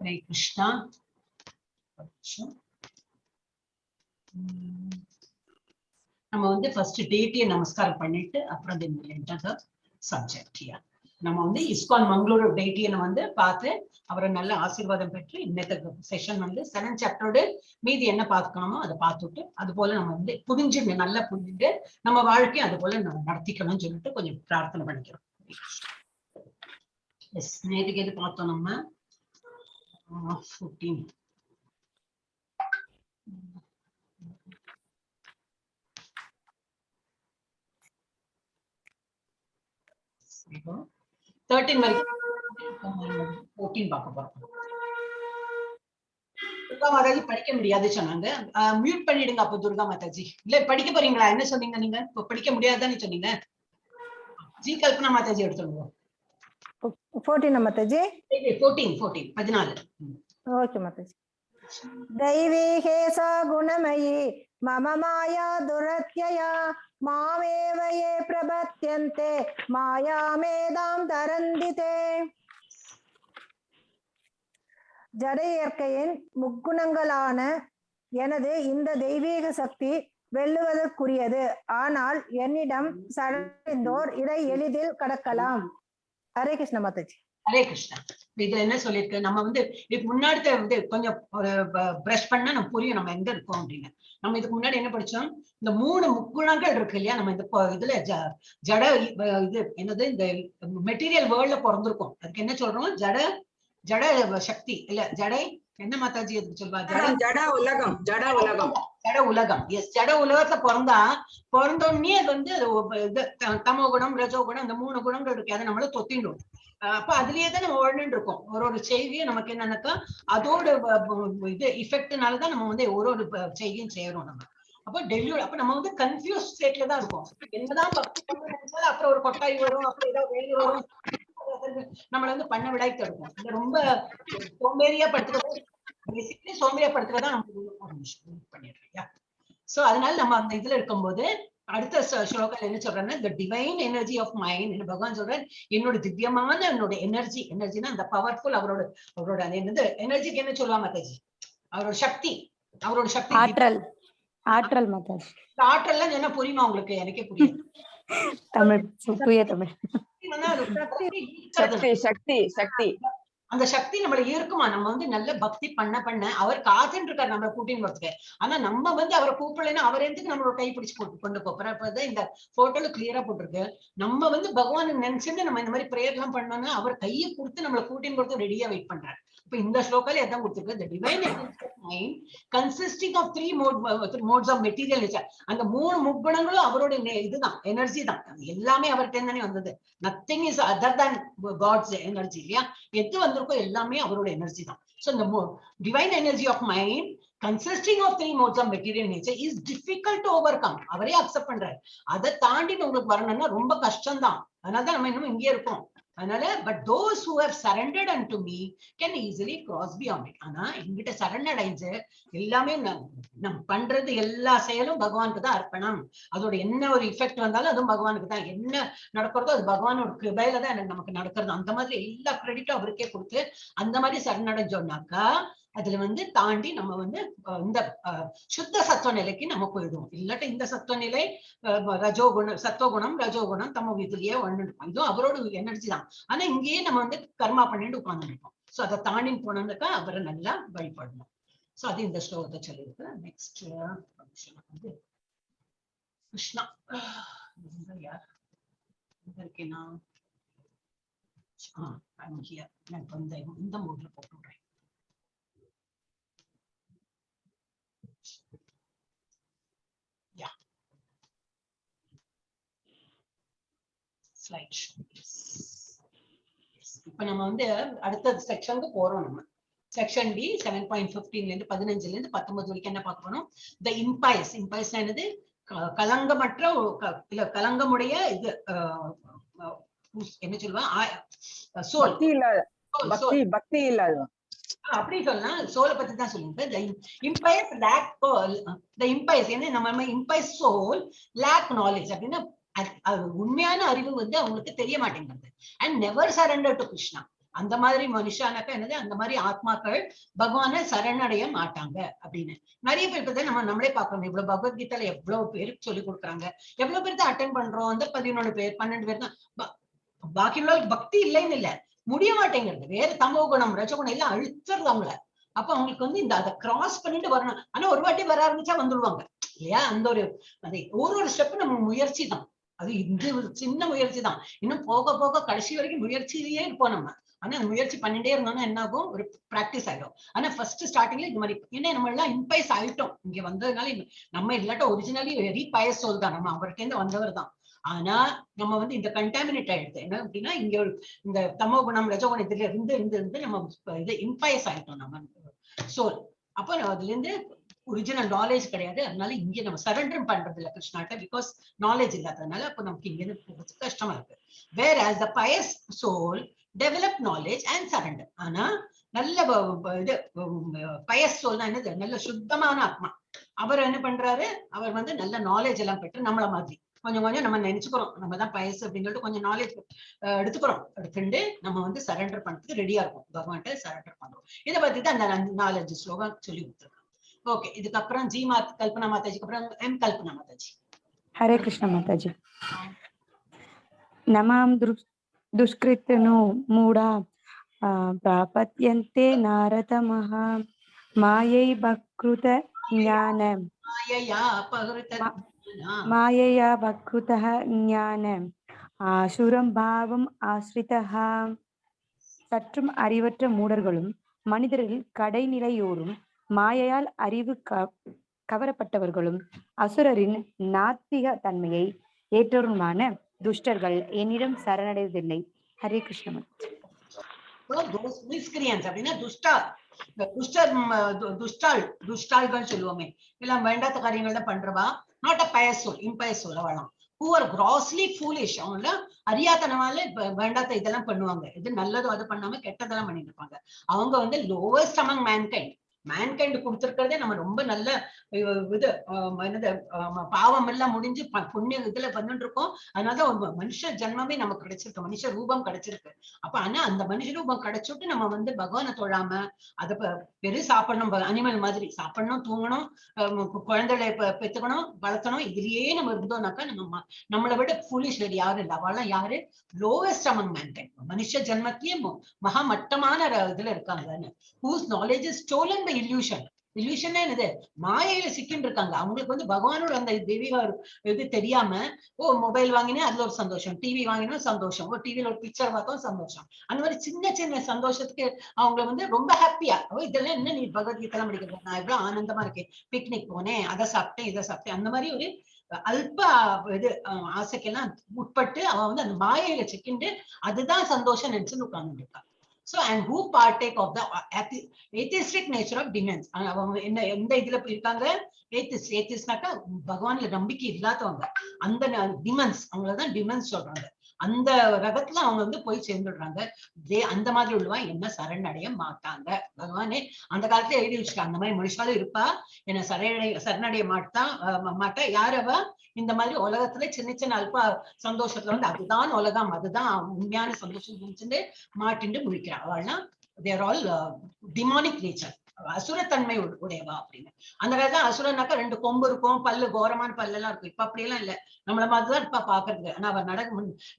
Hare Krishna. நம்ம வந்து first டேட்டியை நமஸ்காரம் பண்ணிட்டு அப்புறம் then we'll enter the subject here. நம்ம வந்து இஸ்கான் மங்களூரு டேட்டியை வந்து பார்த்து அவரை நல்ல ஆசீர்வாதம் பெற்று இன்னத்த செஷன் வந்து 7th சாப்டரோட மீதி என்ன பார்க்கணுமோ அதை பார்த்துட்டு அது போல நம்ம வந்து புரிஞ்சு நல்லா புரிஞ்சுட்டு நம்ம வாழ்க்கையை அது போல நடத்திக்கணும்னு சொல்லிட்டு கொஞ்சம் பிரார்த்தனை பண்ணிக்கிறோம். நேற்றுக்கு எது பார்த்தோம் நம்ம 14 13 வரைக்கும் 14 பார்க்க போறோம். துர்கா மாதாஜி படிக்க முடியாது சொன்னாங்க. மியூட் பண்ணிடுங்க. அப்போ துர்கா மாதாஜி இல்ல படிக்க போறீங்களா? என்ன சொன்னீங்க நீங்க? படிக்க முடியாதுன்னு சொன்னீங்க. ஜி கல்பனா மாதாஜி எடுத்துங்க. 14 மாதாஜி. 14. ஓகே மாதாஜி. दैवी सा गुणमयी मम माया दुरत्यया मामेव ये प्रपद्यन्ते मायामेदां तरन्दिते. ஜட இயற்கையின் முக்குணங்களான எனது இந்த தெய்வீக சக்தி வெல்லுவதற்குரியது. ஆனால் என்னிடம் சடந்தோர் இதை எளிதில் கடக்கலாம். ஹரே கிருஷ்ண மாதாஜி. ஹரே கிருஷ்ணா. இதுல என்ன சொல்லிருக்கு, நம்ம வந்து இதுக்கு முன்னாடி வந்து கொஞ்சம் பிரஷ் பண்ணா நம்ம புரியும் நம்ம எங்க இருக்கோம் அப்படின்னு. நம்ம இதுக்கு முன்னாடி என்ன படிச்சோம், இந்த 3 முக்குணங்கள் இருக்கு இல்லையா, நம்ம இந்த இதுல ஜட இது என்னது இந்த மெட்டீரியல் வேர்ல்ட்ல பிறந்திருக்கோம். அதுக்கு என்ன சொல்றோம், ஜட சக்தி இல்ல ஜடை என்ன மாதாஜி அதுக்கு சொல்வா, ஜட உலகம். ஜட உலகம். எஸ், ஜட உலகத்துல பிறந்தோடனே அது வந்து தமோ குணம் ரஜோ குணம் இந்த 3 குணங்கள் இருக்கு, அதை நம்மள தொத்திடும். அப்ப அதுலயே தான் நம்ம வாழ்ந்துட்டு இருக்கோம். ஒரு செய்தியும் நமக்கு என்னன்னாக்கா அதோட இது இஃபெக்ட்னாலதான் நம்ம வந்து ஒரு செய்தியும் செய்யறோம் நம்ம. அப்ப அப்ப நம்ம வந்து கன்ஃபியூஸ் ஸ்டேட்ல தான் இருக்கோம். என்னதான் பக்தி பண்ண அப்புறம் ஒரு கொட்டாய் வரும், அப்புறம் ஏதாவது வேலை வரும், நம்மள வந்து பண்ண விடாய்த்து இருக்கும். இந்த ரொம்ப சோம்பேறியா படுத்துறதா நம்ம பண்ணிடுறோம். சோ அதனால நம்ம அந்த இதுல இருக்கும்போது அடுத்த ஸ்லோகம் என்ன சொல்றேன்னா, the divine energy of mind, பகவான் சொல்ற என்னோட திவ்யமான என்னோட எனர்ஜினா அந்த பவர்ஃபுல் அவரோட என்னது எனர்ஜிக்கு என்ன சொல்லுவா மாதாஜி, அவரோட சக்தி ஆற்றல் மாதாஜி. ஆற்றல்லாம் என்ன புரியுமா உங்களுக்கு? எனக்கே புரியுது. சக்தி அந்த சக்தி நம்மள இருக்குமா? நம்ம வந்து நல்ல பக்தி பண்ண அவர் காத்துட்டு இருக்காரு நம்மள கூட்டின்னு வரதுக்கு. ஆனா நம்ம வந்து அவரை கூப்பிடலைன்னா அவர் எதுக்கு நம்மளோட கை பிடிச்சு கொண்டு போறப்பதான் இந்த போட்டோல கிளியரா போட்டிருக்கு. நம்ம வந்து பகவான் நினைச்சுட்டு நம்ம இந்த மாதிரி பிரேயர் எல்லாம் பண்ணோம்னா அவர் கையை கொடுத்து நம்மளை கூட்டின்னு போறது ரெடியா வெயிட் பண்றாரு. இப்ப இந்த ஸ்லோகால எதான் கொடுத்திருக்கு, the divine energy of mind consisting of 3 modes of material nature. அந்த 3 முக்குணங்களும் அவரோட இதுதான், எனர்ஜி தான். எல்லாமே அவர்கிட்ட தானே வந்தது. nothing is other than God's energy இல்லையா? எது வந்திருக்கோ எல்லாமே அவரோட எனர்ஜி தான். So the divine energy of mind consisting of 3 modes of material nature is difficult to overcome. அவரே அக்செப்ட் பண்றாரு. அதை தாண்டி உங்களுக்கு வரணும்னா ரொம்ப கஷ்டம் தான். அதனாலதான் நம்ம இன்னும் இங்கே இருக்கோம். அதனால but those who have surrendered unto me can easily cross beyond it. ஆனா என்கிட்ட சரண்டர் ஆயிடுச்சு, எல்லாமே நம்ம பண்றது எல்லா செயலும் பகவானுக்கு தான் அர்ப்பணம். அதோட என்ன ஒரு இஃபெக்ட் வந்தாலும் அதுவும் பகவானுக்கு தான். என்ன நடக்கிறதோ அது பகவானோட கிருபையில தான் நமக்கு நடக்கிறது. அந்த மாதிரி எல்லா கிரெடிட்டும் அவருக்கே கொடுத்து அந்த மாதிரி சரணடைஞ்சோம்னாக்கா அதுல வந்து தாண்டி நம்ம வந்து இந்த சுத்த சத்துவ நிலைக்கு நம்ம போயிடுவோம். இல்லாட்ட இந்த சத்துவ நிலை சத்துவகுணம் ரஜோகுணம் தமோ இதுலயே வாழ்ந்துருப்போம். இதுவும் அவரோட எனர்ஜி தான். ஆனா இங்கேயே நம்ம வந்து கர்மா பண்ணிட்டு உட்கார்ந்துருப்போம். சோ அதை தாண்டி போனோம்னாக்கா அவரை நல்லா வழிபடணும். சோ அது இந்த ஸ்லோகத்தை சொல்லியிருக்கு. நெக்ஸ்ட் வந்து கிருஷ்ணா யார் இருக்கேனா, இந்த மூட்ல போட்டுறேன். இப்ப நம்ம வந்து அடுத்த செக்ஷனுக்கு போறோம். நம்ம செக்ஷன் டி 7.15 இருந்து 15 இருந்து 19 வரைக்கும் என்ன பார்க்க போறோம், த இம்பயஸ். இம்பயஸ் என்னது, கலங்கமற்ற இல்ல கலங்கமுடைய இது என்ன சொல்லுவா, சோல் பக்தி இல்ல அப்படி சொல்லலாம். சோலை பத்தி தான் சொல்லுங்க. இம்பயஸ் லேக் த இம்பயஸ் என்ன, நம்ம இம்பயஸ் சோல் லேக் நாலேஜ் அப்படின்னா உண்மையான அறிவு வந்து அவங்களுக்கு தெரிய மாட்டேங்கிறது. And never surrender to Krishna. அந்த மாதிரி மனுஷானாக்கா என்னது, அந்த மாதிரி ஆத்மாக்கள் பகவானை சரணடைய மாட்டாங்க அப்படின்னு நிறைய பேர் இப்ப நம்ம நம்மளே பாக்கணும். இவ்வளவு பகவத்கீதையில எவ்வளவு பேருக்கு சொல்லி கொடுக்குறாங்க, எவ்வளவு பேர் தான் அட்டன் பண்றோம். அந்த 11 பேர் 12 பேர் தான். பாக்கி உள்ள பக்தி இல்லைன்னு இல்ல, முடிய மாட்டேங்கிறது. வேற தமோ குணம் ரஜகுணம் எல்லாம் அழுத்துறது அவங்கள. அப்ப அவங்களுக்கு வந்து இந்த அதை கிராஸ் பண்ணிட்டு வரணும். ஆனா ஒரு வாட்டி வர ஆரம்பிச்சா வந்துடுவாங்க இல்லையா? அந்த ஒரு அதை ஒரு ஸ்டெப் நம்ம முயற்சி தான். அது இது ஒரு சின்ன முயற்சி தான். இன்னும் போக போக கடைசி வரைக்கும் முயற்சியிலேயே இருப்போம் நம்ம. ஆனா அந்த முயற்சி பண்ணிட்டே இருந்தோம்னா என்ன ஆகும், ஒரு பிராக்டிஸ் ஆயிடும். ஆனா ஃபர்ஸ்ட் ஸ்டார்டிங்ல இந்த மாதிரி ஏன்னா நம்ம எல்லாம் இம்பைஸ் ஆயிட்டோம் இங்க வந்ததுனால. நம்ம இல்லாட்ட ஒரிஜினலி வெரி பயஸ் சோல் தான், நம்ம அவர்கிட்ட இருந்து வந்தவர் தான். ஆனா நம்ம வந்து இந்த கண்டாமினேட் ஆயிடுது. என்ன அப்படின்னா இங்க இந்த தமோ குணம் ரஜகுணம் இதுல இருந்து இருந்து இருந்து நம்ம இது இம்பைஸ் ஆயிட்டோம் நம்ம சோல். அப்ப அதுல இருந்து ஒரிஜினல் நாலேஜ் கிடையாது. அதனால இங்க நம்ம சரண்டர் பண்றது இல்ல கிருஷ்ணாட்ட, பிகாஸ் நாலேஜ் இல்லாததுனால. அப்ப நமக்கு இங்க இருந்து போகிறது கஷ்டமா இருக்கு. Where as the pious soul develop knowledge and surrender. ஆனா நல்ல இது பயஸ் சோல்னா என்னது, நல்ல சுத்தமான ஆத்மா. அவர் என்ன பண்றாரு, அவர் வந்து நல்ல நாலேஜ் எல்லாம் பெற்று நம்மள மாதிரி கொஞ்சம் கொஞ்சம் நம்ம நினைச்சுக்கிறோம் நம்ம தான் பயசு அப்படின்னு சொல்லிட்டு கொஞ்சம் நாலேஜ் எடுத்துக்கிறோம். எடுத்துட்டு நம்ம வந்து சரண்டர் பண்றதுக்கு ரெடியா இருக்கும், பகவான்கிட்ட சரண்டர் பண்றோம். இதை பத்தி தான் அந்த 4-5 ஸ்லோகம் சொல்லி கொடுத்துருக்கோம். ஓகே, இதுக்கப்புறம் ஜி கல்பனா மாதாஜிக்கு அப்புறம் எம் கல்பனா மாதாஜி. ஹரே கிருஷ்ண மாதாஜி. நமாம் துஷ்கிருத்தனோ மூடா பிராபத்யந்தே நாரத மகா மாயை பக்ருத ஞானம் மாயையா பக்ருதः ஞானம் ஆசுரம் பாவம் ஆஸ்ரிதः. சற்றும் அறிவற்ற மூடர்களும் மனிதரில் கடைநிலையோரும் மாயையால் அறிவு கவரப்பட்டவர்களும் அசுரரின் நாத்திக தன்மையை ஏற்றவருமான துஷ்டர்கள் என்னிடம் சரணடைவதில்லை. ஹரே கிருஷ்ண. துஷ்டாள்கள் சொல்லுவோமே, எல்லாம் வேண்டாத காரியங்கள் தான் பண்றவா. Not a pious soul, impious soul அவளாம். who are grossly foolish. அவங்க அறியாதனமால வேண்டாத இதெல்லாம் பண்ணுவாங்க. இது நல்லதோ அது பண்ணாம கெட்டதெல்லாம் பண்ணிட்டு இருப்பாங்க. அவங்க வந்து லோவஸ்ட் அமங் மேன்கைண்ட். மேன்கைண்ட் கொடுத்திருக்கிறதே நம்ம ரொம்ப நல்ல இது என்னது பாவம் எல்லாம் முடிஞ்சு புண்ணிய இதுல வந்துட்டு இருக்கோம். அதனாலதான் ஒரு மனுஷ ஜென்மமே நமக்கு கிடைச்சிருக்கு, மனுஷ ரூபம் கிடைச்சிருக்கு. அப்ப ஆனா அந்த மனுஷ ரூபம் கிடைச்சிட்டு நம்ம வந்து பகவானை தொழாம அதை பெரு சாப்பிடணும், அனிமல் மாதிரி சாப்பிடணும், தூங்கணும், குழந்தைகளை பெத்துக்கணும், வளர்த்தணும், இதுலயே நம்ம இருந்தோம்னாக்கா நம்மளை விட ஃபூலிஷ் வேறு யாரும் இல்லை. அவெல்லாம் யாரு, லோவஸ்ட் அமங் மேன்கைண்ட். மனுஷ ஜென்மத்திலேயே மகா மட்டமான இதுல இருக்காங்க. whose knowledge is stolen by illusion. illusion என்னது, மாயையில சிக்கின்னு இருக்காங்க. அவங்களுக்கு வந்து பகவானோட அந்த தெய்வீக இது தெரியாம, ஓ மொபைல் வாங்கினேன் அதுல ஒரு சந்தோஷம், டிவி வாங்கினா சந்தோஷம், ஒரு டிவில ஒரு பிக்சர் பார்த்தோம் சந்தோஷம். அந்த மாதிரி சின்ன சின்ன சந்தோஷத்துக்கு அவங்க வந்து ரொம்ப ஹாப்பியா, இதெல்லாம் என்ன நீ பகவத்கீதை எல்லாம் படிக்கிறது, நான் எவ்வளவு ஆனந்தமா இருக்கேன், பிக்னிக் போனேன், அதை சாப்பிட்டேன், இதை சாப்பிட்டேன், அந்த மாதிரி ஒரு அல்ப இது ஆசைக்கெல்லாம் உட்பட்டு அவன் வந்து அந்த மாயையில சிக்கிண்டு அதுதான் சந்தோஷம் நினைச்சுன்னு உட்கார்ந்து இருக்கான். So and who partake of the atheistic nature of demons. அவங்க என்ன எந்த இதுல இருக்காங்க, ஏத்திஸ்ட்னாக்கா பகவான்ல நம்பிக்கை இல்லாதவங்க. அந்த டிமன்ஸ், அவங்களதான் டிமன்ஸ் சொல்றாங்க. அந்த ரகத்துல அவங்க வந்து போய் சேர்ந்துடுறாங்க. அந்த மாதிரி உள்ளவா என்ன சரணடைய மாட்டாங்க. பகவானே அந்த காலத்துல எழுதி வச்சுட்டாங்க, அந்த மாதிரி மனுஷாலும் இருப்பா, என்ன சரணடைய மாட்டா. யாரவ, இந்த மாதிரி உலகத்துல சின்ன சின்ன அல்ப சந்தோஷத்துல வந்து அதுதான் உலகம், அதுதான் உண்மையான சந்தோஷம் நினைச்சுட்டு மாட்டிண்டு முடிக்கிறான். அவள்னா தேர் ஆல் டிமானிக் நேச்சர், அசுரத்தன்மை உடையவா அப்படின்னு. அந்த காலத்துல அசுரனாக்கா 2 கொம்பு இருக்கும், பல்லு, கோரமான பல்லு எல்லாம் இருக்கும். இப்ப அப்படியெல்லாம் இல்ல, நம்மள மாதிரிதான் இப்ப பாக்குறது. ஆனா அவர்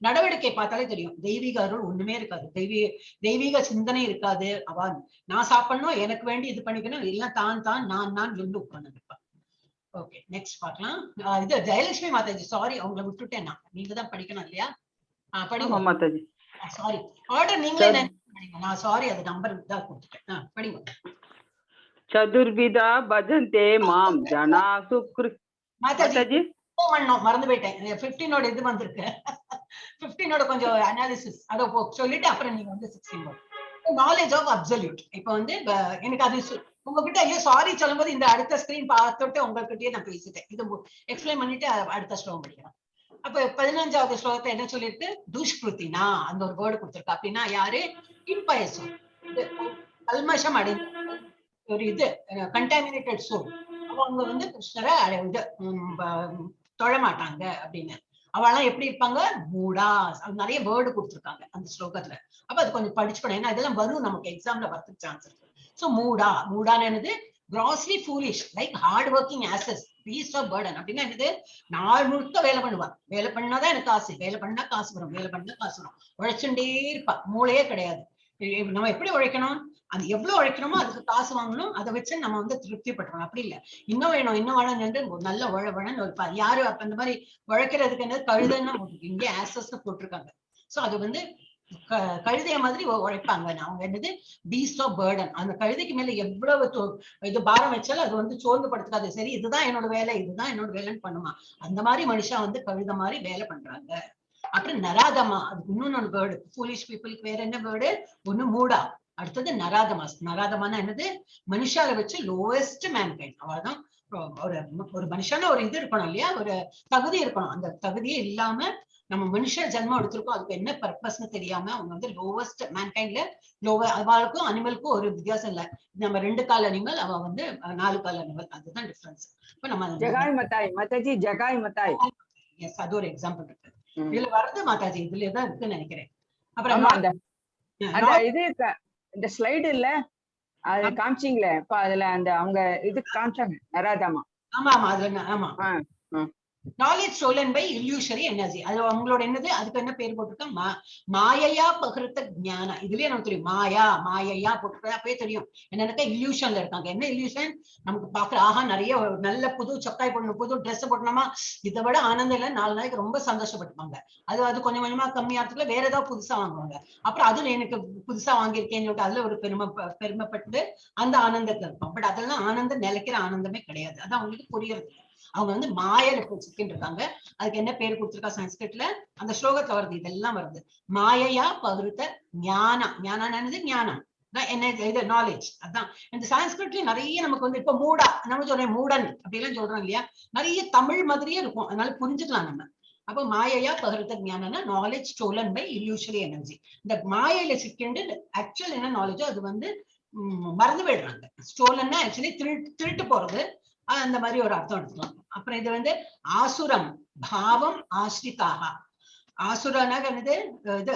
நடவடிக்கை பார்த்தாலே தெரியும், தெய்வீக அருள் ஒண்ணுமே இருக்காது, தெய்வீக சிந்தனை இருக்காது. அவ நான் சாப்பிடணும், எனக்கு வேண்டி இது பண்ணிக்கணும், எல்லாம் தான் நான் சொல்லி உட்கார்ந்து இருப்பான். ஓகே, நெக்ஸ்ட் பார்க்கலாம். இது ஜெயலட்சுமி மாதாஜி, சாரி அவங்களை விட்டுட்டேன் நான், நீங்க தான் படிக்கணும் இல்லையா? படிங்க மாதாஜி. சாரி, ஆர்டர் நீங்களே படிங்க. நான் சாரி, அது நம்பர் தான் கொடுத்துட்டேன். படிங்க. சதுர்விதா பஜந்தே மாம் ஜனா சுக்ரு. மாதாஜி மறந்து போயிட்டேன், 15ஓட இது வந்திருக்கு. 15ஓட கொஞ்சம் அனாலிசிஸ் அதை சொல்லிட்டு அப்புறம் நீங்க வந்து 16 நாலேஜ் ஆஃப் அப்சல்யூட். இப்ப வந்து எனக்கு அது உங்ககிட்ட ஐயோ சாரி சொல்லும் போது இந்த அடுத்த ஸ்கிரீன் பார்த்துட்டு உங்ககிட்டயே நான் பேசிட்டேன். இது எக்ஸ்பிளைன் பண்ணிட்டு அடுத்த ஸ்லோகம் படிக்கிறேன். அப்ப 15வது ஸ்லோகத்தை என்ன சொல்லிருக்கு, துஷ்கிருத்தினா அந்த ஒரு வேர்டு கொடுத்திருக்கு. அப்படின்னா யாரு, இம்பயஸ், கல்மஷம் அடைந்த ஒரு இது கண்டாமினேட்டட் சோல், அவங்க வந்து கிருஷ்ணரை தொழ மாட்டாங்க அப்படின்னு. அவெல்லாம் எப்படி இருப்பாங்க? மூடா. நிறைய வேர்டு கொடுத்துருக்காங்க அந்த ஸ்லோகத்துல. அப்ப அது கொஞ்சம் படிச்சுக்கணும். ஏன்னா இதெல்லாம் வரும் நமக்கு எக்ஸாம்ல வரதுக்கு சான்ஸ் இருக்கு. சோ மூடா, மூடான்னு என்னது? grossly foolish, like hard working asses, beast of burden. அப்படின்னா என்னது? நாள் முழுக்க வேலை பண்ணுவா. வேலை பண்ணாதான் எனக்கு காசு, வேலை பண்ணா காசு வரும், வேலை பண்ணா காசு வரும். உழைச்சுட்டே இருப்பா, மூளையே கிடையாது. நம்ம எப்படி உழைக்கணும்? அது எவ்வளவு உழைக்கணுமோ அதுக்கு காசு வாங்கணும், அதை வச்சு நம்ம வந்து திருப்தி பட்டுறோம். அப்படி இல்லை, இன்னும் வேணும் இன்னும் வேணும், நல்ல உழவழன்னு ஒரு யாரு அப்ப அந்த மாதிரி உழைக்கிறதுக்கு என்ன கழுதைன்னா இங்கே ஆசஸ்ன்னு போட்டிருக்காங்க. சோ அது வந்து கழுதைய மாதிரி உழைப்பாங்க. அவங்க என்னது? Beast of burden. அந்த கழுதைக்கு மேல எவ்வளவு இது பாரம் வச்சாலும் அது வந்து சோர்ந்து படுத்துக்காது. சரி, இதுதான் என்னோட வேலை, இதுதான் என்னோட வேலைன்னு பண்ணுமா. அந்த மாதிரி மனுஷா வந்து கழுத மாதிரி வேலை பண்றாங்க. அப்புறம் நராதமா, அது இன்னொன்னு வேர்டு. ஃபூலிஷ் பீப்புளுக்கு வேற என்ன வேர்டு? ஒண்ணு மூடா, அடுத்தது நராதமாஸ். நராதமான என்னது? மனுஷால வச்சு லோவஸ்ட் மேன்கைண்ட். அவள்தான் ஒரு மனுஷான ஒரு இது இருக்கணும் இல்லையா, ஒரு தகுதி இருக்கணும். அந்த தகுதியே இல்லாம நம்ம மனுஷ ஜென்மம் எடுத்திருக்கோம், அதுக்கு என்ன பர்பஸ்ன்னு தெரியாம அவங்க வந்து லோவஸ்ட் மேன்கைண்ட்ல அவளுக்கும் அனிமலுக்கும் ஒரு வித்தியாசம் இல்ல. நம்ம 2 கால் அனிமல், அவ வந்து 4 கால் அனிமல். அதுதான் டிஃபரன்ஸ். இப்ப நம்ம ஜகாய் மத்தாய், மத்தாஜி ஜகாய் மத்தாய். எஸ், அது ஒரு எக்ஸாம்பிள் இருக்கு. இதுல வருது மாதாஜி, இதுலதான் இருக்குன்னு நினைக்கிறேன். அப்புறம் அந்த இது இந்த ஸ்லைடு இல்ல அது காமிச்சிங்களே, இப்ப அதுல அந்த அவங்க இது காமிச்சாங்க நராதமா. ஆமா ஆமா, அதுல ஆமா. knowledge stolen by illusory energy. அது அவங்களோட என்னது? அதுக்கு என்ன பேர் போட்டிருக்காங்க? மாயையா பகிர்த்த ஞான. இதுலயே நமக்கு தெரியும், மாயா மாயையா போட்டு அப்பவே தெரியும் என்னன்னா இல்யூஷன்ல இருக்காங்க. என்ன இல்யூஷன்? நமக்கு பாக்குற ஆஹா நிறைய நல்ல புது சொக்காய் போடணும், புது ட்ரெஸ் போடணுமா, இதை விட ஆனந்தம் இல்ல. 4 நாளைக்கு ரொம்ப சந்தோஷப்பட்டுப்பாங்க. அது கொஞ்சம் கொஞ்சமா கம்மியாகிறதுக்குள்ள வேற ஏதாவது புதுசா வாங்குவாங்க. அப்புறம் அதுல எனக்கு புதுசா வாங்கியிருக்கேன்னு சொல்லிட்டு அதுல ஒரு பெருமைப்பட்டு அந்த ஆனந்தத்துல இருப்போம். பட் அதெல்லாம் ஆனந்தம் நிலைக்கிற ஆனந்தமே கிடையாது. அது அவங்களுக்கு புரியுறது. அவங்க வந்து மாயையில சிக்கின்னு இருக்காங்க. அதுக்கு என்ன பேர் கொடுத்திருக்கா சன்ஸ்கிரிட்ல? அந்த ஸ்லோகத்துல வருது, இதெல்லாம் வருது. மாயையா பகிர்த்த ஞானம். ஞானம்னு ஞானம் என்ன? இது நாலேஜ். அதான் இந்த சான்ஸ்கிரிட்லயும் நிறைய நமக்கு வந்து இப்ப மூடா நம்ம சொல்றேன், மூடன் அப்படிலாம் சொல்றோம் இல்லையா, நிறைய தமிழ் மாதிரியே இருக்கும். அதனால புரிஞ்சுக்கலாம் நம்ம. அப்ப மாயையா பகிர்த்த ஞானம்னா knowledge stolen by illusory energy. இந்த மாயையில சிக்கிண்டு ஆக்சுவல் என்ன நாலேஜோ அது வந்து மறந்து போயிடுறாங்க. ஸ்டோலன்னா ஆக்சுவலி திருட்டு போறது, அந்த மாதிரி ஒரு அர்த்தம் எடுத்துக்கலாம். அப்புறம் இது வந்து ஆசுரம் பாவம் ஆஸ்ரிதாக. ஆசுரனாக என்னது? இது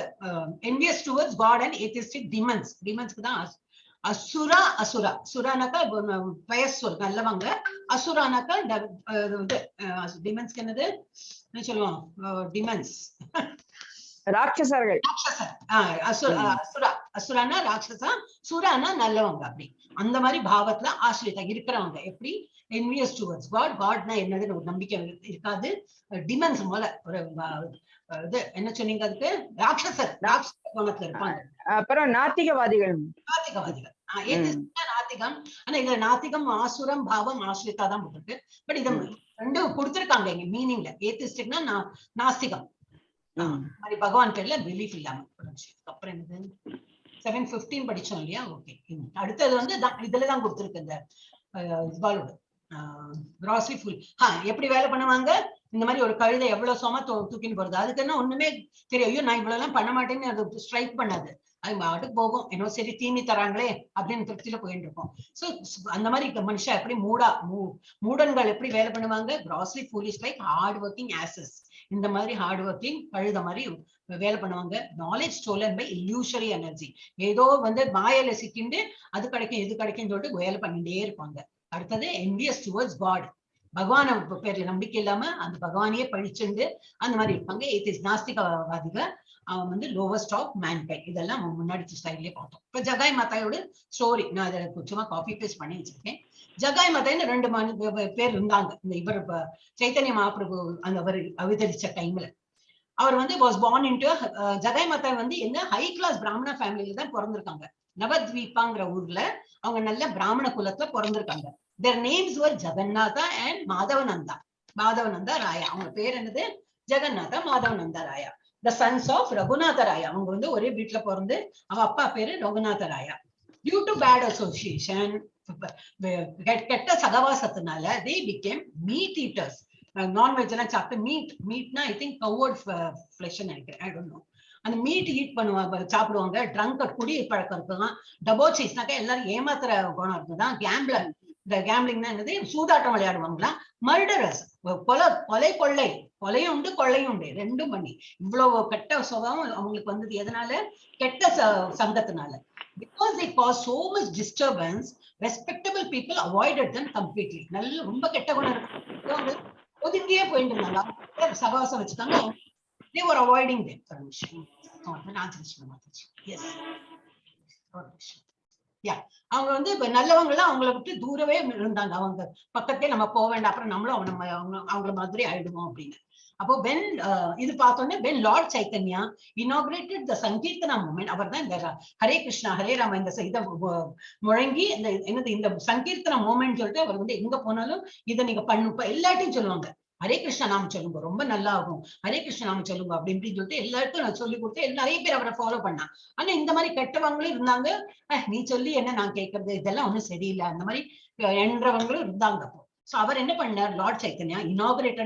envious towards God and atheistic demons. டீமன்ஸ்க்கு தான் அசுரா. அசுரா சுரானாக்கா பயஸ்வர் நல்லவங்க, அசுரானாக்கா இந்த டிமன்ஸ்க்கு என்னது சொல்லுவோம்? டிமன்ஸ் ராட்சசர்கள். அசுரானா ராட்சசா, சுரானா நல்லவங்க. அப்படி அந்த மாதிரி பாவத்துல ஆசிரியத்தை இருக்கிறவங்க. எப்படி? envious towards God. Godனா என்னதுன்னு ஒரு நம்பிக்கை இருக்காது. டிமன்ஸ் போல ஒரு இது என்ன சொன்னீங்க அதுக்கு? ராட்சசர். ராட்சச குணத்துல இருப்பாங்க. அப்புறம் நாத்திகவாதிகள். நாத்திகவாதிகள் நாத்திகம். ஆனா இதுல நாத்திகம் ஆசுரம் பாவம் ஆசிரித்தா தான் போட்டிருக்கு. பட் இதை 2 கொடுத்திருக்காங்க இங்க மீனிங்ல. ஏத்திஸ்டிக்னா நாஸ்திகம், மாதிரி பகவான் பேர்ல பிலீஃப் இல்லாம. அப்புறம் என்னது? 7:15 படிச்சோம் இல்லையா? ஓகே. அடுத்தது வந்து இதுலதான் கொடுத்திருக்கு இந்த இவாலோட grossly fool. எப்படி வேலை பண்ணுவாங்க? இந்த மாதிரி ஒரு கழுதை எவ்வளவு சோமா தூக்கின்னு போறது, அதுக்கு என்ன ஒண்ணுமே தெரியும். ஐயோ நான் இவ்வளவு எல்லாம் பண்ண மாட்டேன்னு அது ஸ்ட்ரைக் பண்ணாது. அது பாட்டுக்கு போகும். என்ன சரி தீனி தராங்களே அப்படின்னு திருப்தியில போயிட்டு இருக்கோம். சோ அந்த மாதிரி மனுஷா எப்படி மூடன்கள் எப்படி வேலை பண்ணுவாங்க? grossly foolish like hard working asses. இந்த மாதிரி ஹார்ட் ஒர்க்கிங் கழுத மாதிரி வேலை பண்ணுவாங்க. Knowledge stolen by illusory energy. ஏதோ வந்து மாயையில சிக்கிண்டு அது கிடைக்கும் இது கிடைக்கும்னு சொல்லிட்டு வேலை பண்ணிட்டே இருப்பாங்க. அடுத்தது envious towards God. பகவான பேர்ல நம்பிக்கை இல்லாம அந்த பகவானையே பழிச்சுண்டு அந்த மாதிரி இருப்பாங்க. நாஸ்திகவாதிக. அவன் வந்து லோவஸ்ட் ஆஃப் மேன்கைண்ட். இதெல்லாம் முன்னாடி ஸ்லைட்லயே பார்த்தோம். இப்ப ஜகாய் மாதாயோட ஸ்டோரி நான் இதை கொஞ்சமா காப்பி பேஸ்ட் பண்ணி வச்சிருக்கேன். ஜகாய் மாதான்னு 2 பேர் இருந்தாங்க. இந்த இவர் சைத்தன்ய மகாபிரபு அந்த அவர் அவதரிச்ச டைம்ல அவர் வந்து வாஸ் born into ஜகாய் மாதா வந்து என்ன ஹை கிளாஸ் பிராமண ஃபேமிலியில தான் பிறந்திருக்காங்க. நவத்வீபாங்கிற ஊர்ல அவங்க நல்ல பிராமண குலத்துல பிறந்திருக்காங்க. their names were Jagannatha and Madhavananda. Madhavananda Raya. அவங்க பேர் என்னது? ஜெகநாதா மாதவநந்தா ராயா. the sons of ரகுநாத ராயா. அவங்க வந்து ஒரே வீட்டுல பிறந்து அவ அப்பா பேரு ரகுநாத ராயா. due to bad association, கெட்ட சகவாசத்தினால they became meat eaters. Non veg எல்லாம் சாப்பிட்டு மீட்னா ஐ திங்க் கவர்ட் ஃபிளஷ் நினைக்கிறேன். I don't know. அந்த மீட் ஈட் பண்ணுவாங்க, சாப்பிடுவாங்க. ட்ரங்க் குடி பழக்கம் இருக்குதான். டபோச்சைஸ்னாக்கா எல்லாரும் ஏமாத்துற குணம் இருக்குதான். கேம்பிளிங்னா என்னது? சூதாட்டம் விளையாடுவாங்களா. மர்டரஸ் கொலை கொள்ளை கொலையும் உண்டு கொள்ளையும் உண்டு, ரெண்டும் பண்ணி இவ்வளவு கெட்ட சுபாவம் அவங்களுக்கு வந்தது எதனால? கெட்ட சங்கத்தினால. Because they caused so much disturbance, respectable people avoided them completely. நல்ல ரொம்ப கெட்ட குணம் இருக்கு, ஒதுங்கியே போயிட்டு இருந்தாங்க, சகவாசம் வச்சுக்காங்க. They were avoiding them. Yes. அவங்க வந்து நல்லவங்க எல்லாம் அவங்களை விட்டு தூரவே இருந்தாங்க, அவங்க பக்கத்தே நம்ம போக வேண்டாம், அப்புறம் நம்மளும் நம்ம அவங்கள மாதிரி ஆயிடுவோம் அப்படின்னு. அப்போ வென் இது பார்த்தோன்னே when Lord Chaitanya inaugurated the Sankirtana movement, அவர் தான் இந்த ஹரே கிருஷ்ணா ஹரே ராம இந்த இதை முழங்கி இந்த சங்கீர்த்தன மூமெண்ட் சொல்லிட்டு அவர் வந்து எங்க போனாலும் இதை நீங்க பண்ணு எல்லாத்தையும் சொல்லுவாங்க, ஹரே கிருஷ்ணா நாம சொல்லுங்க ரொம்ப நல்லா ஆகும், ஹரே கிருஷ்ணா நாம சொல்லுங்க அப்படின்னு சொல்லிட்டு எல்லாருக்கும் நான் சொல்லி கொடுத்தேன். நிறைய பேர் அவரை ஃபாலோ பண்ணா. ஆனா இந்த மாதிரி கெட்டவங்களும் இருந்தாங்க, நீ சொல்லி என்ன நான் கேட்கறது, இதெல்லாம் ஒண்ணும் சரியில்லை அந்த மாதிரி என்றவங்களும் இருந்தாங்க. அப்போ சோ அவர் என்ன பண்ணார், லார்ட் சைத்தன்யா இனாகுரேட்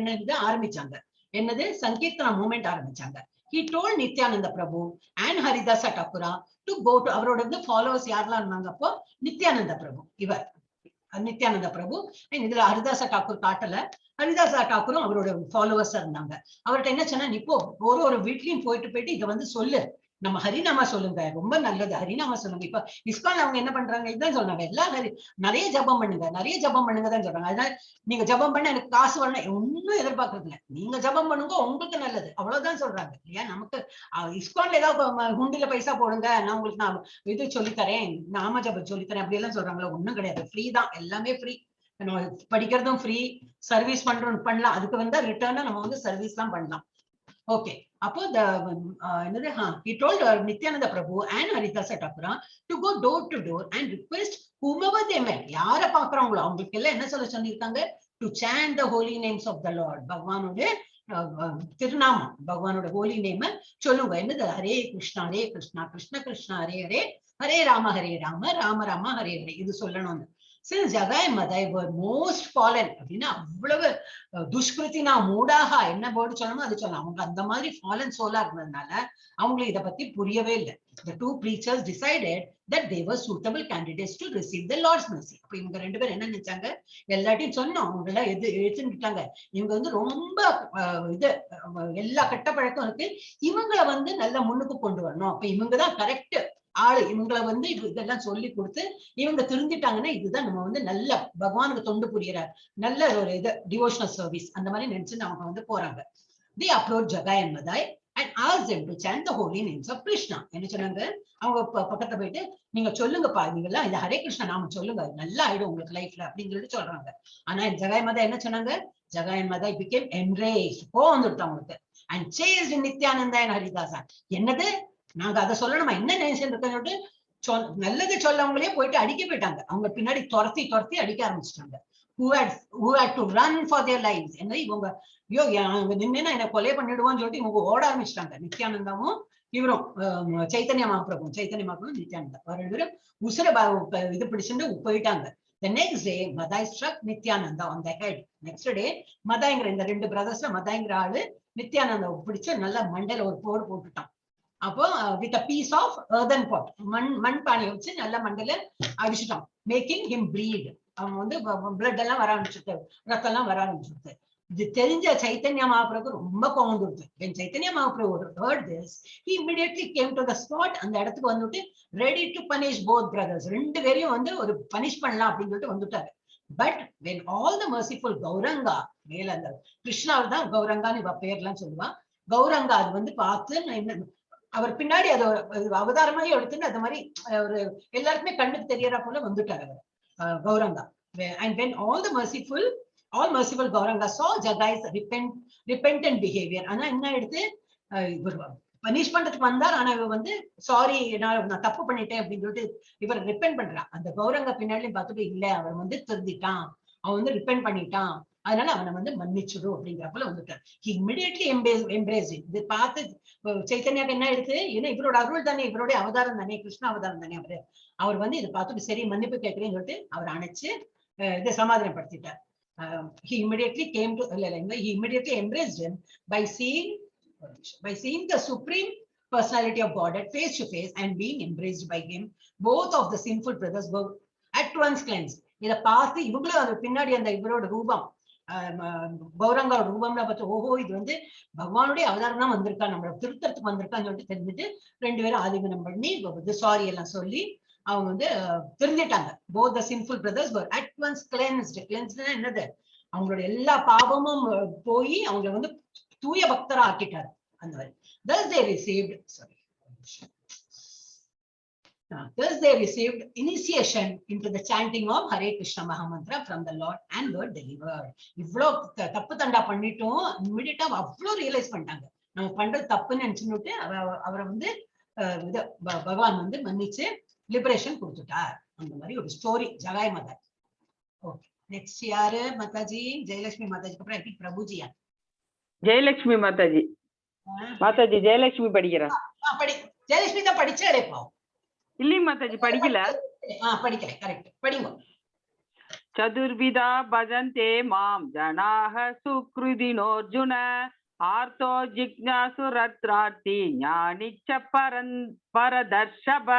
ஆரம்பிச்சாங்க. என்னது? சங்கீர்த்தனா மூவ்மெண்ட் ஆரம்பிச்சாங்க. He told Nityananda Prabhu and Haridasa Thakura to go to, அவரோட வந்து ஃபாலோவர்ஸ் யாரெல்லாம் இருந்தாங்க அப்போ? நித்யானந்த பிரபு, இவர் நித்யானந்த பிரபு. இதுல ஹரிதாச டாக்கூர் காட்டல, ஹரிதாசா டாக்கூரும் அவரோட ஃபாலோவர்ஸ் இருந்தாங்க. அவர்கிட்ட என்ன சொன்னா, இப்போ ஒரு வீட்லயும் போயிட்டு இதை வந்து சொல்லு, நம்ம ஹரிநாமா சொல்லுங்க, ரொம்ப நல்லது ஹரிநாமா சொல்லுங்க. இப்ப இஸ்கான் அவங்க என்ன பண்றாங்க, இதுதான் சொல்றாங்க, எல்லாம் நிறைய ஜபம் பண்ணுங்க, நிறைய ஜபம் பண்ணுங்க தான் சொல்றாங்க. அதனால நீங்க ஜபம் பண்ண எனக்கு காசு வரணும் ஒன்னும் எதிர்பார்க்கறது இல்லை, நீங்க ஜபம் பண்ணுங்க, உங்களுக்கு நல்லது, அவ்வளவுதான் சொல்றாங்க. இல்லையா? நமக்கு இஸ்கான்ல ஏதாவது குண்டில பைசா போடுங்க, நான் உங்களுக்கு நான் இது சொல்லித்தரேன், நாம ஜபம் சொல்லித்தரேன் அப்படி எல்லாம் சொல்றாங்களா? ஒண்ணும் கிடையாது, ஃப்ரீ தான், எல்லாமே ஃப்ரீ. படிக்கிறதும் ஃப்ரீ, சர்வீஸ் பண்ணலாம், அதுக்கு வந்து ரிட்டர்னா நம்ம வந்து சர்வீஸ் தான் பண்ணலாம். ஓகே, அப்போ என்னது, he told Nityananda Prabhu and Haridasa Thakura to go door to door and request whomever they met, யார பாக்குறாங்களோ அவங்களுக்கு எல்லாம் என்ன சொல்ல சொல்லியிருக்காங்க, to chant the holy names of the Lord, பகவானோட திருநாமம், பகவானோட ஹோலி நேம் சொல்லுங்க. என்னது? ஹரே கிருஷ்ணா கிருஷ்ண கிருஷ்ணா ஹரே ஹரே, ஹரே ராம ராம ராம ஹரே ஹரே, இது சொல்லணும்னு. Since Jagai and Madai were most fallen, அப்படின்னா அவ்வளவு துஷ்கிருத்தினா மூடாக என்ன போர்டு சொல்லணுமோ அது சொல்லலாம், அவங்க அந்த மாதிரி ஃபாலன் சோலா இருந்ததுனால அவங்களுக்கு இதை பத்தி புரியவே இல்லை. The two preachers decided that they were suitable candidates to receive the Lord's mercy. அப்ப இவங்க ரெண்டு பேரும் என்ன நினைச்சாங்க, எல்லாத்தையும் சொன்னோம், அவங்க எல்லாம் எடுத்துட்டாங்க, இவங்க வந்து ரொம்ப இது எல்லா கெட்ட பழக்கம் இருக்கு, இவங்களை வந்து நல்லா முன்னுக்கு கொண்டு வரணும், அப்ப இவங்கதான் கரெக்ட் ஆளு, இவங்களை வந்து இதெல்லாம் சொல்லி கொடுத்து இவங்க திருந்திட்டாங்கன்னா இதுதான் நம்ம வந்து நல்ல பகவானுக்கு தொண்டு புரியறார், நல்ல ஒரு இது டிவோஷனல் சர்வீஸ் அந்த மாதிரி நினைச்சுன்னு அவங்க வந்து போறாங்க. They approached Jagai and Madai and asked them to chant the holy names of Krishna. என்ன சொன்னாங்க, அவங்க பக்கத்துல போயிட்டு நீங்க சொல்லுங்கப்பா, நீங்க எல்லாம் இந்த ஹரே கிருஷ்ணா நாம சொல்லுங்க, நல்லா ஆயிடும் உங்களுக்கு லைஃப்ல அப்படின்னு சொல்லிட்டு சொல்றாங்க. ஆனா ஜகாய் மதா என்ன சொன்னாங்க, Jagai and Madai became enraged, வந்துட்டாங்க அவங்களுக்கு, and chased Nityananda and Haridasa. என்னது, நாங்க அதை சொல்லணுமா, என்ன நினைச்சு இருக்கோன்னு நல்லது சொல்லவங்களே போயிட்டு அடிக்க போயிட்டாங்க, அவங்க பின்னாடி துரத்தி அடிக்க ஆரம்பிச்சிட்டாங்க. who had to run for their lives. என்ன இவங்க ஐயோ அங்க நின்னா என்ன கொலை பண்ணிடுவோம்னு சொல்லிட்டு இவங்க ஓட ஆரம்பிச்சிட்டாங்க. நித்யானந்தாவும் இவரும் சைத்தன்ய மகாபிரபு நித்யானந்தா ரெண்டு பேரும் உசுர இது பிடிச்சுட்டு போயிட்டாங்க. The next day, Madai struck Nityananda on the head. Next day, மதாங்கிற இந்த ரெண்டு பிரதர்ஸ்ல மதாங்கிற ஆளு நித்யானந்தா பிடிச்சு நல்லா மண்டையில ஒரு போடு போட்டுட்டான். அப்போ with a piece of earthen pot, மண் பானையை வச்சு நல்ல மண்டையில அடிச்சுட்டான், மேக்கிங் ஹிம் ப்ளீட். அவன் வந்து பிளட் எல்லாம் வர ஆரம்பிச்சுட்டு, ரத்தம் எல்லாம் வர ஆரம்பிச்சுட்டு. இது தெரிஞ்ச சைத்தன்ய மகாபிரபு ரொம்ப கோவம் கொடுத்து. when Chaitanya Mahaprabhu heard this, he immediately came to the spot. அந்த இடத்துக்கு வந்துட்டு ready to punish both brothers, ரெண்டு பேரையும் வந்து ஒரு பனிஷ் பண்ணலாம் அப்படின்னு சொல்லிட்டு வந்துட்டாரு. But when all the merciful Gauranga, மேல அந்த கிருஷ்ணாவில் தான் கௌரங்கான்னு இவ பேர்லாம் சொல்லுவா, கௌரங்கா அது வந்து பார்த்து அவர் பின்னாடி அது அவதாரமாயி எடுத்துன்னு அது மாதிரி ஒரு எல்லாருக்குமே கண்ணுக்கு தெரியற போல வந்துட்டாரு அவர் Gauranga. And when all merciful Gauranga saw Jagai's repentant behavior, ஆனா என்ன எடுத்து இவர் பனிஷ் பண்றதுக்கு வந்தார், ஆனா இவர் வந்து சாரி நான் தப்பு பண்ணிட்டேன் அப்படின்னு சொல்லிட்டு இவர் ரிப்பெண்ட் பண்றான். அந்த கௌரங்க பின்னாடியும் பார்த்துட்டு இல்ல அவர் வந்து திருந்திட்டான், அவன் வந்து ரிப்பெண்ட் பண்ணிட்டான், அதனால அவனை வந்து மன்னிச்சுடும் அப்படிங்கிற போல வந்துட்டார். He immediately embraced it. இது பார்த்து சைத்தன்யாக்கு என்ன எடுத்து, ஏன்னா இவரோட அருள் தானே, இவருடைய அவதாரம் தானே, கிருஷ்ண அவதாரம் தானே, அவர் வந்து இதை பார்த்துட்டு சரி மன்னிப்பு கேட்கிறேன்னு சொல்லிட்டு அவர் அணைச்சு இதை சமாதானப்படுத்திட்டார். He immediately embraced him by seeing the supreme personality of God at face to face and being embraced by him. Both of the sinful brothers were at once cleansed. இதை பார்த்து இவங்களும் அது பின்னாடி அந்த இவரோட ரூபம் கௌரங்க ரூபம்ல பார்த்து ஓஹோ இது வந்து பகவானுடைய அவதாரம் தான் வந்திருக்கா, நம்மள திருத்தத்துக்கு வந்திருக்கான்னு சொல்லிட்டு தெரிஞ்சுட்டு 2 பேரும் ஆலிங்கனம் பண்ணி சாரி எல்லாம் சொல்லி அவங்க வந்து தெரிஞ்சிட்டாங்க. both the sinful brothers were at once cleansed. cleansed என்னது, அவங்களோட எல்லா பாவமும் போய் அவங்களை வந்து தூய பக்தரா ஆக்கிட்டாரு அந்த மாதிரி. thus they received initiation into the chanting of Hare Krishna Mahamantra from the Lord and were delivered. இவ்ளோ தப்பு தண்டா பண்ணிட்டோம், இமிடியேட்டா அவ்வளோ ரியலைஸ் பண்ணிட்டாங்க நம்ம பண்றது தப்புன்னு நினைச்சுட்டு அவரை வந்து பகவான் வந்து மன்னிச்சு லிபரேஷன் கொடுத்துட்டார். அந்த மாதிரி ஒரு ஸ்டோரி ஜகாய் மாதா. ஓகே, நெக்ஸ்ட் யாரு? மாதாஜி ஜெயலட்சுமி மாதாஜிக்கு அப்புறம் எப்படி பிரபுஜியா? ஜெயலட்சுமி மாதாஜி. மாதாஜி ஜெயலட்சுமி படிக்கிறேன். ஜெயலட்சுமி தான் படிச்சாலே பாவம். இல்லைங்க மாதாஜி படிக்கல. படிக்கல, கரெக்ட், படிங்க. சதுர்விதா பஜந்தே மாம் ஜனாஹ சுக்ருதினோர்ஜுன ஆர்த்தோ ஜிக்ஞாசு ரத்ரார்த்தி ஞானிச்ச பரதர்ஷப.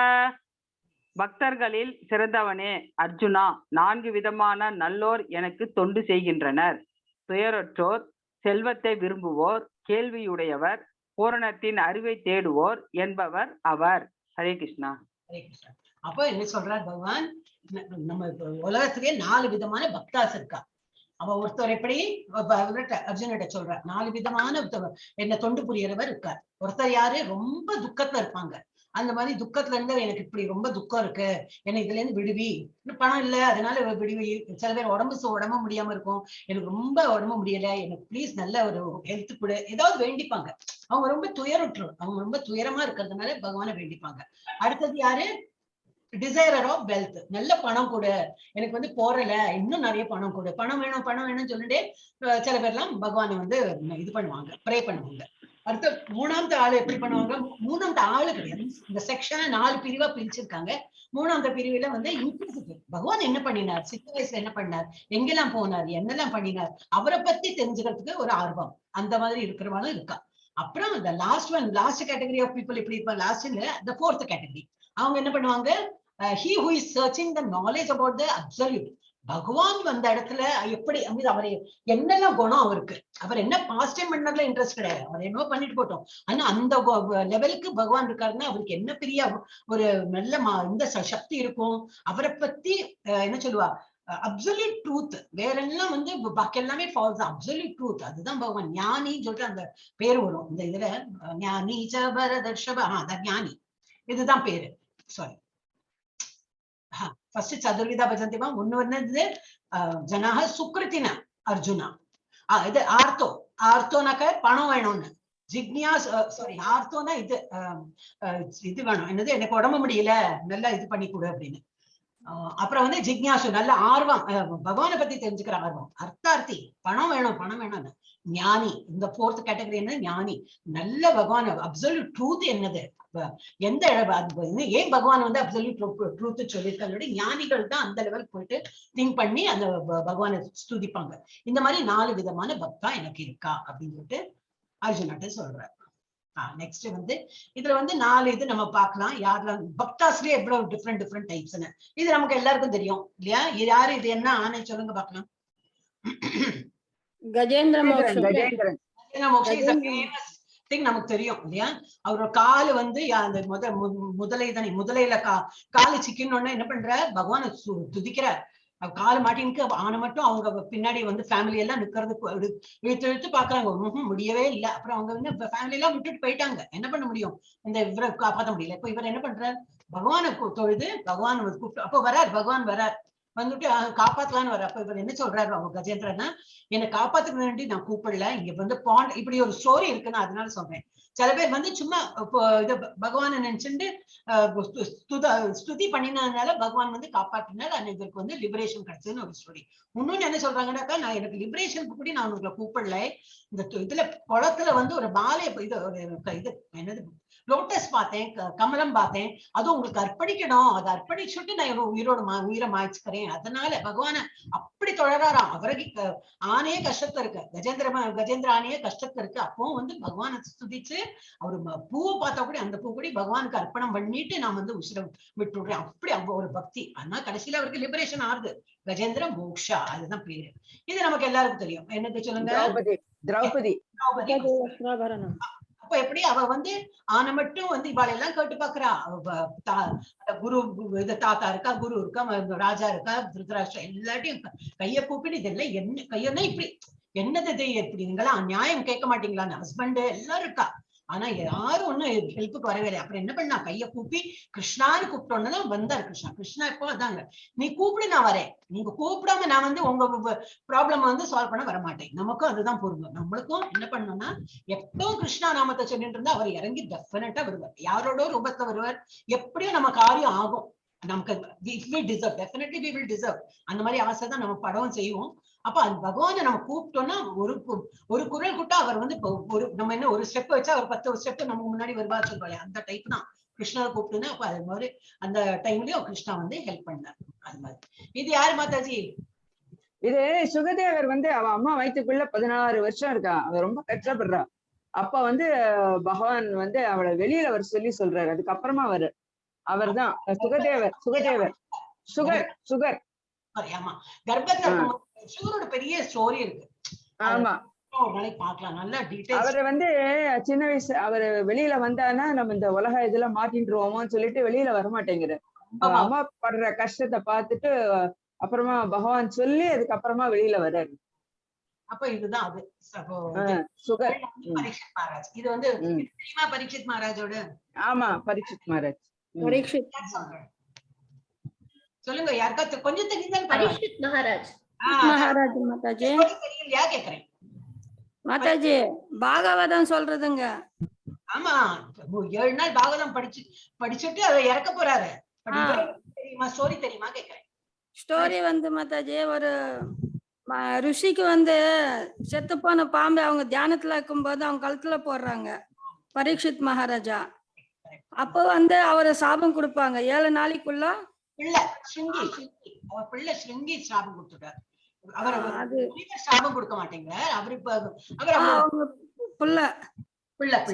பக்தர்களில் சிறந்தவனே அர்ஜுனா, 4 விதமான நல்லோர் எனக்கு தொண்டு செய்கின்றனர். துயரற்றோர், செல்வத்தை விரும்புவோர், கேள்வியுடையவர், பூரணத்தின் அறிவை தேடுவோர் என்பவர் அவர். ஹரே கிருஷ்ணா. ஹரே கிருஷ்ணா. அப்போ என்ன சொல்றார் பகவான், நம்ம உலகத்திலேயே 4 விதமான பக்தாஸ் இருக்கா. அவ ஒருத்தர் எப்படி அர்ஜுனிட்ட சொல்றார், 4 விதமான என்ன தொண்டு புரியறவர் இருக்கார். ஒருத்தர் யாரு, ரொம்ப துக்கத்துல இருப்பாங்க. அந்த மாதிரி துக்கத்துல இருந்து எனக்கு இப்படி ரொம்ப துக்கம் இருக்கு, என்ன இதுல இருந்து விடுவி, பணம் இல்ல அதனால விடுவி. சில பேர் உடம்பு முடியாம இருக்கும், எனக்கு ரொம்ப உடம்பு முடியல, எனக்கு ப்ளீஸ் நல்ல ஒரு ஹெல்த் கொடு, ஏதாவது வேண்டிப்பாங்க. அவங்க ரொம்ப துயருற்று, அவங்க ரொம்ப துயரமா இருக்கிறதுனால பகவானை வேண்டிப்பாங்க. அடுத்தது யாரு, டிசைரர் ஆஃப் வெல்த், நல்ல பணம் கொடு, எனக்கு வந்து போறல, இன்னும் நிறைய பணம் கொடு, பணம் வேணும்னு சொல்லிட்டு சில பேர்லாம் பகவானை வந்து இது பண்ணுவாங்க, ப்ரே பண்ணுவாங்க. அடுத்த 3ஆவது ஆளு எப்படி பண்ணுவாங்க, 3ஆவது ஆளு கிடையாது, இந்த செக்ஷனை 4 பிரிவா பிரிச்சிருக்காங்க. 3ஆவது பிரிவுல வந்து இன்க்விசிட்டிவ், பகவான் என்ன பண்ணினார், சின்ன வயசுல என்ன பண்ணார், எங்கெல்லாம் போனார், என்னெல்லாம் பண்ணினார், அவரை பத்தி தெரிஞ்சுக்கிறதுக்கு ஒரு ஆர்வம், அந்த மாதிரி இருக்கிறவங்களும் இருக்கா. அப்புறம் இந்த லாஸ்ட் கேட்டகரி ஆஃப் பீப்புள் எப்படி இருப்பாங்க, லாஸ்ட்ல the 4th கேட்டகரி. அவங்க என்ன பண்ணுவாங்க, he who is searching the knowledge about the absolute. பகவான் வந்த இடத்துல எப்படி அவரு என்னெல்லாம் குணம் அவருக்கு, அவர் என்ன பாஸ்ட் டைம் பண்ணதுல இன்ட்ரெஸ்ட் கிடையாது, அவர் என்னவோ பண்ணிட்டு போட்டோம். ஆனா அந்த லெவலுக்கு பகவான் இருக்காருன்னா அவருக்கு என்ன பெரிய ஒரு நல்ல இந்த சக்தி இருக்கும். அவரை பத்தி என்ன சொல்லுவா, அப்சல்யூட் ட்ரூத், வேற எல்லாம் வந்து பாக்கி எல்லாமே ஃபால்ஸ், அப்சல்யூட் ட்ரூத் அதுதான் பகவான். ஞானின்னு சொல்லிட்டு அந்த பேர் வரும் இந்த இதுல, ஞானி பரதர்ஷப, அதான் ஞானி, இதுதான் பேரு. சாரி, ஃபர்ஸ்ட் சதுர்விதா பஜந்திமா, ஒண்ணு ஜனாக சுக்ருத்தின அர்ஜுனா. இது ஆர்த்தோனாக்க பணம் வேணும்னு, ஜிக்னியாஸ் சாரி ஆர்த்தோனா இது வேணும், என்னது எனக்கு உடம்பு முடியல நல்லா இது பண்ணி கொடு அப்படின்னு. அப்புறம் வந்து ஜிக்ஞாசு, நல்ல ஆர்வம், பகவானை பத்தி தெரிஞ்சுக்கிற ஆர்வம். அர்த்தார்த்தி, பணம் வேணும்னு. ஞானி, இந்த 4th கேட்டகரி என்ன, ஞானி, நல்ல பகவான் அப்சல்யூட் ட்ரூத் என்னது, எந்த ஏன் பகவான் வந்து அப்சல்யூட் ட்ரூத் சொல்லியிருக்காங்க, ஞானிகள் தான் அந்த லெவலுக்கு போயிட்டு திங்க் பண்ணி அந்த பகவானை ஸ்துதிப்பாங்க. இந்த மாதிரி 4 விதமான பக்தா எனக்கு இருக்கா அப்படின்னு சொல்லிட்டு அர்ஜுனாட்ட சொல்றாரு. நெக்ஸ்ட் வந்து இதுல வந்து 4 இது நம்ம பார்க்கலாம். யாரெல்லாம் பக்தாஸ்லயே எவ்வளவு டிஃப்ரெண்ட் டைப்ஸ்னு இது நமக்கு எல்லாருக்கும் தெரியும் இல்லையா. யாரு இது என்ன ஆணை சொல்லுங்க பார்க்கலாம். கஜேந்திர நமக்கு தெரியும் இல்லையா. அவரோட காலு வந்து அந்த முதலையில காலு சிக்கணும்னா என்ன பண்ற, பகவானை துதிக்கிறார். காலு மாட்டினுக்கு ஆன மட்டும் அவங்க பின்னாடி வந்து ஃபேமிலி எல்லாம் நிக்கிறதுக்கு இழுத்து பாக்குறாங்க, முடியவே இல்லை. அப்புறம் அவங்க வந்து ஃபேமிலி எல்லாம் விட்டுட்டு போயிட்டாங்க, என்ன பண்ண முடியும், இந்த இவரை காப்பாற்ற முடியல. இப்ப இவர் என்ன பண்றார், பகவானை தொழுது பகவான் கூப்பிட்டு, அப்போ வரார் பகவான் வரார், வந்துட்டு காப்பாத்தலான்னு வர. அப்ப இவர் என்ன சொல்றாரு, அவங்க கஜேந்திரனா, என்னை காப்பாத்துக்க வேண்டி நான் கூப்பிடல, இங்க வந்து பாண்ட் இப்படி ஒரு ஸ்டோரி இருக்குன்னு அதனால சொல்றேன். சில பேர் வந்து சும்மா இத பகவானை நினைச்சுட்டு ஸ்துதி பண்ணினதுனால பகவான் வந்து காப்பாற்றினால இதற்கு வந்து லிபரேஷன் கிடைச்சதுன்னு ஒரு ஸ்டோரி. இன்னொன்னு என்ன சொல்றாங்கன்னாக்கா, நான் எனக்கு லிபரேஷனுக்கு கூட நான் உங்களை கூப்பிடல, இந்த இதுல குளத்துல வந்து ஒரு மாலை இது என்னது லோட்டஸ் பார்த்தேன், கமலம் பார்த்தேன். அதுவும் உங்களுக்கு அர்ப்பணிக்கணும், அதை அர்ப்பணிச்சுட்டு நான் உயிரோட உயிரை மாய்ச்சுக்கிறேன். அதனால பகவான அப்படி தொடராராம். அவருக்கு ஆணையே கஷ்டத்துல இருக்கு, கஜேந்திர ஆணையே கஷ்டத்துல இருக்கு. அப்போ பகவானை துதிச்சு அவரு பூவை பார்த்தா கூட அந்த பூ கூட பகவானுக்கு அர்ப்பணம் பண்ணிட்டு நான் உசிர விட்டுடுறேன். அப்படி ஒரு பக்தி. ஆனா கடைசியில அவருக்கு லிபரேஷன் ஆகுது. கஜேந்திர மோக்ஷா, அதுதான் பேரு. இது நமக்கு எல்லாருக்கும் தெரியும். என்னது சொல்லுங்க? திரௌபதி. அப்ப எப்படி அவ ஆன மட்டும் இவாளெல்லாம் கேட்டு பாக்குறா. குரு தாத்தா இருக்கா, குரு இருக்கா, ராஜா இருக்கா, திருதராஷ்டிரா எல்லாத்தையும் கைய கூப்பிட்டு இதெல்லாம் என்ன கையன்னா இப்படி என்னது எப்படி நீங்களா நியாயம் கேட்க மாட்டீங்களான்னு ஹஸ்பண்ட் எல்லாரும் இருக்கா. ஆனா யாரும் ஒண்ணும் ஹெல்ப்புக்கு வரவே இல்லை. அப்புறம் என்ன பண்ணா, கைய கூப்பி கிருஷ்ணான்னு கூப்பிட்டோன்னுதான் வந்தாரு கிருஷ்ணா. கிருஷ்ணா எப்போ அதாங்க, நீ கூப்பிடு நான் வரேன், நீங்க கூப்பிடாம நான் உங்க ப்ராப்ளம் சால்வ் பண்ண வர மாட்டேன். நமக்கும் அதுதான் பொருந்தும். நம்மளுக்கும் என்ன பண்ணணும்னா, எப்போ கிருஷ்ணா நாமத்தை சொல்லிட்டு இருந்தா அவர் இறங்கி டெஃபினட்டா வருவார். யாரோட ரூபத்துல வருவார், எப்படியும் நம்ம காரியம் ஆகும். நமக்கு டெஃபினெட்லி we will deserve. அந்த மாதிரி ஆசை தான் நம்ம படம் செய்வோம். அப்ப அந்த பகவானை நம்ம கூப்பிட்டோம்னா ஒரு குரல் கூட்டா அவர் ஒரு நம்ம என்ன ஒரு ஸ்டெப் வச்சா அவர் 10 ஸ்டெப் நமக்கு முன்னாடி வருவா சொல்வாங்க. அந்த டைப் தான் கிருஷ்ணரை கூப்பிட்டுன்னா. அப்ப அது மாதிரி அந்த டைம்லயும் கிருஷ்ணா ஹெல்ப் பண்ணார். அது மாதிரி. இது யாரு மாதாஜி? இது சுகதேவர் அவ அம்மா வயிற்றுக்குள்ள 16 வருஷம் இருக்கா. அவ ரொம்ப கஷ்டப்படுறா. அப்ப பகவான் அவளை வெளியில வர சொல்றாரு. அதுக்கப்புறமா அவர் தான் சுகதேவர். சுகர். ஆமா, கர்ப்பத்துல சுகரோட பெரிய ஸ்டோரி இருக்கு. ஆமா, ஒரு நாளைக்கு பார்க்கலாம் நல்லா டீடைல்ஸ். அவரை சின்ன வயசு அவரு வெளியில வந்தானா நம்ம இந்த உலக இதுல மாட்டின்றுவோமோன்னு சொல்லிட்டு வெளியில வரமாட்டேங்கிறார். அம்மா படுற கஷ்டத்தை பார்த்துட்டு அப்புறமா பகவான் சொல்லி அதுக்கப்புறமா வெளியில வர்றாரு. அப்ப இதுதான் அது சுகர். பரீட்சித் மகாராஜ். இது பரீட்சித் மகாராஜோட. ஆமா, பரீட்சித் மகாராஜ். சொல்லுங்க, யாருக்கா கொஞ்சம் தெரிஞ்சாலும் பரீட்சித் மகாராஜ். மகாராஜ் மாதாஜி. தெரியலையா கேக்குறேன் மாதாஜி. பாகவதம் சொல்றதுங்க. ஆமா, 7 நாள் பாகவதம் படிச்சுட்டு அவர் இறக்க போறாரு. தெரியுமா, ஸ்டோரி தெரியுமா கேக்குறேன். ஸ்டோரி மாதாஜி, ஒரு ருஷிக்கு செத்து போன பாம்பு அவங்க தியானத்துல இருக்கும்போது அவங்க கழுத்துல போடுறாங்க பரீட்சித் மகாராஜா. அப்போ அவரை சாபம் கொடுப்பாங்க 7 நாளைக்குள்ள. பிள்ளை ஸ்ருங்கி சாபம் கொடுத்துட்டாரு. அவர் சாபம் கொடுக்க மாட்டேங்கிறார். அவரு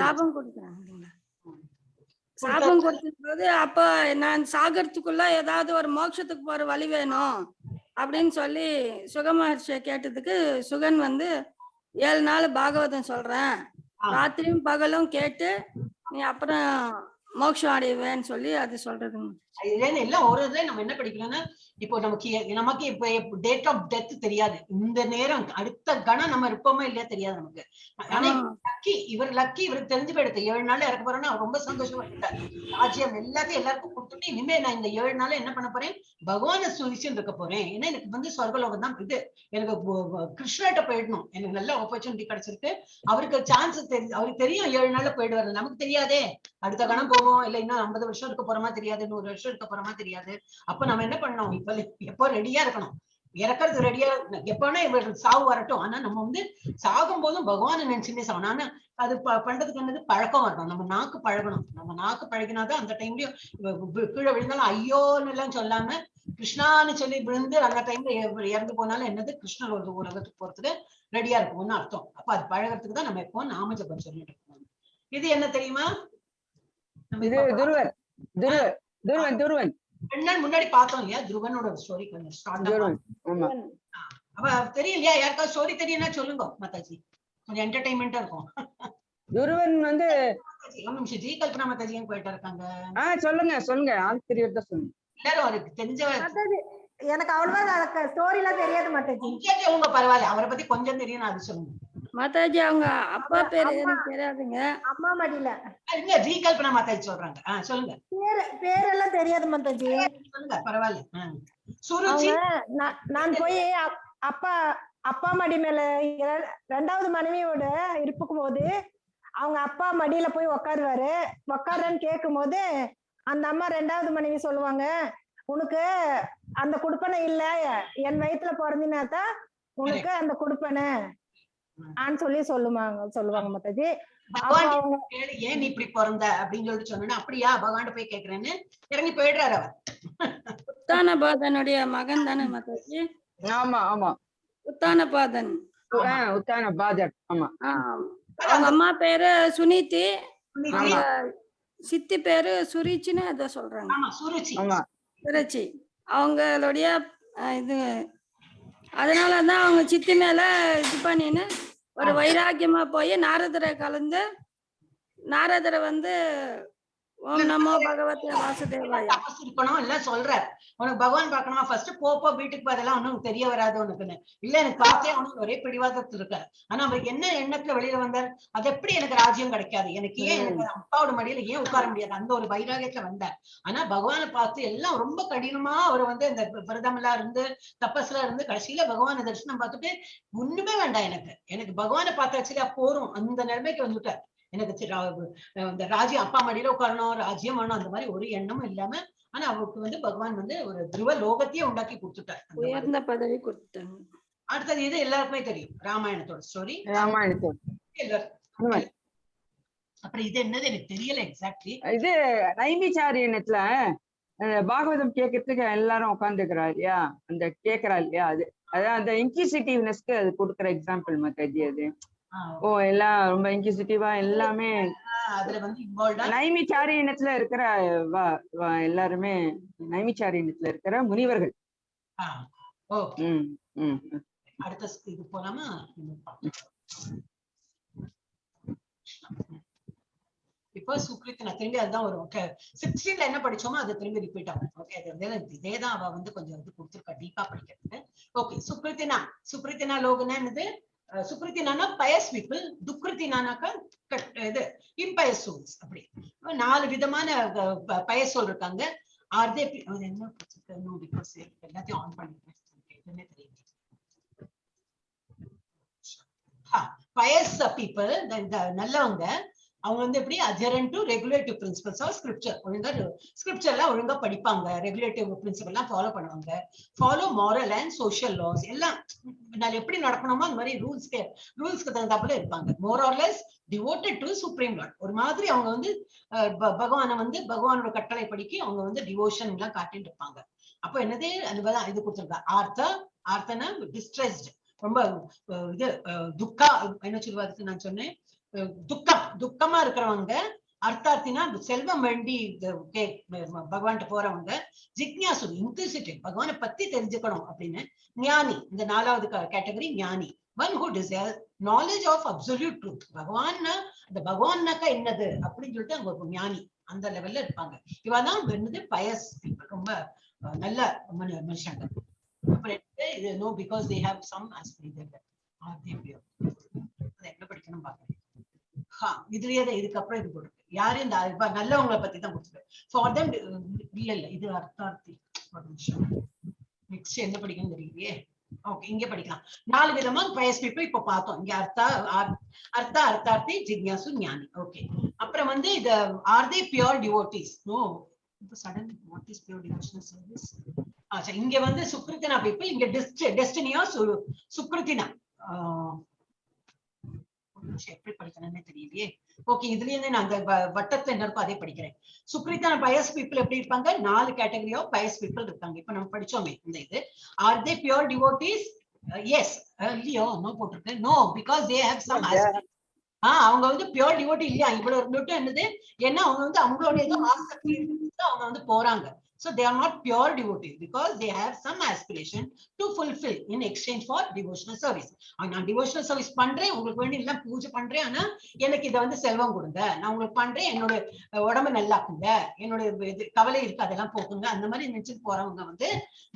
சாபம் கொடுத்தாங்க. சாபம் கொடுத்தது அப்ப நான் சாகரத்துக்குள்ள ஏதாவது ஒரு மோட்சத்துக்கு போற வழி வேணும் அப்படின்னு சொல்லி சுக மகர்ஷிய கேட்டதுக்கு சுகன் 7 நாள் பாகவதம் சொல்றேன், ராத்திரியும் பகலும் கேட்டு நீ அப்புறம் மோட்சம் அடைவேன்னு சொல்லி அது சொல்றதுங்க. எல்லாம் ஒரு இதுல நம்ம என்ன படிக்கலாம்னா, இப்போ நமக்கு இப்ப டேட் ஆஃப் டெத் தெரியாது. இந்த நேரம் அடுத்த கணம் நம்ம இருப்போமா இல்லையா தெரியாது நமக்கு. ஆனா இவர் லக்கி, இவருக்கு தெரிஞ்சு போயிடுது 7 நாள்ல இறக்க போறோம்னா அவர் ரொம்ப சந்தோஷப்பட்டார். ராஜ்யம் எல்லாத்தையும் எல்லாருக்கும் கொடுத்துட்டு இனிமே நான் இந்த 7 நாள்ல என்ன பண்ண போறேன், பகவானை சுதிச்சுட்டு இருக்க போறேன். ஏன்னா எனக்கு சொர்க்கலோகம் தான் இது, எனக்கு கிருஷ்ணர்கிட்ட போயிடணும், எனக்கு நல்ல ஆப்பர்ச்சுனிட்டி கிடைச்சிருக்கு. அவருக்கு சான்ஸ் அவருக்கு தெரியும் 7 நாள்ல போயிடுவாரு. நமக்கு தெரியாதே, அடுத்த கணம் போவோம் இல்ல இன்னும் 50 வருஷம் இருக்க போறோமா தெரியாது, 100 வருஷம் இருக்க போறோமா தெரியாது. அப்ப நம்ம என்ன பண்ணணும், இப்ப எப்போ ரெடியா இருக்கணும், இறக்கிறது ரெடியா, எப்பனா இவருக்கு சாவு வரட்டும். ஆனா நம்ம சாகும் போதும் பகவானை நினைச்சுட்டே சாகணும். ஆனா அது பண்றதுக்கு பழக்கம் வரணும். நம்ம நாக்கு பழகணும். நம்ம நாக்கு பழகினாதான் அந்த டைம்லயும் கீழே விழுந்தாலும் ஐயோன்னு எல்லாம் சொல்லாம கிருஷ்ணான்னு சொல்லி விழுந்து அந்த டைம்ல இறந்து போனாலும் என்னது, கிருஷ்ணர் ஒரு உலகத்துக்கு போறதுக்கு ரெடியா இருக்கும்னு அர்த்தம். அப்ப அது பழகிறதுக்கு தான் நம்ம எப்போ நாம ஜபம் சொல்லிட்டு இருக்கோம். இது என்ன தெரியுமா, துருவன் 2 நாள் முன்னாடி பார்த்தோம் இல்லையா, துருவனோட ஸ்டோரி கொஞ்சம் ஸ்டார்ட். அவ தெரியலையா, யாருக்காவது ஸ்டோரி தெரியும்னா சொல்லுங்க மாதாஜி, கொஞ்சம் என்டர்டைன்மெண்டா இருக்கும். துருவன் ஒரு நிமிஷம், ஜி கல்பனா மாதாஜி போயிட்டு இருக்காங்க. சொல்லுங்க ஆள் தெரியறதா சொல்லுங்க. எல்லாரும் அவருக்கு தெரிஞ்சவ. எனக்கு அவ்வளவா ஸ்டோரி எல்லாம் தெரியாது மாதாஜி. உங்க பரவாயில்ல, அவரை பத்தி கொஞ்சம் தெரியும், அது சொல்லுங்க மாதாஜி. அவங்க அப்பா பேரு எனக்கு தெரியாதுங்க. அம்மா மடியில இல்ல, ஜி கல்பனா மாதாஜி சொல்றாங்க. சொல்லுங்க. பேரெல்லாம் தெரியாது மாதாஜி. சொல்லுங்க பரவாயில்ல. நான் போய் அப்பா மடி மேல 2வது மனைவியோட இருக்கும் போது அவங்க அப்பா மடியில போய் உக்காருன்னு கேட்கும் போது அந்த அம்மா 2வது மனைவி சொல்லுவாங்க, உனக்கு அந்த குடுப்பனை இல்ல, என் வயிற்றுல பிறந்தினாதான் உனக்கு அந்த குடுப்பனை ஆன்னு சொல்லுவாங்க மாதாஜி. பகவான் அவங்க கேளு ஏன் நீ இப்படி பிறந்த அப்படின்னு சொல்லிட்டு சொன்னா, அப்படியா பகவான் போய் கேக்குறேன்னு இறங்கி போயிடுறாரு அவர். உத்தானபாதனுடைய மகன் தானே மாதாஜி? ஆமா ஆமா உத்தானபாதன். உத்தானபாதன். ஆமா. அவங்க அம்மா பேரு சுனிதி, ஆமா சித்தி பேரு சுரிச்சின்னு ஏதோ சொல்றாங்க. ஆமா சுருச்சி. ஆமா சுருச்சி அவங்களுடைய இது. அதனாலதான் அவங்க சித்தி மேல இது பண்ணின்னு ஒரு வைராக்கியமா போய் நாரதரை கலந்து, நாரதரை வந்து ஓம் நமோ பகவதே வாசுதேவாய தபஸ் இருக்கணும் எல்லாம் சொல்றாரு. உனக்கு பகவான் பார்க்கணுமா, ஃபர்ஸ்ட் போ வீட்டுக்கு பதிலா ஒன்னும் தெரிய வராது உனக்குன்னு. இல்ல எனக்கு பார்த்தே அவனுக்கு ஒரே பிடிவாதத்துல இருக்காரு. ஆனா அவருக்கு என்ன எண்ணத்துல வெளியில வந்தார், அது எப்படி எனக்கு ராஜ்யம் கிடைக்காது, எனக்கு ஏன் எனக்கு அப்பாவோட மடியில ஏன் உட்கார முடியாது, அந்த ஒரு வைராகியத்துல வந்தார். ஆனா பகவானை பார்த்து எல்லாம் ரொம்ப கடினமா அவர் வந்து இந்த விரதம் எல்லாம் இருந்து தபஸ்ல இருந்து கடைசியில பகவான தரிசனம் பார்த்துட்டு ஒண்ணுமே வேண்டாம் எனக்கு பகவானை பார்த்தாச்சுல போறோம் அந்த நிலைமைக்கு வந்துட்டார். எனக்கு இந்த ராஜ்யம் அப்பா மடியில உட்காரணும், ராஜ்யம் வேணும், அந்த மாதிரி ஒரு எண்ணமும் இல்லாம. ஆனா அவருக்கு வந்து பகவான் வந்து ஒரு துருவ லோகத்தையே உண்டாக்கி கொடுத்துட்டார், உயர்ந்த பதவி கொடுத்தாங்க. அடுத்தது இது எல்லாருக்குமே தெரியும், ராமாயணத்தோட ஸ்டோரி. ராமாயணத்தோட எல்லாரும் அப்புறம் இது என்னது எனக்கு தெரியல எக்ஸாக்ட்லி. இது நைமிச்சாரியணத்துல பாகவதம் கேட்கறதுக்கு எல்லாரும் உட்காந்துக்கிறா இல்லையா, அந்த கேக்குறா இல்லையா, அதான் அந்த இன்க்யூசிட்டிவ்னஸ்க்கு அது கொடுக்குற எக்ஸாம்பிள் மாதாஜி. அது எல்லாம் ரொம்ப இன்க்யூசிட்டிவா எல்லாமே அதுல வந்து இன்வால்வ்டா நைமிச்சாரியணத்துல இருக்கிற எல்லாருமே நைமிச்சாரியணத்துல இருக்கிற முனிவர்கள். ஓகே அடுத்த இது போலாமா? இப்போ சுக்ரித்தனா திரும்பி அதுதான் வரும். 16ல என்ன படிச்சோமோ அது திரும்பி ரிப்பீட் ஆகும். ஓகே இதேதான் அவ வந்து கொஞ்சம் இது கொடுத்துருக்கா டீப்பா படிக்கிறதுக்கு. ஓகே சுக்ரித்தினா லோகனா என்னது? சுக்ரித்தினானா பயஸ் பீப்புள், துக்ரித்தினானாக்கா இது இம்பயஸ் சோல்ஸ். அப்படி 4 விதமான பயஸ் சோல் இருக்காங்க. ஆர்தே என்ன பிகாஸ் எல்லாத்தையும் ஆன் பண்ணிருக்கேன் எதுவுமே தெரியல. பயஸ் பீப்புள் நல்லவங்க, அவங்க வந்து எப்படி adherent to regulative principles of scripture, ஒழுங்கா ஸ்கிரிப்சர் எல்லாம் ஒழுங்கா படிப்பாங்க, ரெகுலேட்டிவ் பிரின்சிபல் எல்லாம் ஃபாலோ பண்ணுவாங்க, follow moral and social laws எல்லாம் நான் எப்படி நடக்கணுமோ அந்த மாதிரி ரூல்ஸ்க்கு தகுந்தாப்புல இருப்பாங்க. More or less devoted to supreme lord. ஒரு மாதிரி அவங்க வந்து பகவானை வந்து பகவானோட கட்டளை படிக்கி அவங்க வந்து டிவோஷன் எல்லாம் காட்டிட்டு இருப்பாங்க. அப்ப என்னது அதுதான் இது கொடுத்துருக்காங்க. ஆர்த்தனா டிஸ்ட்ரெஸ்ட், ரொம்ப இது துக்கா என்ன சொல்லுவாருக்கு நான் சொன்னேன், துக்கமா இருக்கிறவங்க. அர்த்தார்த்தினா செல்வம் வேண்டி பகவான்கிட்ட போறவங்க. ஜிக்ஞாசு இன்க்யூசிட்டிவ், பகவானை பத்தி தெரிஞ்சுக்கணும் அப்படின்னு. ஞானி இந்த 4வது கேட்டகரி ஞானி. One who desire knowledge of absolute truth. அந்த பகவான்னாக்கா என்னது அப்படின்னு சொல்லிட்டு அங்க ஒரு ஞானி அந்த லெவல்ல இருப்பாங்க. இவதான் என்னது பயஸ் பீப்புள், ரொம்ப நல்ல மனுஷங்க. இது no because they have some aspiration or they pure. அதை என்ன படிக்கணும் பாக்குறேன். இதுலயே இதுக்கப்புறம் இது போட்டு யாரு இந்த நல்லவங்களை பத்தி தான் கொடுத்துருக்கேன். ஃபார் தெம் இல்ல இது அர்த்தார்த்தி. ஒரு நிமிஷம் நெக்ஸ்ட் என்ன படிக்கணும் தெரியலையே. ஓகே இங்க படிக்கலாம். 4 விதமா பயஸ் பீப்புள் இப்ப பார்த்தோம். இங்க அர்த்தார்த்தி, ஜிக்ஞாசு, ஞானி. ஓகே அப்புறம் வந்து இது are they pure devotees? No. Sudden what is pure devotional service? இங்க வந்து சுக்ரித்தினா பீப்புள், இங்க டெஸ்டினியா சுக்ரித்தினா. எப்படி படிக்கணும்னு தெரியலையே. ஓகே இதுல இருந்து நான் அந்த வட்டத்துல என்ன இருக்கோ அதே படிக்கிறேன். சுக்ரித்தான பயஸ் பீப்புள் எப்படி இருப்பாங்க? 4 கேட்டகரி ஆஃப் பயஸ் பீப்புள் இருக்காங்க. இப்ப நம்ம படிச்சோமே இந்த இது. Are they pure devotees? Yes. இல்லையோ நோ போட்டிருக்கு. No because they have some aspect. அவங்க வந்து பியூர் டிவோட்டி இல்லையா, இவ்வளவு இருந்துட்டு என்னது, ஏன்னா அவங்க வந்து அவங்களோட ஏதோ ஆசக்தி அவங்க வந்து போறாங்க. So they are not pure devotees because they have some aspiration to fulfill in exchange for devotional service. நான் devotional service பண்றேன், உங்களுக்கு வேண்டி எல்லாம் பூஜை பண்றேன், ஆனா எனக்கு இதை வந்து செல்வம் கொடுங்க, நான் உங்களுக்கு பண்றேன், என்னோட உடம்பு நல்லாக்குங்க, என்னோட கவலை இருக்கு அதெல்லாம் போக்குங்க, அந்த மாதிரி நினைச்சிட்டு போறவங்க வந்து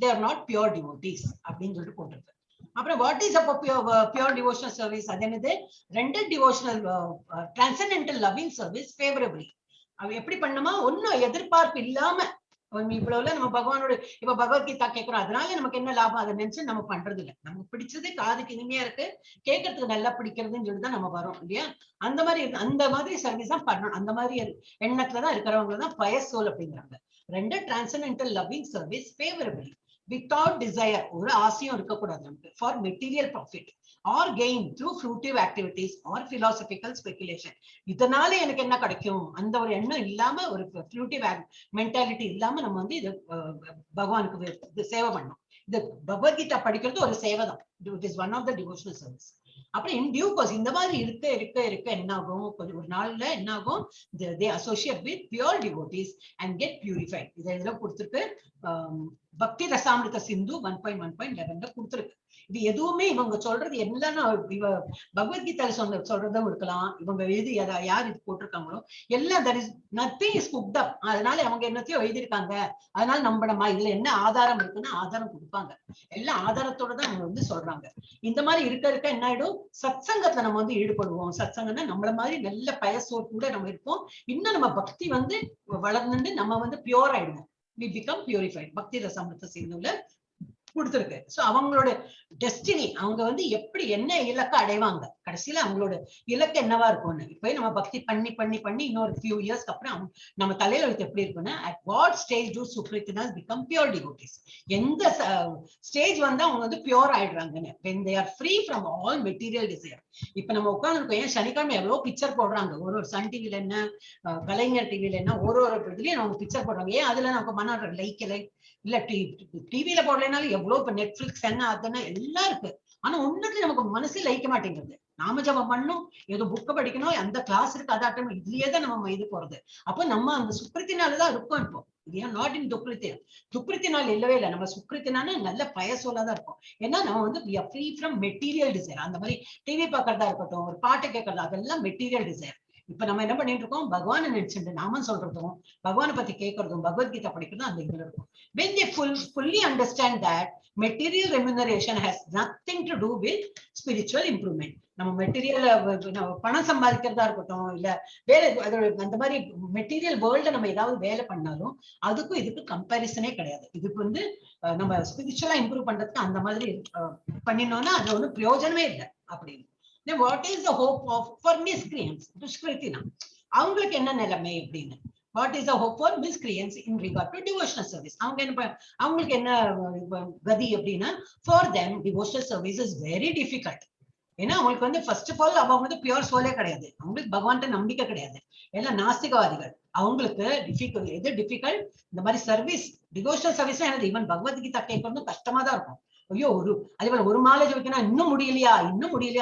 they are not pure devotees அப்படின்னு சொல்லிட்டு போட்டிருக்கு. அப்புறம் வாட் இஸ் அப்ப பியூர் டிவோஷனல் சர்வீஸ்? அது என்னது? Rented devotional transcendental loving service favourably. அவ எப்படி பண்ணுமா, ஒன்னும் எதிர்பார்ப்பு இல்லாம இவ்வளவுல நம்ம பகவானோட இப்ப பகவத்கீதா கேட்கிறோம், அதனால நமக்கு என்ன லாபம் அதை நினைச்சு நம்ம பண்றது இல்லை. நமக்கு பிடிச்சது காதுக்கு இனிமையா இருக்கு, கேட்கறதுக்கு நல்லா பிடிக்கிறதுன்னு சொல்லிதான் நம்ம வரோம் இல்லையா. அந்த மாதிரி சர்வீஸ் தான் பண்ணணும். அந்த மாதிரி எண்ணத்துலதான் இருக்கிறவங்க தான் பயஸ் சோல் அப்படிங்கிறாங்க. ரெண்டு transcendental loving service favourably. Without desire, ஒரு ஆசையும் இருக்கக்கூடாது நமக்கு, for material profit or gain through fruitive activities or philosophical speculation. இதனால எனக்கு என்ன கிடைக்கும் அந்த ஒரு எண்ணம் இல்லாம, ஒரு ஃப்ரூட்டிவ் மென்டாலிட்டி இல்லாம நம்ம வந்து இது பகவானுக்கு சேவை பண்ணணும். இந்த பகவத்கீதா படிக்கிறது ஒரு சேவை தான். It is one of the devotional service. அப்புறம் இன் டியூ கோர்ஸ் இந்த மாதிரி இருக்க என்ன ஆகும், கொஞ்சம் ஒரு நாள்ல என்ன ஆகும், they associate with pure devotees and get purified. இதெல்லாம் கொடுத்துருக்கு. பக்தி ரசாமிருத சிந்து 1.1.11 கொடுத்துருக்கு. இது எதுவுமே இவங்க சொல்றது என்னன்னா, இவ பகவத்கீதா சொல்றதும் இருக்கலாம், இவங்க எழுதி யார் இது போட்டிருக்காங்களோ எல்லாம் that is nothing is cooked up. அதனால அவங்க என்னத்தையும் எழுதியிருக்காங்க, அதனால நம்பணுமா, இதுல என்ன ஆதாரம் இருக்குன்னா ஆதாரம் கொடுப்பாங்க. எல்லாம் ஆதாரத்தோட தான் அவங்க வந்து சொல்றாங்க. இந்த மாதிரி இருக்க என்ன ஆயிடும், சத்சங்கத்துல நம்ம வந்து ஈடுபடுவோம். சத்சங்கம்னா நம்மள மாதிரி நல்ல பயசோர் கூட நம்ம இருப்போம். இன்னும் நம்ம பக்தி வந்து வளர்ந்து நம்ம வந்து பியூர் ஆயிடுவோம். we become purified. பக்தி ரசாமிருத சிந்துல கொடுத்துருக்கு. சோ அவங்களோட டெஸ்டினி, அவங்க வந்து எப்படி என்ன இலக்கை அடைவாங்க, கடைசியில அவங்களோட இலக்கு என்னவா இருக்கும்னு இப்ப நம்ம பக்தி பண்ணி பண்ணி பண்ணி இன்னொரு ஃபியூ இயர்ஸ்க்கு அப்புறம் நம்ம தலையில வைத்து எப்படி இருக்குன்னா, at what stage do sukritinas become pure devotees? எந்த ஸ்டேஜ் வந்து அவங்க வந்து pure ஆயிடுறாங்கன்னு, when they are free from all material desire. இப்ப நம்ம உட்கார்ந்துருக்கோம், ஏன் சனிக்கிழமை எவ்வளவு பிக்சர் போடுறாங்க, ஒரு சன் டிவில என்ன, கலைஞர் டிவில என்ன, ஒரு இதுலயும் அவங்க பிக்சர் போடுறாங்க. ஏன் அதுல நமக்கு மன லைக் இல்ல டிவில போடலைனாலும் எவ்வளவு இப்ப நெட்ஃபிளிக்ஸ் என்ன அதுன்னு எல்லாம் இருக்கு. ஆனா ஒண்ணுக்கு நமக்கு மனசே லயிக்க மாட்டேங்கிறது. நாம ஜபம் பண்ணும், ஏதோ புக்க படிக்கணும், அந்த கிளாஸ் இருக்கு, அதாட்டம், இதுலயேதான் நம்ம இது போறது. அப்போ நம்ம அந்த சுக்கிரத்தினாலதான் இருக்கோம். இப்போ நாட் இன் துக்கிருத்தினால் இல்லவே இல்லை. நம்ம சுக்கிரத்தினால நல்ல பயசோலாதான் இருக்கும். ஏன்னா நம்ம வந்து we are free from material desire. அந்த மாதிரி டிவி பாக்குறதா இருக்கட்டும், ஒரு பாட்டு கேட்கறதா, அதெல்லாம் மெட்டீரியல் டிசைர். இப்ப நம்ம என்ன பண்ணிட்டு இருக்கோம், பகவானை நினைச்சுட்டு நாமம் சொல்றதும் பகவானை பத்தி கேட்கறதும் பகவத்கீதா படிக்கிறதும் அந்த இதுல இருக்கும். when they fully understand that material remuneration has nothing to do with spiritual improvement. நம்ம மெட்டீரியல் பணம் சம்பாதிக்கிறதா இருக்கட்டும், இல்ல வேற அந்த மாதிரி மெட்டீரியல் வேர்ல்ட நம்ம ஏதாவது வேலை பண்ணாலும் அதுக்கும் இதுக்கு கம்பேரிசனே கிடையாது. இதுக்கு வந்து நம்ம ஸ்பிரிச்சுவலா இம்ப்ரூவ் பண்றதுக்கு அந்த மாதிரி பண்ணினோம்னா அது ஒன்றும் பிரயோஜனமே இல்லை அப்படின்னு. Then what is the hope of for miscreants? Dushkritina. அவங்களுக்கு என்ன நிலைமை அப்படின்னு. What is the hope for miscreants in regard to devotional service? அவங்களுக்கு என்ன கதி அப்படின்னா, for them devotional service is very difficult. ஏன்னா அவங்களுக்கு வந்து ஃபர்ஸ்ட் ஆஃப் ஆல் அவங்க வந்து பியூர் சோலே கிடையாது, அவங்களுக்கு பகவான்கிட்ட நம்பிக்கை கிடையாது, எல்லாம் நாஸ்திகவாதிகள். அவங்களுக்கு டிஃபிகல்ட் இந்த மாதிரி சர்வீஸ், டிவோஷனல் சர்வீஸ். எனக்கு ஈவன் பகவத்கீதா கேட்கறது கஷ்டமா தான் இருக்கும். ஐயோ, அதே போல ஒரு மாலை ஜெபிக்கணும், இன்னும் முடியலையா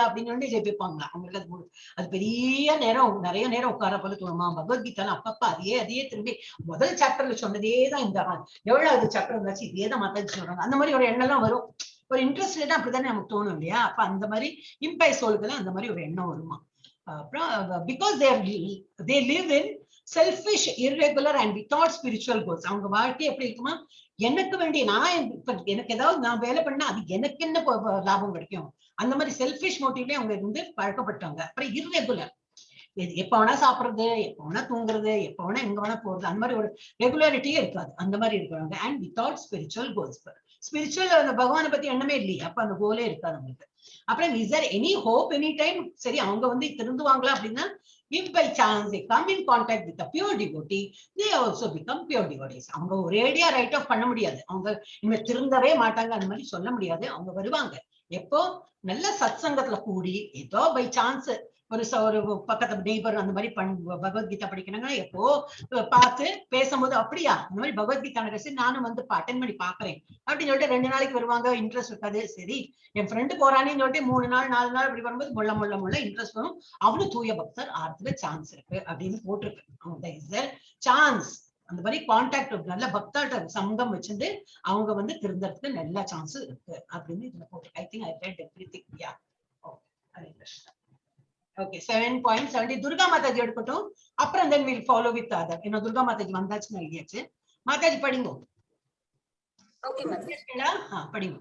அப்படின்னு ஜெபிப்பாங்க. அவங்களுக்கு அது பெரிய நேரம், நிறைய நேரம் உட்கார போல தோணுமா. பகவத்கீதா அப்பப்ப அதையே திரும்பி முதல் சாப்டர்ல சொன்னதேதான், இந்த எவ்வளவு சாப்டர் இருந்தாச்சு இதேதான் மாதாஜி சொல்றாங்க, அந்த மாதிரி ஒரு எண்ணம் வரும். ஒரு இன்ட்ரெஸ்ட் தான் அப்படித்தானே நமக்கு தோணும் இல்லையா. அப்ப அந்த மாதிரி இம்பை சோலுக்கு அந்த மாதிரி ஒரு எண்ணம் வருமா. அப்புறம் because they live in selfish, irregular and without spiritual goals. அவங்க வாழ்க்கை எப்படி இருக்குமா, எனக்கு வேண்டிய எனக்கு ஏதாவது நான் வேலை பண்ணா அது எனக்கு என்ன லாபம் கிடைக்கும், அந்த மாதிரி செல்ஃபிஷ் மோட்டிவ்லயே அவங்க இருந்து பழக்கப்பட்டாங்க. அப்புறம் இர்ரெகுலர், எப்ப வேணா சாப்பிடுறது, எப்ப வேணா தூங்குறது, எப்ப வேணா எங்க வேணா போறது, அந்த மாதிரி ஒரு ரெகுலாரிட்டியே இருக்காது. அந்த மாதிரி இருக்கிறாங்க. And without spiritual goals. Spiritual அந்த பகவானை பத்தி எண்ணமே இல்லையா, அப்ப அந்த கோலே இருக்காது அவங்களுக்கு. அப்புறம் is there any hope any time? சரி, அவங்க வந்து திருந்துவாங்களா அப்படின்னா, if by chance they come in contact with a pure devotee, they also become pure devotees. அவங்க ஒரேடியா ரைட் ஆஃப் பண்ண முடியாது, அவங்க இனிமே திருந்தவே மாட்டாங்க அந்த மாதிரி சொல்ல முடியாது. அவங்க வருவாங்க எப்போ, நல்ல சத்சங்கத்துல கூடி, ஏதோ பை சான்ஸ் ஒரு பக்கத்து நெய்பர் அந்த மாதிரி பகவத்கீதா படிக்கிறாங்க, எப்போ பார்த்து பேசும்போது அப்படியா இந்த மாதிரி பகவத்கீதா நானும் வந்து அட்டென்ட் பண்ணி பாக்குறேன் அப்படின்னு சொல்லிட்டு 2 நாளைக்கு வருவாங்க. இன்ட்ரெஸ்ட் இருக்காது. சரி, என் ஃப்ரெண்டு போறானேன்னு சொல்லிட்டு 3 நாள் 4 நாள் இப்படி வரும்போது முள்ள இன்ட்ரெஸ்ட் வரும். அவனு தூய பக்தர் ஆறதுல சான்ஸ் இருக்கு அப்படின்னு போட்டிருக்கு. சான்ஸ் அந்த மாதிரி கான்டாக்ட் நல்ல பக்தாட்ட சங்கம் வச்சிருந்து அவங்க வந்து திருந்தறதுக்கு நல்ல சான்ஸ் இருக்கு அப்படின்னு இதுல போட்டிருக்கு. I think I read everything. Yeah, Hare Krishna. Okay, 7.70 Durga mataji எடுக்கட்டும். அப்புறம் then we'll follow with other. இன்னும் துர்கா மாதாஜி வந்தாச்சுன்னு எழுதியாச்சு. மாதாஜி படிங்க. ஓகே மாதாஜி. படிங்க.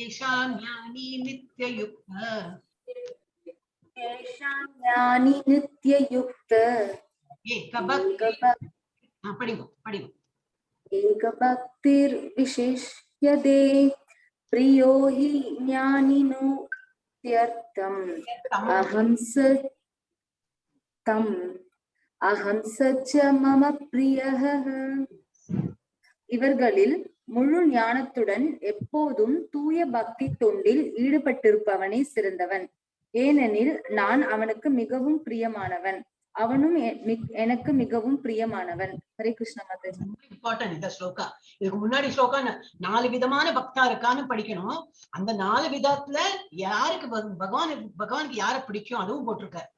ஏஷாம் ஞானி நித்யயுக்த படிங்க. ஏகபக்திர் விசேஷ்யதே பிரியோ ஹி ஞானினோ அஹம் சச்ச மம ப்ரியஹ இவர்களில் முழு ஞானத்துடன் எப்போதும் தூய பக்தி தொண்டில் ஈடுபட்டிருப்பவனே சிறந்தவன். ஏனெனில் நான் அவனுக்கு மிகவும் பிரியமானவன், அவனும் எனக்கு மிகவும் பிரியமானவன். ஹரே கிருஷ்ணா மாதாஜி. இம்பார்ட்டன்ட் இந்த ஸ்லோகா. இதுக்கு முன்னாடி ஸ்லோகா 4 விதமான பக்தா இருக்கான்னு படிக்கணும். அந்த 4 விதத்துல யாருக்கு பகவானுக்கு யார பிடிக்கும் அதுவும் போட்டிருக்காரு.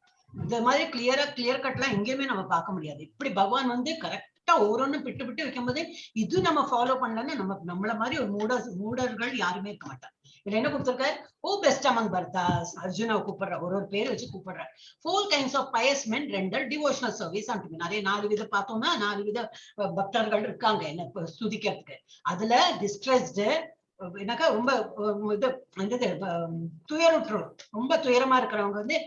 இந்த மாதிரி கிளியர் கட்லாம் எங்கேயுமே நம்ம பார்க்க முடியாது. இப்படி பகவான் வந்து கரெக்டா ஒவ்வொன்னும் விட்டு விட்டு வைக்கும் போது இது நம்ம ஃபாலோ பண்ணலன்னா நம்மள மாதிரி ஒரு மூடர்கள் யாருமே இருக்க மாட்டாங்க. இதுல என்ன கொடுத்திருக்காரு? ஓ பெஸ்ட் அமங் பர்தாஸ், அர்ஜுனாவை கூப்பிடுற ஒரு பேர் வச்சு கூப்பிடுற. 4 kinds of pious men render devotional service. நிறைய 4 வித பார்த்தோம்னா 4 வித பக்தர்கள் இருக்காங்க என்ன ஸ்துதிக்கிறதுக்கு. அதுல டிஸ்ட்ரெஸ்டு எனக்கா ரொம்ப இது துயருற்றோம், ரொம்ப துயரமா இருக்கிறவங்க வந்து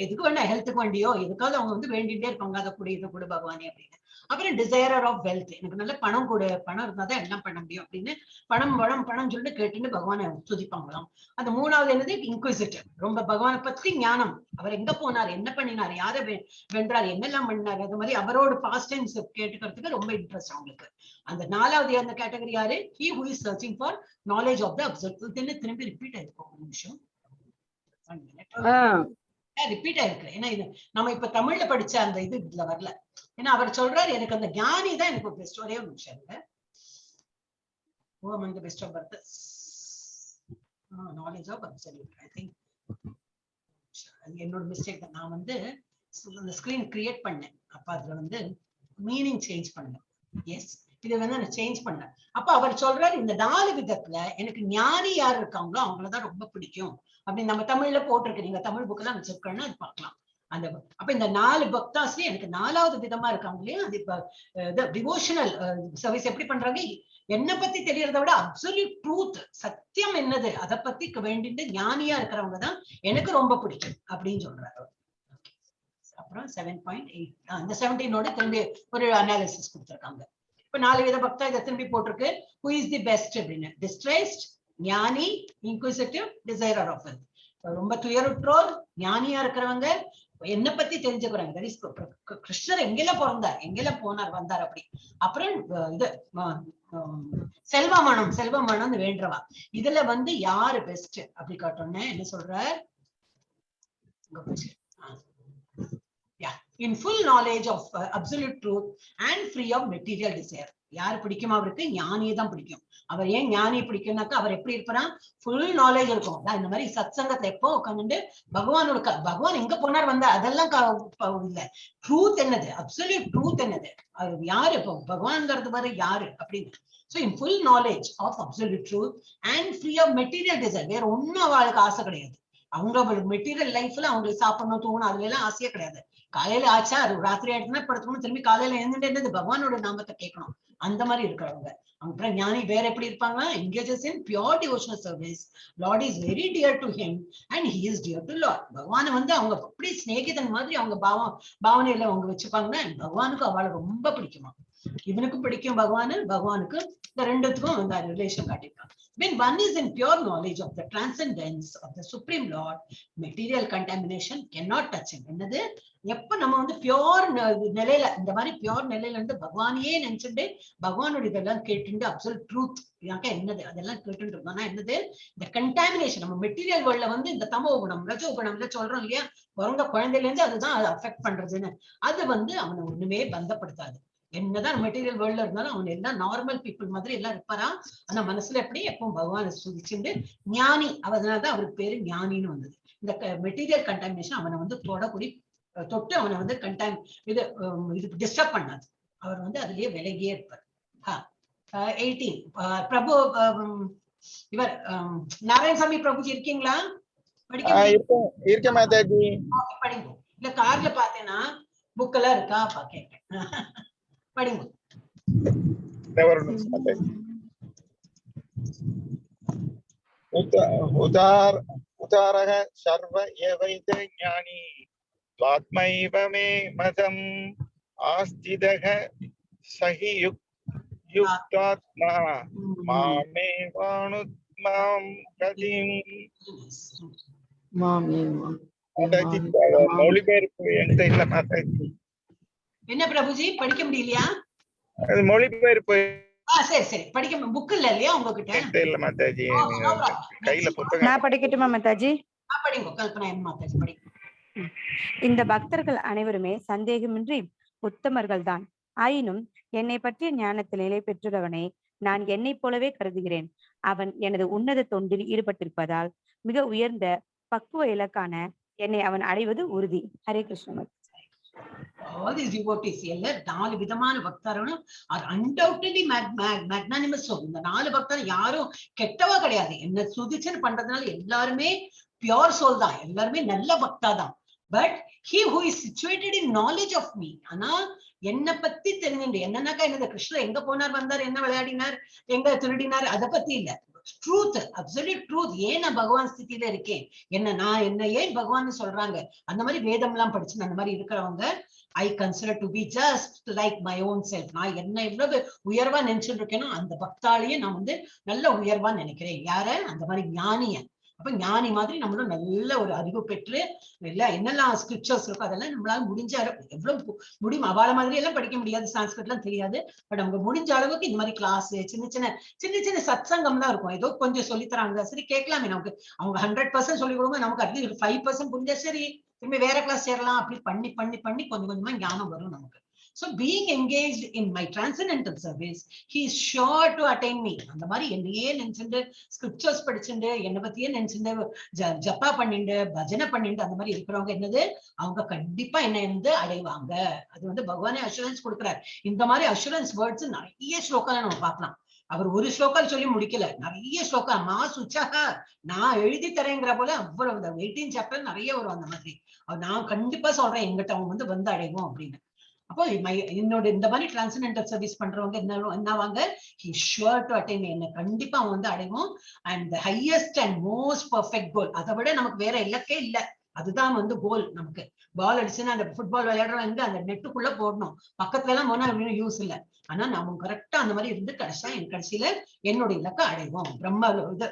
எதுக்கு வேணா ஹெல்த்துக்கு வேண்டியோ எதுக்காவது அவங்க வந்து வேண்டிகிட்டே இருப்பாங்க, அதை கூட இது கூட பகவானே அப்படின்னு. அப்புறம் டிசைரர் ஆஃப் வெல்த், எனக்கு நல்ல பணம் கூட, பணம் இருந்தாதான் எல்லாம் பண்ண முடியும் அப்படின்னு பணம் சொல்லிட்டு கேட்டுன்னு பகவானை துதிப்பாங்களாம். அந்த 3வது என்னது இன்குவிசிட்டிவ், ரொம்ப பகவானை பத்தி ஞானம், அவர் எங்க போனார், என்ன பண்ணினார், யாரை வென்றார், என்னெல்லாம் பண்ணார், அது மாதிரி அவரோட பாஸ்ட் டைம்ஸ் கேட்டுக்கிறதுக்கு ரொம்ப இன்ட்ரெஸ்ட் அவங்களுக்கு. அந்த 4வது அந்த கேட்டகரி யாரு? he who is searching for knowledge of the absolute. திரும்பி ரிப்பீட் ஆயிருக்கும் ஒரு நிமிஷம், ரிப்பீட் ஆயிருக்கு. ஏன்னா இது நம்ம இப்ப தமிழ்ல படிச்ச அந்த இது இதுல வரல. ஏன்னா அவர் சொல்றாரு எனக்கு அந்த ஞானி தான் எனக்கு ஒரு பெஸ்ட். ஒரே ஒரு நிமிஷம் இல்ல, who among the best of births knowledge of absolute. I think என்னோட மிஸ்டேக் தான். நான் வந்து அந்த ஸ்கிரீன் கிரியேட் பண்ணேன், அப்ப அதுல வந்து மீனிங் சேஞ்ச் பண்ணேன். எஸ், இதை வந்து நான் சேஞ்ச் பண்ணேன். அப்ப அவர் சொல்றாரு இந்த 4 விதத்துல எனக்கு ஞானி யார் இருக்காங்களோ அவங்களதான் ரொம்ப பிடிக்கும் அப்படின்னு நம்ம தமிழ்ல போட்டிருக்கு. நீங்க தமிழ் புக் எல்லாம் வச்சிருக்கேன்னு அது பார்க்கலாம். அந்த அப்ப இந்த 4 பக்தாஸ்லயே எனக்கு 4வது விதமா இருக்காங்க இல்லையா, அது இப்ப டிவோஷனல் சர்வீஸ் எப்படி பண்றாங்க, என்ன பத்தி தெரியறத விட அப்சல்யூட் ட்ரூத், சத்தியம் என்னது அதை பத்தி வேண்டிட்டு ஞானியா இருக்கிறவங்க தான் எனக்கு ரொம்ப பிடிக்கும் அப்படின்னு சொல்றாரு. அப்புறம் 7.8 அந்த 17ஓட திரும்பி ஒரு அனாலிசிஸ் கொடுத்திருக்காங்க. இப்ப 4 வித பக்தா இதை திரும்பி போட்டிருக்கு. who is the best அப்படின்னு, distressed, ஞானி, inquisitive, desirer of wealth. ரொம்ப துயருற்றோர், ஞானியா இருக்கிறவங்க, என்ன பத்தி தெரிஞ்சுக்கிறாங்க. கிருஷ்ணர் எங்கெல்லாம் பிறந்தார், எங்கெல்லாம் போனார் வந்தார் அப்படி. அப்புறம் இது செல்வமனம் வேண்டவா. இதுல வந்து யாரு பெஸ்ட் அப்படி காட்டோன்னு என்ன சொல்ற, in full knowledge of absolute truth and free of material desire. யாரு பிடிக்கும் அவருக்கு? ஞானியை தான் பிடிக்கும். அவர் ஏன் ஞானி பிடிக்கும்னாக்கா அவர் எப்படி இருப்பாரா, ஃபுல் நாலேஜ் இருக்கும். இந்த மாதிரி சத் சங்கத்தை எப்போ உட்காந்துட்டு பகவான் எங்க போனார் வந்தா அதெல்லாம் இல்ல, ட்ரூத் என்னது, அப்சல்யூட் ட்ரூத் என்னது, அது யாரு, இப்போ பகவான்ங்கிறது வரை யாரு அப்படின்னு. So in full knowledge of absolute truth and free of material desire. வேற ஒன்னும் அவளுக்கு ஆசை கிடையாது. அவங்க மெட்டீரியல் லைஃப்ல அவங்களுக்கு சாப்பிடணும் தூங்கணும் அதுல எல்லாம் ஆசையே கிடையாது. காலையில ஆச்சா அது ராத்திரி ஆயிடுச்சுன்னா படுத்துக்கணும், திரும்பி காலையில எழுந்துட்டு பகவானோட நாமத்தை கேட்கணும், அந்த மாதிரி இருக்கிறவங்க. அப்புறம் ஞானி வேற எப்படி இருப்பாங்கன்னா, engages in pure devotional service. Lord is very dear to him and he is dear to Lord. பகவானை வந்து அவங்க அப்படி சிநேகிதன் மாதிரி அவங்க பாவனையில அவங்க வச்சுப்பாங்கன்னா பகவானுக்கு அவளை ரொம்ப பிடிக்குமா. இவனுக்கும் பிடிக்கும் பகவானுக்கு இந்த ரெண்டுத்துக்கும் அந்த ரிலேஷன் காட்டியிருக்காங்க. When one is in pure knowledge of the transcendence of the Supreme Lord, material contamination cannot touch him. என்னது, எப்ப நம்ம வந்து பியோர் நிலையில, இந்த மாதிரி பியோர் நிலையில இருந்து பகவானையே நினைச்சுட்டு பகவானோட இதெல்லாம் கேட்டு அப்சல்யூட் ட்ரூத் என்னது அதெல்லாம் கேட்டு இருக்கோம்னா என்னது, இந்த கண்டாமினேஷன் நம்ம மெட்டீரியல் வேர்ல்ட்ல வந்து இந்த தமோ குணம் ரஜோ குணம்ல சொல்றோம் இல்லையா, பிறந்த குழந்தையில இருந்து அதுதான் அது அஃபெக்ட் பண்றதுன்னு, அது வந்து அவனை ஒண்ணுமே பந்தப்படுத்தாது. என்னதான் மெட்டீரியல் வேர்ல்ட்ல இருந்தாலும் அவன் எல்லாம் நார்மல் பீப்புள் மாதிரி எல்லாம் இருப்பாரா. ஆனா மனசுல எப்படி எப்பவும் பகவானை சுதிச்சுட்டு ஞானி, அதனாலதான் அவருக்கு பேரு ஞானின்னு வந்தது. இந்த மெட்டீரியல் கண்டாமினேஷன் அவனை வந்து தொட்டு அவனை வந்து இது டிஸ்டர்ப் பண்ணாது. அவர் வந்து அதுலயே விலகியே இருப்பார். 18 பிரபு, இவர் நாராயணசாமி பிரபுஜி இருக்கீங்களா? படிக்க மாதாஜி. படிங்க. இல்ல கார்ல பாத்தேன்னா புக் எல்லாம் இருக்கா கேட்டேன். படிங்க. உதாரக சர்வ ஏவைத ஞானி त्वात्मैव मे मदम् आस्तिदः सहि युक्तात्मा मामेवानुत्मां गतिम्. மொழிபெயர்ப்பு என்கிட்ட இல்ல மாதாஜி. என்ன பிரபுஜி படிக்க முடியலையா? மொழிபெயர்ப்பு சரி சரி படிக்க புக் இல்ல இல்லையா உங்ககிட்ட? இல்ல மாதாஜி, நீங்க கையில புத்தகம் நான் படிக்கட்டுமா மாதாஜி? படிங்க கல்பனா என் மாதாஜி படி. இந்த பக்தர்கள் அனைவருமே சந்தேகமின்றி உத்தமர்கள் தான். ஆயினும் என்னை பற்றிய ஞானத்தில் நிலை பெற்றுள்ளவனை நான் என்னைப் போலவே கருதுகிறேன். அவன் எனது உன்னத தொண்டில் ஈடுபட்டிருப்பதால் மிக உயர்ந்த பக்குவ இலக்கான என்னை அவன் அடைவது உறுதி. Hare Krishna. All these devotees எல்லாம் 4 விதமான பக்தர்களும் are undoubtedly magnanimous soul. இந்த 4 பக்தர் யாரும் கெட்டவா கிடையாது. என்ன சுதிச்சன் பண்றதுனால எல்லாருமே பியோர் சோல் தான், எல்லாருமே நல்ல பக்தா தான். But he who is situated in knowledge of me, ஆனா என்ன பத்தி தெரிஞ்சுண்டு என்னன்னாக்கா என்னது கிருஷ்ணர் எங்க போனார் வந்தார், என்ன விளையாடினார், எங்க திருடினார், அதை பத்தி இல்ல. Truth, absolute truth. ஏன் நான் பகவான் ஸ்திதியில இருக்கேன், என்ன ஏன் பகவான் சொல்றாங்க, அந்த மாதிரி வேதம் எல்லாம் படிச்சு அந்த மாதிரி இருக்கிறவங்க I consider to be just like my own self. நான் என்ன எவ்வளவு உயர்வா நினைச்சுட்டு இருக்கேனோ அந்த பக்தாலேயே நான் வந்து நல்ல உயர்வா நினைக்கிறேன். யார? அந்த மாதிரி ஞானிய. அப்ப ஞானி மாதிரி நம்மளும் நல்ல ஒரு அறிவு பெற்று இல்ல என்னெல்லாம் ஸ்கிரிப்சர்ஸ் இருக்கோ அதெல்லாம் நம்மளால முடிஞ்ச எவ்வளவு முடியும். அவாள மாதிரி எல்லாம் படிக்க முடியாது, சான்ஸ்கிரிட் எல்லாம் தெரியாது. பட் நமக்கு முடிஞ்ச அளவுக்கு இந்த மாதிரி கிளாஸ் சின்ன சின்ன சத்சங்கம் தான் இருக்கும். ஏதோ கொஞ்சம் சொல்லித்தராங்க, சரி கேட்கலாமே. நமக்கு அவங்க 100% சொல்லி கொடுங்க, நமக்கு அட்லீஸ்ட் 5% புரிஞ்சா சரி திரும்பி வேற கிளாஸ் சேரலாம். அப்படி பண்ணி கொஞ்சம் கொஞ்சமா ஞானம் வரும் நமக்கு. So being engaged in my transcendental service, he is sure to attain me. அந்த மாதிரி என்னையே நினைச்சுட்டு ஸ்கிரிப்சர்ஸ் படிச்சுட்டு என்னை பத்தியே நினைச்சுட்டு ஜப்பா பண்ணிட்டு பஜனை பண்ணிட்டு அந்த மாதிரி இருக்கிறவங்க என்னது அவங்க கண்டிப்பா என்ன வந்து அடைவாங்க. அது வந்து பகவானே அஷூரன்ஸ் கொடுக்குறாரு. இந்த மாதிரி அஷூரன்ஸ் வேர்ட்ஸ் நிறைய ஸ்லோக்கால நம்ம பார்க்கலாம். அவர் ஒரு ஸ்லோக்கால் சொல்லி முடிக்கல, நிறைய ஸ்லோகா. மா சுச்சகா நான் எழுதி தரேங்கிற போல அவ்வளவு 18 சாப்டர் நிறைய வரும் அந்த மாதிரி. நான் கண்டிப்பா சொல்றேன் எங்கிட்ட அவங்க வந்து அடைவோம் அப்படின்னு. அப்போ என்னோட இந்த மாதிரி டிரான்சென்டென்டல் சர்வீஸ் பண்றவங்க என்னவாங்க, he sure to attain me. என்ன கண்டிப்பா அவங்க வந்து அடைவோம். And the highest and most perfect goal, அதை விட நமக்கு வேற இலக்கே இல்ல. அதுதான் வந்து கோல். நமக்கு பால் அடிச்சுன்னா அந்த ஃபுட்பால் விளையாடுறவங்க அந்த நெட்டுக்குள்ள போடணும், பக்கத்துல எல்லாம் போனா யூஸ் இல்ல. ஆனா நாம கரெக்டா அந்த மாதிரி இருந்து கடைசியில என்னோட இலக்கை அடைவோம். பிரம்ம இது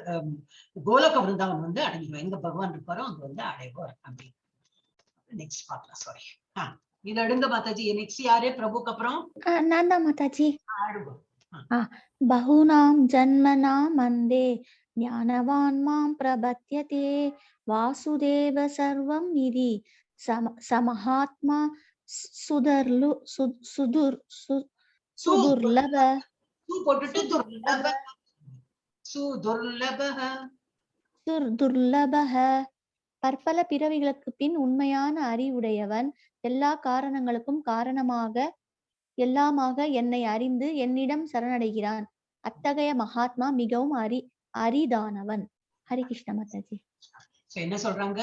கோலோக விருந்தாவன் வந்து அடைஞ்சிடும். எங்க பகவான் இருப்பாரோ அங்க வந்து அடைவோம் அப்படின்னு. நெக்ஸ்ட் பார்க்கலாம். சாரி, இது அடுங்க மாதாஜி. நெக்ஸ்ட் யாரு பிரபுக்கு அப்புறம்? நான் தான் மாதாஜி. அடுங்க. பஹூனாம் ஜன்மனாம் மந்தே ஞானவான் மாம் பிரபத்யதே வாசுதேவ சர்வம் நிதி சமஹாத்மா சுதுர்லப பற்பல பிறவிகளுக்கு பின் உண்மையான அறிவுடையவன், எல்லா காரணங்களுக்கும் எல்லாமாக என்னை அறிந்து என்னிடம் சரணடைகிறான். அத்தகைய மகாத்மா மிகவும் அரிதானவன். ஹரி கிருஷ்ண மாதாஜி. என்ன சொல்றாங்க,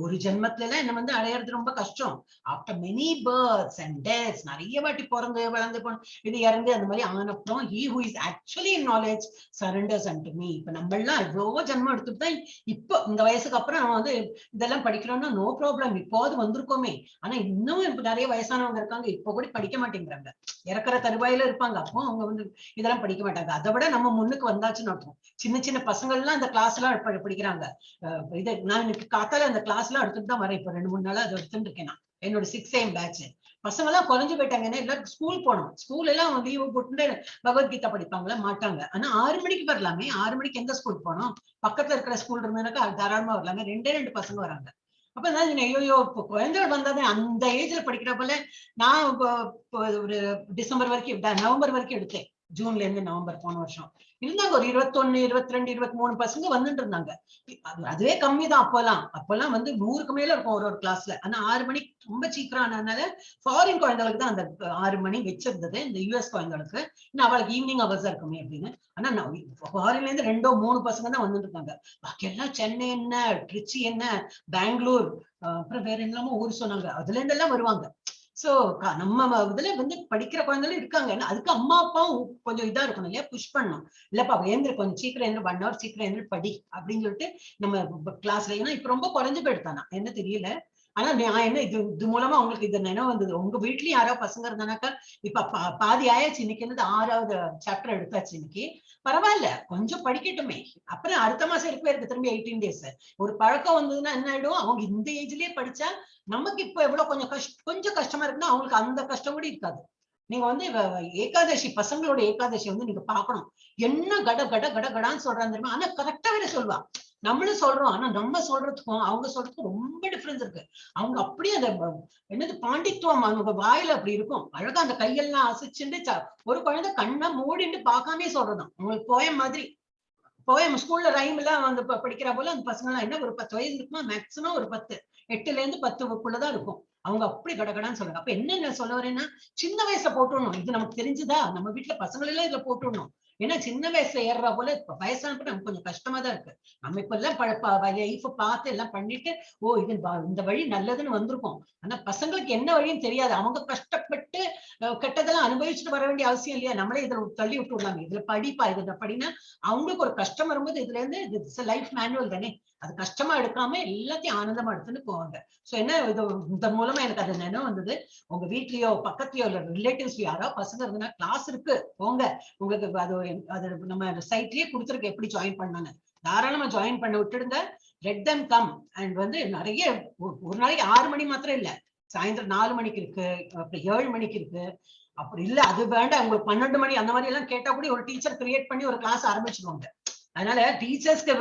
ஒரு ஜென்மத்துல எல்லாம் என்ன வந்து அடையிறது ரொம்ப கஷ்டம். After many births and deaths, நிறைய வாட்டி பிறந்து வளர்ந்து இது இறந்து அந்த மாதிரி ஆனப்புறம் he who is actually in knowledge surrenders unto me. இப்ப நம்ம எல்லாம் எவ்வளவோ ஜென்மம் எடுத்துட்டு தான் இப்போ இந்த வயசுக்கு அப்புறம் நம்ம வந்து இதெல்லாம் படிக்கிறோம்னா நோ ப்ராப்ளம், இப்போது வந்திருக்கோமே. ஆனா இன்னும் இப்ப நிறைய வயசானவங்க இருக்காங்க, இப்ப கூட படிக்க மாட்டேங்கிறாங்க, இறக்குற தருவாயில இருப்பாங்க. அப்போ அவங்க வந்து இதெல்லாம் படிக்க மாட்டாங்க. அதை விட நம்ம முன்னுக்கு வந்தாச்சுன்னு அர்த்தம். சின்ன பசங்க எல்லாம் அந்த கிளாஸ் எல்லாம் படிக்கிறாங்க. இது நான் எனக்கு காத்தால அந்த கிளாஸ் எல்லாம் எடுத்துட்டு தான் வரேன். இப்ப 2-3 நாளா அதை எடுத்துட்டு இருக்கேன் நான். என்னோட 6 AM பேட்ச் பசங்க எல்லாம் குறைஞ்சு போயிட்டாங்க. ஏன்னா எல்லாரும் ஸ்கூல் போனோம். ஸ்கூல் எல்லாம் லீவு போட்டு பகவத்கீதா படிப்பாங்களா மாட்டாங்க. ஆனா 6 மணிக்கு வரலாமே. 6 மணிக்கு எந்த ஸ்கூல் போனோம்? பக்கத்துல இருக்கிற ஸ்கூல் இருந்ததுனாக்கா தாராளமா வரலாமே. 2 பசங்க வராங்க. அப்ப ஐயோ இப்போ குழந்தைகள் வந்தாதே அந்த ஏஜ்ல படிக்கிற போல. நான் ஒரு டிசம்பர் வரைக்கும் நவம்பர் வரைக்கும் எடுத்தேன். ஜூன்ல இருந்து நவம்பர் போன வருஷம் இருந்தாங்க. ஒரு 21, 22, 23 பசங்க வந்துட்டு இருந்தாங்க. அதுவே கம்மி தான். அப்பெல்லாம் வந்து 100க்கு மேல இருக்கும் ஒரு கிளாஸ்ல. ஆனா 6 மணிக்கு ரொம்ப சீக்கிரம் ஆனதுனால ஃபாரின் குழந்தைகளுக்கு தான் அந்த 6 மணி வச்சிருந்தது. இந்த US குழந்தைகளுக்கு இன்னும் அவளுக்கு ஈவினிங் அவர்ஸா இருக்குமே அப்படின்னு. ஆனா ஃபாரின்ல இருந்து 2-3 பசங்க தான் வந்துட்டு இருக்காங்க. பாக்கி எல்லாம் சென்னை என்ன, ட்ரிச்சி என்ன, பெங்களூர், அப்புறம் வேற என்னமோ ஊர் சொன்னாங்க, அதுல இருந்து எல்லாம் வருவாங்க. சோ நம்ம இதுல வந்து படிக்கிற குழந்தைகளும் இருக்காங்க. அதுக்கு அம்மா அப்பாவும் கொஞ்சம் இதா இருக்கணும் இல்லையா, புஷ் பண்ணணும். இல்லப்பா கொஞ்சம் சீக்கிரம் 1 hour சீக்கிரம் படி அப்படின்னு சொல்லிட்டு நம்ம கிளாஸ்ல. ஏன்னா இப்ப ரொம்ப குறைஞ்சு போயிடுத்தானா என்ன தெரியல. ஆனா நான் என்ன இது மூலமா உங்களுக்கு இது நினைவு வந்தது. உங்க வீட்லயும் யாராவது பசங்க இருந்தானாக்கா இப்ப பாதி ஆயாச்சு. இன்னைக்கு என்னது 6வது சாப்டர் எடுத்தாச்சு இன்னைக்கு. பரவாயில்ல, கொஞ்சம் படிக்கட்டுமே. அப்புறம் அடுத்த மாசம் இருக்கு திரும்பி 18 days. ஒரு பழக்கம் வந்ததுன்னா என்ன ஆயிடும், அவங்க இந்த ஏஜ்லயே படிச்சா நமக்கு இப்ப எவ்வளவு கொஞ்சம் கஷ்டமா இருக்குன்னா அவங்களுக்கு அந்த கஷ்டம் கூட இருக்காது. நீங்க வந்து ஏகாதசி பசங்களோட ஏகாதசி வந்து நீங்க பாக்கணும். என்ன கட கட கட கடான்னு சொல்றாங்க தெரியுமா? ஆனா கரெக்டா வேற சொல்லுவா. நம்மளும் சொல்றோம், ஆனா நம்ம சொல்றதுக்கும் அவங்க சொல்றதுக்கும் ரொம்ப டிஃபரன்ஸ் இருக்கு. அவங்க அப்படியே அந்த என்னது பாண்டித்துவம் அவங்க வாயில அப்படி இருக்கும். அழகா அந்த கையெல்லாம் அசைச்சுட்டு ஒரு குழந்தை கண்ணை மூடிட்டு பார்க்காமே சொல்றதும் உங்களுக்கு போயம் மாதிரி. போயம் ஸ்கூல்ல ரைம் எல்லாம் வந்து படிக்கிற போல அந்த பசங்க எல்லாம் என்ன ஒரு 10 வயசு இருக்குமா, மேக்சிமம் ஒரு 10, 8ல இருந்து 10க்குள்ளதான் இருக்கும். அவங்க அப்படி கடகடான்னு சொல்றாங்க. அப்ப என்ன சொல்ல வரேன்னா, சின்ன வயசுல போட்டுடணும். இது நமக்கு தெரிஞ்சுதா, நம்ம வீட்டுல பசங்களை எல்லாம் இதுல போட்டுடணும். ஏன்னா சின்ன வயசுல ஏறுற போல வயசானப்ப நமக்கு கொஞ்சம் கஷ்டமா தான் இருக்கு. நம்ம இப்ப எல்லாம் லைஃப் பார்த்து எல்லாம் பண்ணிட்டு இது இந்த வழி நல்லதுன்னு வந்திருக்கோம். ஆனா பசங்களுக்கு என்ன வழியும் தெரியாது. அவங்க கஷ்டப்பட்டு கெட்டதெல்லாம் அனுபவிச்சுட்டு வர வேண்டிய அவசியம் இல்லையா? நம்மளே இதுல தள்ளி விட்டு விடலாங்க. இதுல படிப்பா இதுல படினா அவங்களுக்கு ஒரு கஷ்டம் வரும்போது இதுல இருந்து லைஃப் மேனுவல் தானே, அது கஷ்டமா எடுக்காம எல்லாத்தையும் ஆனந்தமா எடுத்துன்னு போவாங்க. சோ என்ன இது இந்த மூலமா எனக்கு அது நினைவு வந்தது. உங்க வீட்லயோ பக்கத்துலயோ இல்ல ரிலேட்டிவ்ஸ் யாரோ பசங்க இருந்தா கிளாஸ் இருக்கு போங்க. உங்களுக்கு அது நம்ம சைட்லயே கொடுத்துருக்கு எப்படி ஜாயின் பண்ணாங்க. தாராளமா ஜாயின் பண்ண விட்டுடுங்க. Let them come. அண்ட் வந்து நிறைய ஒரு நாளைக்கு 6 மணி மாத்திரம் இல்ல, சாயந்தரம் 4 மணிக்கு இருக்கு, அப்புறம் 7 மணிக்கு இருக்கு. அப்படி இல்ல அது வேண்டாம் உங்களுக்கு 12 மணி அந்த மாதிரி எல்லாம் கேட்டா கூட ஒரு டீச்சர் கிரியேட் பண்ணி ஒரு கிளாஸ் ஆரம்பிச்சிருவாங்க. அதனால டீச்சர்ஸ்க்கு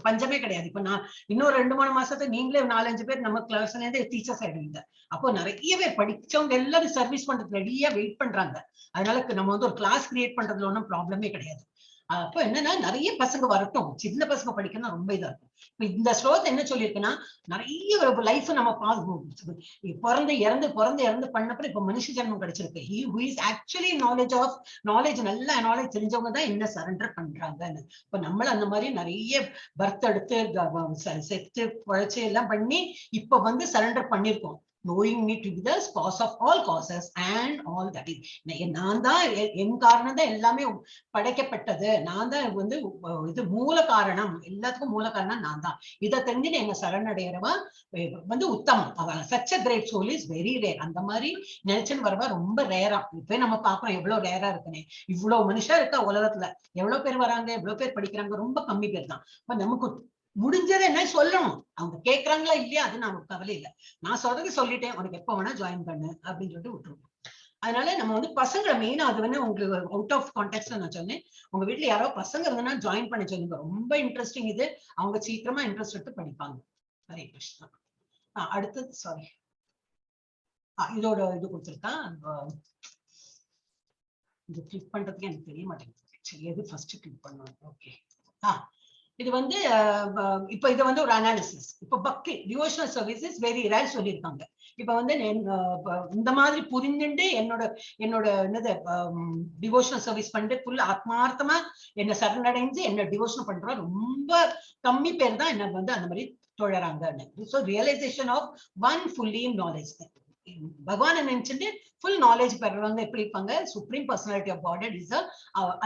பஞ்சமே கிடையாது. இப்ப நான் இன்னொரு 2-3 மாசத்துக்கு நீங்களே 4-5 பேர் நம்ம கிளாஸ்ல இருந்து டீச்சர்ஸ் ஆயிடுவீங்க. அப்போ நிறைய பேர் படிச்சவங்க எல்லாரும் சர்வீஸ் பண்றது ரெடியா வெயிட் பண்றாங்க. அதனால நம்ம வந்து ஒரு கிளாஸ் கிரியேட் பண்றதுல ஒன்றும் ப்ராப்ளமே கிடையாது. அப்போ என்னன்னா நிறைய பசங்க வரட்டும், சின்ன பசங்க படிக்கணும் ரொம்ப இதா இருக்கும். இப்ப இந்த ஸ்லோகத்தை என்ன சொல்லியிருக்குன்னா, நிறைய லைஃப் நம்ம பிறந்து இறந்து பண்ணப்ப இப்ப மனுஷ ஜென்மம் கிடைச்சிருக்கு. he who is actually knowledge நல்ல நாலேஜ் தெரிஞ்சவங்க தான் என்ன சரண்டர் பண்றாங்கன்னு. இப்ப நம்மள அந்த மாதிரி நிறைய பர்த் எடுத்து செத்து பழச்சு எல்லாம் பண்ணி இப்ப வந்து சரண்டர் பண்ணிருக்கோம். knowing me to be the cause of all causes and all that is. நான் தான் என் காரணம் தான் எல்லாமே படைக்கப்பட்டது. நான் தான் வந்து இது மூல காரணம், எல்லாத்துக்கும் மூல காரணம் நான் தான். இதை தெரிஞ்சு என்ன சரணடைகிறவா வந்து உத்தமம். அவ such a great soul is very rare. அந்த மாதிரி நினைச்சுன்னு வரவா ரொம்ப ரேரா. இப்ப நம்ம பாக்குறோம் எவ்வளவு ரேரா இருக்குன்னு. இவ்வளவு மனுஷா இருக்கா உலகத்துல, எவ்வளவு பேர் வராங்க, எவ்வளவு பேர் படிக்கிறாங்க, ரொம்ப கம்மி பேர் தான். இப்ப நமக்கு முடிஞ்சதை என்ன சொல்லணும். அவங்க கேட்கறாங்களா இல்லையா அது நமக்கு கவலை இல்லை. நான் சொல்றது சொல்லிட்டேன், உனக்கு எப்ப வேணா ஜாயின் பண்ணு அப்படின்னு சொல்லிட்டு விட்டுருவோம். அதனால நம்ம வந்து பசங்களை மெயினா அது வந்து உங்களுக்கு அவுட் ஆஃப் கான்டெக்ட்ல நான் சொன்னேன். உங்க வீட்டுல யாரோ பசங்க இருந்தனா ஜாயின் பண்ண சொல்லுங்க. ரொம்ப இன்ட்ரெஸ்டிங் இது. அவங்க சீக்கிரமா இன்ட்ரெஸ்ட் எடுத்து படிப்பாங்க. ஹரே கிருஷ்ணா. அடுத்தது சாரி இதோட இது கொடுத்துருக்கான். இது கிளிக் பண்றதுக்கு எனக்கு தெரிய மாட்டேங்குது. சரி எது ஃபர்ஸ்ட் கிளிக் பண்ணணும். ஓகே. இது வந்து இப்ப இது வந்து ஒரு அனாலிசிஸ். இப்ப பக்தி டிவோஷனல் சர்வீசஸ் வெரி ரேர் சொல்லியிருக்காங்க. இப்ப வந்து இந்த மாதிரி புரிஞ்சுட்டு என்னோட என்னது டிவோஷனல் சர்வீஸ் பண்ணிட்டு ஃபுல் ஆத்மார்த்தமா என்ன சரணடைஞ்சு என்ன டிவோஷன் பண்றோம் ரொம்ப கம்மி பேர் தான் என்ன வந்து அந்த மாதிரி தொழறாங்க. So realisation of one fully knowledge. Bhagavan நினைச்சுட்டு ஃபுல் நாலேஜ் பெறவங்க எப்படி இருப்பாங்க? Supreme personality of God is the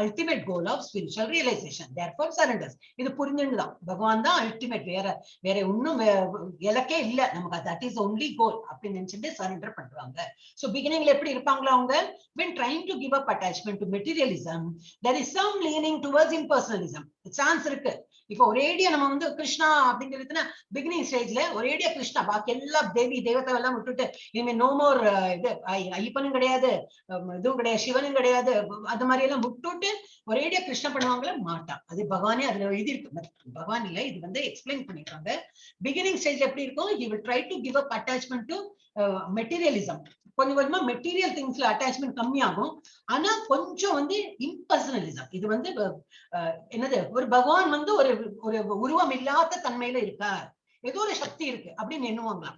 ultimate goal of spiritual realisation. Therefore surrenders. இது புரிஞ்சுதான் பகவான் தான் அல்டிமேட், வேற இன்னும் இலக்கே இல்ல நமக்கு. தட் இஸ் ஒன்லி கோல் அப்படின்னு நினைச்சுட்டு சரண்டர் பண்றாங்க. ஸோ பிகினிங்ல எப்படி இருப்பாங்களா அவங்க? when trying to give up attachment to materialism, there is some leaning towards impersonalism. Chance இருக்கு. இப்போ ஒரேடியா நம்ம வந்து கிருஷ்ணா அப்படிங்கிறதுனா பிகினிங் ஸ்டேஜ்ல ஒரேடியா கிருஷ்ணா, பாக்கி எல்லா தேவி தேவதை எல்லாம் விட்டுட்டு இனிமே நோ மோர் இது ஐயப்பனும் கிடையாது, இதுவும் கிடையாது, சிவனும் கிடையாது, அது மாதிரி எல்லாம் விட்டுட்டு ஒரேடியா கிருஷ்ணா பண்ணுவாங்களா? மாட்டா. அது பகவானே அதுல எழுதி இருக்கு. பகவான் இல்ல, இது வந்து எக்ஸ்பிளைன் பண்ணிருக்காங்க. பிகினிங் ஸ்டேஜ்ல எப்படி இருக்கும்? he will try to give up attachment to materialism. கொஞ்சம் கொஞ்சமா மெட்டீரியல் திங்ஸ்ல அட்டாச்மெண்ட் கம்மியாகும். ஆனா கொஞ்சம் வந்து இம்பர்சனலிசம். இது வந்து என்னது, ஒரு பகவான் வந்து ஒரு உருவம் இல்லாத தன்மையில இருக்கார், ஏதோ ஒரு சக்தி இருக்கு அப்படின்னு எண்ணுவாங்களாம்.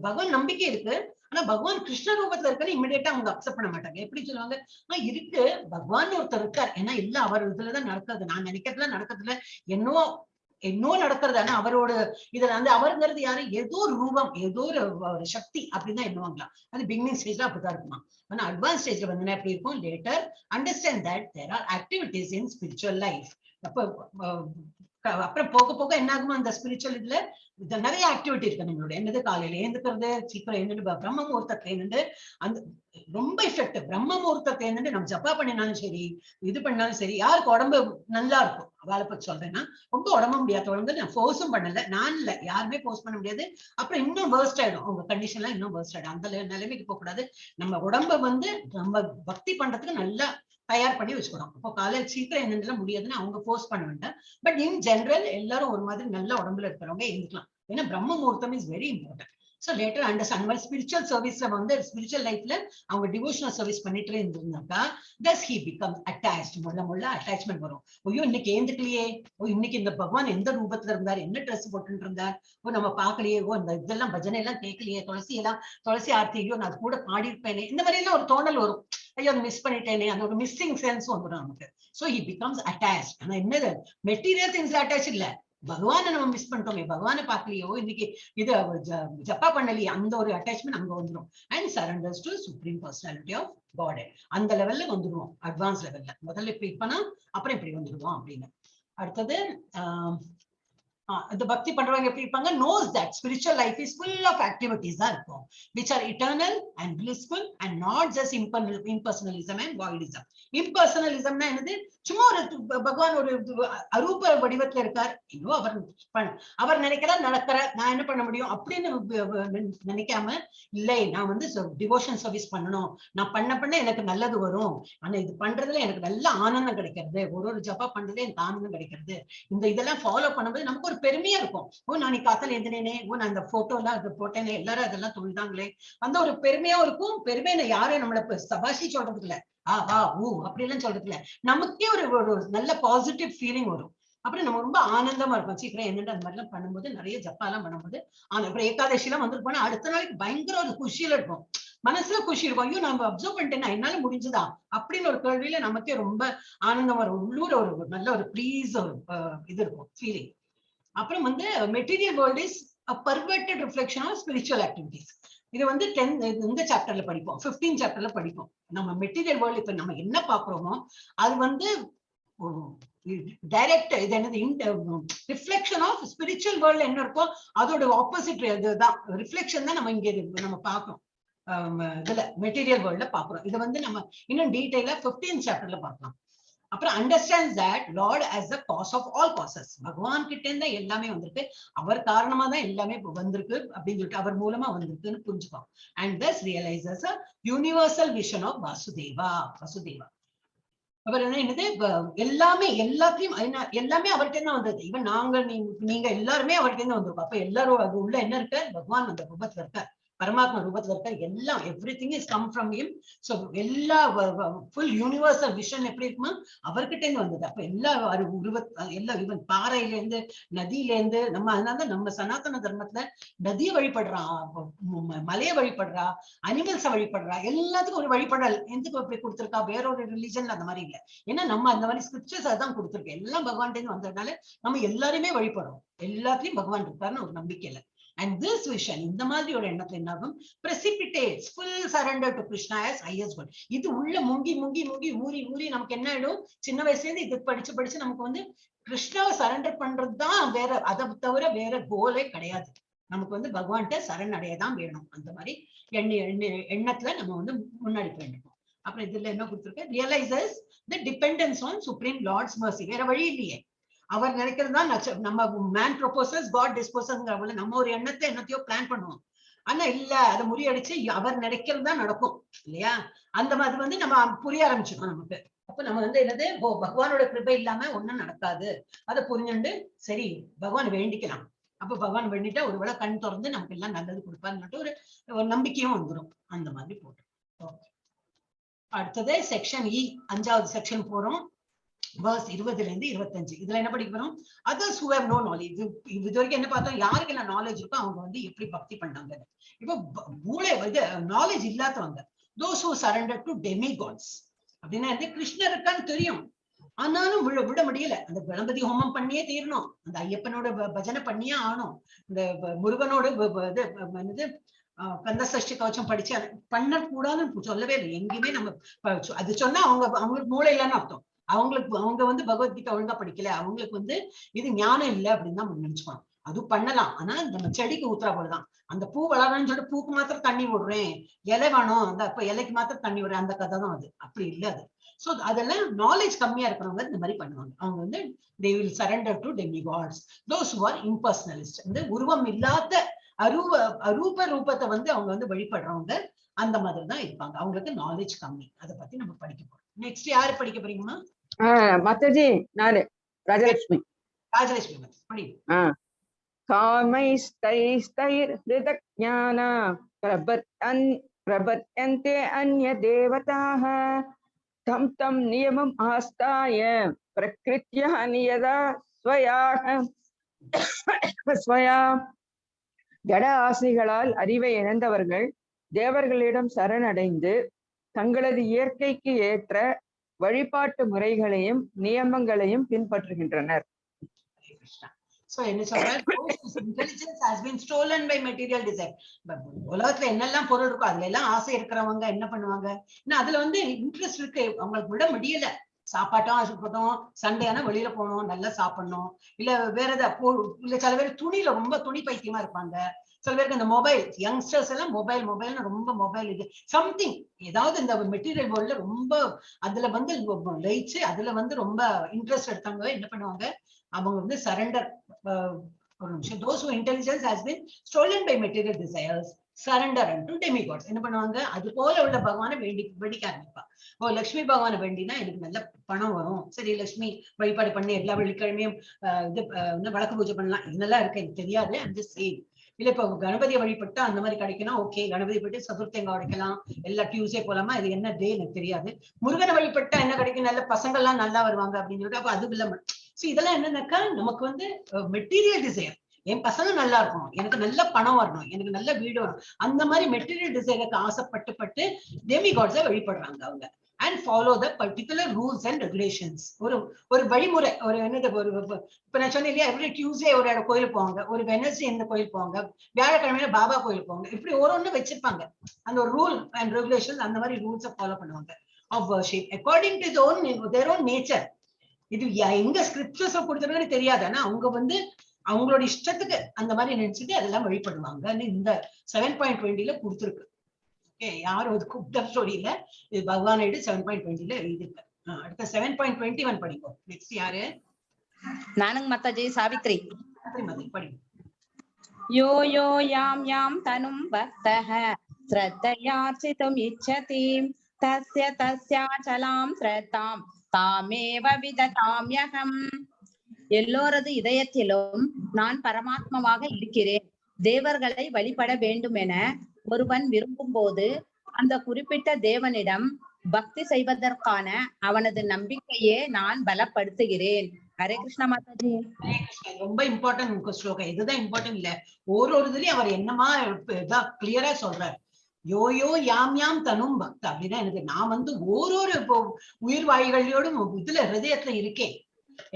பகவான் நம்பிக்கை இருக்கு, ஆனா பகவான் கிருஷ்ண ரூபத்துல இருக்குன்னு இமிடியேட்டா அவங்க அக்செப்ட் பண்ண மாட்டாங்க. எப்படி சொல்லுவாங்க? இருக்கு பகவான் ஒருத்தர் இருக்கார், ஏன்னா இல்ல அவர் இதுலதான் நடக்கிறது, நான் நினைக்கிறதுல நடக்கிறதுல என்னோ நடக்கிறது. ஆனா அவரோட இதுல வந்து அவருங்கிறது யாரு? ஏதோ ஒரு ரூபம், ஏதோ ஒரு சக்தி அப்படின்னு தான் எண்ணுவாங்களாம். அது பிகினிங் ஸ்டேஜ்ல அப்படிதான் இருக்குமா. ஆனா அட்வான்ஸ் ஸ்டேஜ்ல வந்து எப்படி இருக்கும்? Later understand that there are activities in spiritual life. அப்ப அப்புறம் போக போக என்ன ஆகுமோ அந்த ஸ்பிரிச்சுவல் இதுல நிறைய ஆக்டிவிட்டி இருக்கு நம்மளோட. என்னது காலையில எழுந்துக்கிறது, சீக்கிரம் எழுந்துட்டு பிரம்ம முகூர்த்தத்துல எழுந்துட்டு அந்த ரொம்ப எஃபெக்டிவ். பிரம்ம முகூர்த்தத்தை எழுந்துட்டு நம்ம ஜப்பா பண்ணினாலும் சரி, இது பண்ணாலும் சரி, யாருக்கு உடம்பு நல்லா இருக்கும் அவளை பத்தி சொல்றேன்னா, ரொம்ப உடம்பு முடியாதவங்க நான் ஃபோர்ஸும் பண்ணல, நான் இல்ல, யாருமே ஃபோர்ஸ் பண்ண முடியாது. அப்புறம் இன்னும் வேர்ஸ்ட் ஆயிடும் அவங்க கண்டிஷன் எல்லாம், இன்னும் வேர்ஸ்ட் ஆயிடும். அந்த நிலைமைக்கு போக கூடாது. நம்ம உடம்ப வந்து நம்ம பக்தி பண்றதுக்கு நல்லா தயார் பண்ணி வச்சுக்கணும். இப்போ காலையில் சீக்கிரம் எழுந்துலாம் முடியாதுன்னு அவங்க ஃபோர்ஸ் பண்ண வேண்டாம். பட் இன் ஜெனரல் எல்லாரும் ஒரு மாதிரி நல்ல உடம்புல இருக்கிறவங்க எழுந்துக்கலாம். ஏன்னா பிரம்ம முகூர்த்தம் is very important. So later understand my spiritual service la வந்து spiritual life la அவங்க devotional service பண்ணிட்டே இருந்திருந்தாக்கா thus he becomes attached. முள்ள attachment வரும். ஐயோ இன்னைக்கு ஏந்துக்கலையே, ஓ இன்னைக்கு இந்த பகவான் எந்த ரூபத்துல இருந்தார், என்ன ட்ரெஸ் போட்டுட்டு இருந்தார், ஓ நம்ம பார்க்கலையே, ஓ இந்த இதெல்லாம் பஜனை எல்லாம் கேட்கலையே, துளசி ஆர்த்தி, ஐயோ நான் கூட பாடி இருப்பேனே, இந்த மாதிரி எல்லாம் ஒரு தோணல் வரும். ஐயோ அதை மிஸ் பண்ணிட்டேனே, அந்த ஒரு மிஸ்ஸிங் சென்ஸ் வந்துடும் நமக்கு. So he becomes attached. ஆனா என்னது மெட்டீரியல் திங்ஸ் அட்டாச் இல்ல, பகவானை நம்ம மிஸ் பண்ணிட்டோமே, பகவானை பார்க்கலையோ, இன்னைக்கு இது ஜப்பா பண்ணலையே, அந்த ஒரு அட்டாச்மெண்ட் அங்க வந்துடும். And surrenders to supreme personality of God. அந்த லெவல்ல வந்துடுவோம், அட்வான்ஸ் லெவல்ல. முதல்ல இப்படி இப்பனா அப்புறம் இப்படி வந்துடுவோம் அப்படின்னு. அடுத்தது the bhakti பண்றவங்க எப்படி இருப்பாங்க, knows that spiritual life is full of activities தான் இருக்கும், which are eternal and blissful and not just impersonalism and voidism. impersonalism னா என்னது, சும்மா ஒரு பகவான் ஒரு அரூப வடிவத்துல இருக்கார், இன்னும் அவர் நினைக்கிறார் நடக்கிற, நான் என்ன பண்ண முடியும் அப்படின்னு நினைக்காம, இல்லை நான் வந்து டிவோஷன் சர்வீஸ் பண்ணணும், நான் பண்ண எனக்கு நல்லது வரும், ஆனா இது பண்றதுல எனக்கு நல்ல ஆனந்தம் கிடைக்கிறது, ஒரு ஜபா பண்றதுல எனக்கு ஆனந்தம் கிடைக்கிறது, இந்த இதெல்லாம் ஃபாலோ பண்ணும்போது நமக்கு ஒரு பெருமையா இருக்கும். ஓ நான் காத்தல எழுந்தினேனே, ஓ நான் அந்த போட்டோ எல்லாம் அது போட்டேனே, எல்லாரும் அதெல்லாம் தொழுதாங்களே, அந்த ஒரு பெருமையா இருக்கும். பெருமையை யாரும் நம்மள சபாஷி சொல்றதுக்கு இல்ல, அப்படி எல்லாம் சொல்றதுக்கு இல்ல, நமக்கே ஒரு நல்ல பாசிட்டிவ் ஃபீலிங் வரும். அப்புறம் நம்ம ரொம்ப ஆனந்தமா இருக்கும். சீக்கிரம் என்னட்டு அந்த மாதிரி எல்லாம் பண்ணும்போது, நிறைய ஜப்பா எல்லாம் பண்ணும்போது, அப்புறம் ஏகாதசி எல்லாம் வந்துட்டு போனா அடுத்த நாளைக்கு பயங்கர ஒரு குஷியில இருக்கும், மனசுல குஷி இருக்கும். ஐயோ நம்ம அப்சர்வ் பண்ணிட்டேன்னா என்னால முடிஞ்சுதா அப்படின்னு ஒரு கேள்வியில நமக்கே ரொம்ப ஆனந்தம் வரும், உள்ளூர் ஒரு நல்ல ஒரு ப்ளீஸ் ஒரு இது இருக்கும் ஃபீலிங். அப்புறம் வந்து material world is a perverted reflection of spiritual activities. இது வந்து 10 இந்த சாப்டர்ல படிப்போம், 15 சாப்டர்ல படிப்போம். நம்ம மெட்டீரியல் வேர்ல்ட் இப்ப நம்ம என்ன பாக்குறோமோ அது வந்து டைரக்ட் இது என்னது ரிஃப்ளெக்ஷன் ஆஃப் ஸ்பிரிச்சுவல் வேர்ல்ட்ல என்ன இருக்கோ அதோட ஆப்போசிட் இதுதான் ரிஃப்ளெக்ஷன் தான் நம்ம இங்க நம்ம பாக்குறோம். இதுல மெட்டீரியல் வேர்ல்ட்ல பாக்குறோம். இது வந்து நம்ம இன்னும் டீடைலா 15 சாப்டர்ல பார்க்கலாம். அப்புறம் understand that Lord as the cause of all causes. பகவான் கிட்ட இருந்தா எல்லாமே வந்திருக்கு, அவர் காரணமா தான் எல்லாமே வந்திருக்கு அப்படின்னு சொல்லிட்டு அவர் மூலமா வந்திருக்குன்னு புரிஞ்சுக்கோம். And thus realizes a universal vision of Vasudeva. அவர் என்னது எல்லாத்தையும் எல்லாமே அவர்கிட்ட தான் வந்தது. ஈவன் நீங்க எல்லாருமே அவர்கிட்ட இருந்து வந்திருக்கோம். அப்ப எல்லாரும் அது உள்ள என்ன இருக்க, பகவான் அந்த ரூபத்துல இருக்க, பரமாத்மா ரூபத்துல இருக்க, எல்லாம் everything is come from him. So எல்லா ஃபுல் யூனிவர்சல் விஷன் எப்படி இருக்குமா அவர்கிட்ட இருந்து வந்தது. அப்ப எல்லா எல்லாம் ஈவன் பாறையில இருந்து நதியில இருந்து அதனால நம்ம சனாதன தர்மத்துல நதியை வழிபடுறா, மலையை வழிபடுறா, அனிமல்ஸை வழிபடுறா, எல்லாத்துக்கும் ஒரு வழிபடல் எதுக்கு அப்படி கொடுத்திருக்கா, வேறொரு ரிலிஜன்ல அந்த மாதிரி இல்ல. ஏன்னா நம்ம அந்த மாதிரி ஸ்கிரிப்சர்ஸ் அதான் கொடுத்திருக்கோம், எல்லாம் பகவான்கிட்ட இருந்து வந்ததுனால நம்ம எல்லாருமே வழிபடுறோம், எல்லாத்தையும் பகவான் இருக்காருன்னு ஒரு நம்பிக்கையில. And this vision, இந்த மாதிரி ஒரு எண்ணத்துல என்னாகும், precipitates full surrender to Krishna as highest goal. இது உள்ள முங்கி ஊறி நமக்கு என்ன ஆயிடும், சின்ன வயசுல இருந்து இது படிச்சு நமக்கு வந்து கிருஷ்ணாவை சரண்டர் பண்றதுதான் வேற, அதை தவிர வேற கோலே கிடையாது. நமக்கு வந்து பகவான்கிட்ட சரணடையதான் வேணும். அந்த மாதிரி எண்ணத்துல நம்ம வந்து முன்னாடி போயிட்டு. அப்புறம் இதுல என்ன கொடுத்துருக்க, realizes the dependence on supreme lord's mercy. வேற வழி இல்லையே, அவர் நினைக்கிறது தான் நம்ம மேன் ப்ரொபோசஸ் காட் டிஸ்போசஸ்ங்கிற நம்ம ஒரு என்னத்தையோ பிளான் பண்ணுவோம். ஆனா இல்ல, அதை முறியடிச்சு அவர் நினைக்கிறது தான் நடக்கும் இல்லையா. அந்த மாதிரி வந்து நம்ம புரிய ஆரம்பிச்சிருக்கோம் நமக்கு. அப்ப நம்ம வந்து என்னது, பகவானோட கிருபை இல்லாம ஒண்ணும் நடக்காது, அதை புரிஞ்சுண்டு சரி பகவான் வேண்டிக்கலாம். அப்ப பகவான் வேண்டிட்டா ஒருவேளை கண் திறந்து நமக்கு எல்லாம் நல்லது கொடுப்பாருன்னு ஒரு நம்பிக்கையும் வந்துடும். அந்த மாதிரி போட்டு அடுத்தது செக்ஷன் இ, 5வது செக்ஷன் போறோம். verse 20ல இருந்து 25. இதுல என்ன படிக்கிறோம், others who have no knowledge. இது வரைக்கும் என்ன பார்த்தோம், யாருக்கு என்ன நாலேஜ் இருக்கோ அவங்க வந்து எப்படி பக்தி பண்ணாங்க. இப்போ நாலேஜ் இல்லாதவங்க, those who surrender to demigods. அப்படின்னா கிருஷ்ணர் இருக்கான்னு தெரியும், ஆனாலும் விட முடியல. அந்த கணபதி ஹோமம் பண்ணியே தீரணும், அந்த ஐயப்பனோட பஜனை பண்ணியே ஆகணும், இந்த முருகனோட இது கந்த சஷ்டி கவச்சம் படிச்சு பண்ணக்கூடாதுன்னு சொல்லவே இல்லை எங்கேயுமே. நம்ம அது சொன்னா அவங்களுக்கு மூளை இல்லைன்னு அர்த்தம். அவங்க வந்து பகவத்கீதை ஒழுங்கா படிக்கல, அவங்களுக்கு வந்து இது ஞானம் இல்லை அப்படின்னு தான் நினைச்சுக்கணும். அது பண்ணலாம். ஆனா நம்ம செடிக்கு ஊத்துறா போலதான். அந்த பூ வளரணும்னு சொல்லிட்டு பூக்கு மாத்திரம் தண்ணி விடுறேன், இலை வேணும் அந்த அப்ப இலைக்கு மாத்திரம் தண்ணி விடுறேன், அந்த கதை தான் அது. அப்படி இல்லை அது. சோ அதெல்லாம் நாலேஜ் கம்மியா இருக்கிறவங்க இந்த மாதிரி பண்ணுவாங்க. அவங்க வந்து they will surrender to demigods. Those who are impersonalist, இந்த உருவம் இல்லாத அரூப ரூபத்தை வந்து அவங்க வந்து வழிபடுறவங்க அந்த மாதிரி தான் இருப்பாங்க. அவங்களுக்கு நாலேஜ் கம்மி. அதை பத்தி நம்ம படிக்க போறோம். நெக்ஸ்ட் யாரு படிக்க போறீங்கம்மா? மாதாஜி நானு ராஜலட்சுமி. ராஜலட்சுமி படி. காமைஸ்தைஸ்தைர் ஹிருதஜ்ஞான பிரபத்யந்தே அன்ய தேவதாஹ தம் தம் நியமம் ஆஸ்தாய பிரக்ருத்யா நியதா ஸ்வயா. ஜட ஆசைகளால் அறிவை இழந்தவர்கள் தேவர்களிடம் சரணடைந்து தங்களது இயற்கைக்கு ஏற்ற வழிபாட்டு முறைகளையும் நியமங்களையும் பின்பற்றுகின்றனர். So என்ன சொல்றாரு? Intelligence has been stolen by material desire. உலகத்துல என்னெல்லாம் பொருள் இருக்கோ அதுல எல்லாம் ஆசை இருக்கிறவங்க என்ன பண்ணுவாங்க? அதுல வந்து இன்ட்ரெஸ்ட் இருக்கு, அவங்களுக்கு விட முடியல. சாப்பாட்டும் ஆசைப்பட்டோம், சண்டையான வெளியில போகணும், நல்லா சாப்பிடணும், இல்ல வேற ஏதாவது, இல்ல சில பேர் துணியில ரொம்ப துணி பைத்தியமா இருப்பாங்க. சில பேருக்கு இந்த மொபைல், யங்ஸ்டர்ஸ் எல்லாம் மொபைல்னு ரொம்ப மொபைல் இது சம்திங் ஏதாவது இந்த மெட்டீரியல் வேர்ல்ட்ல ரொம்ப அதுல வந்து லயிச்சு அதுல வந்து ரொம்ப இன்ட்ரெஸ்ட் எடுத்தவங்க என்ன பண்ணுவாங்க? அவங்க வந்து சரண்டர். ஒரு நிமிஷம். Those who intelligence has been stolen by material desires surrender unto demigods. என்ன பண்ணுவாங்க? அது போல உள்ள பகவானை வேண்டிக்க ஆரம்பிப்பா. லட்சுமி பகவானை வேண்டினா எனக்கு நல்ல பணம் வரும், சரி லட்சுமி வழிபாடு பண்ணி எல்லா வெள்ளிக்கிழமையும் இது வழக்கு பூஜை பண்ணலாம், இதெல்லாம் இருக்கு எனக்கு தெரியாது. அந்த சேம் இல்ல இப்ப கணபதியை வழிபட்டா அந்த மாதிரி கிடைக்கணும். ஓகே, கணபதி போயிட்டு சதுர்த்தங்க உடைக்கலாம், எல்லா டியூஸ்டே போலாமா, இது என்ன டே எனக்கு தெரியாது. முருகனை வழிபட்டா என்ன கிடைக்கும்? நல்ல பசங்க எல்லாம் நல்லா வருவாங்க அப்படின்னு சொல்லிட்டு அப்ப அது இல்லாம இதெல்லாம் என்னன்னாக்கா நமக்கு வந்து மெட்டீரியல் டிசைர். என் பசங்க நல்லா இருக்கணும், எனக்கு நல்ல பணம் வரணும், எனக்கு நல்ல வீடு வரும், அந்த மாதிரி மெட்டீரியல் டிசைருக்கு ஆசைப்பட்டு டெமிகாட்ஸை வழிபடுறாங்க அவங்க. And follow the particular rules and regulations. ஒரு வழிமுறை, ஒரு என்னது, ஒரு இப்ப நான் சொன்னேன் இல்லையா, எவ்ரி டியூஸ்டே ஒரு இடம் கோயிலுக்கு போவாங்க, ஒரு வெனஸ்டே இந்த கோயில் போவாங்க, வியாழக்கிழமையில பாபா கோயிலுக்கு போவாங்க, இப்படி ஒன்று வச்சிருப்பாங்க. அந்த ஒரு ரூல் அண்ட் ரெகுலேஷன், அந்த மாதிரி ரூல்ஸை ஃபாலோ பண்ணுவாங்க of worship according to their own nature. இது எங்க ஸ்கிரிப்சர்ஸ் கொடுத்துருக்குன்னு தெரியாது, ஆனா அவங்க வந்து அவங்களோட இஷ்டத்துக்கு அந்த மாதிரி நினைச்சிட்டு அதெல்லாம் வழிபடுவாங்க. இந்த 7.20 கொடுத்துருக்கு. ஓகே, யாரும் அது கூப்பிட்ட ஸ்டோரி இல்ல, இது பகவான் 7.20 எழுதிருக்கு. அடுத்த 7.21 படிப்போம். நெக்ஸ்ட் யாரு? நானுங்க மாதாஜி. சாவித்ரி. படி. யோ யோ யாம் யாம் தனும் பக்தஹ ஸ்ரத்தயார்ச்சிதும் இச்சதி தஸ்ய தஸ்யாச்சலாம் ஸ்ரத்தாம் தாமேவ விததாம்யகம். எல்லோரது இதயத்திலும் நான் பரமாத்மாவாக இருக்கிறேன். தேவர்களை வழிபட வேண்டும் என ஒருவன் விரும்பும் போது அந்த குறிப்பிட்ட தேவனிடம் பக்தி செய்வதற்கான அவனது நம்பிக்கையே நான் பலப்படுத்துகிறேன். ஹரே கிருஷ்ண மாதாஜி. ரொம்ப இம்பார்ட்டன்ட் ஸ்லோகம். இதுதான் இம்பார்ட்டன்ட் இல்ல, ஒரு இதுலயும் அவர் என்னமா கிளியரா சொல்றாரு. யோயோ யாம் யாம் தனும் பக்த அப்படின்னா எனக்கு நான் வந்து ஓரொரு உயிர் வாய்களோடும் இதுல ஹிருதயத்துல இருக்கேன்.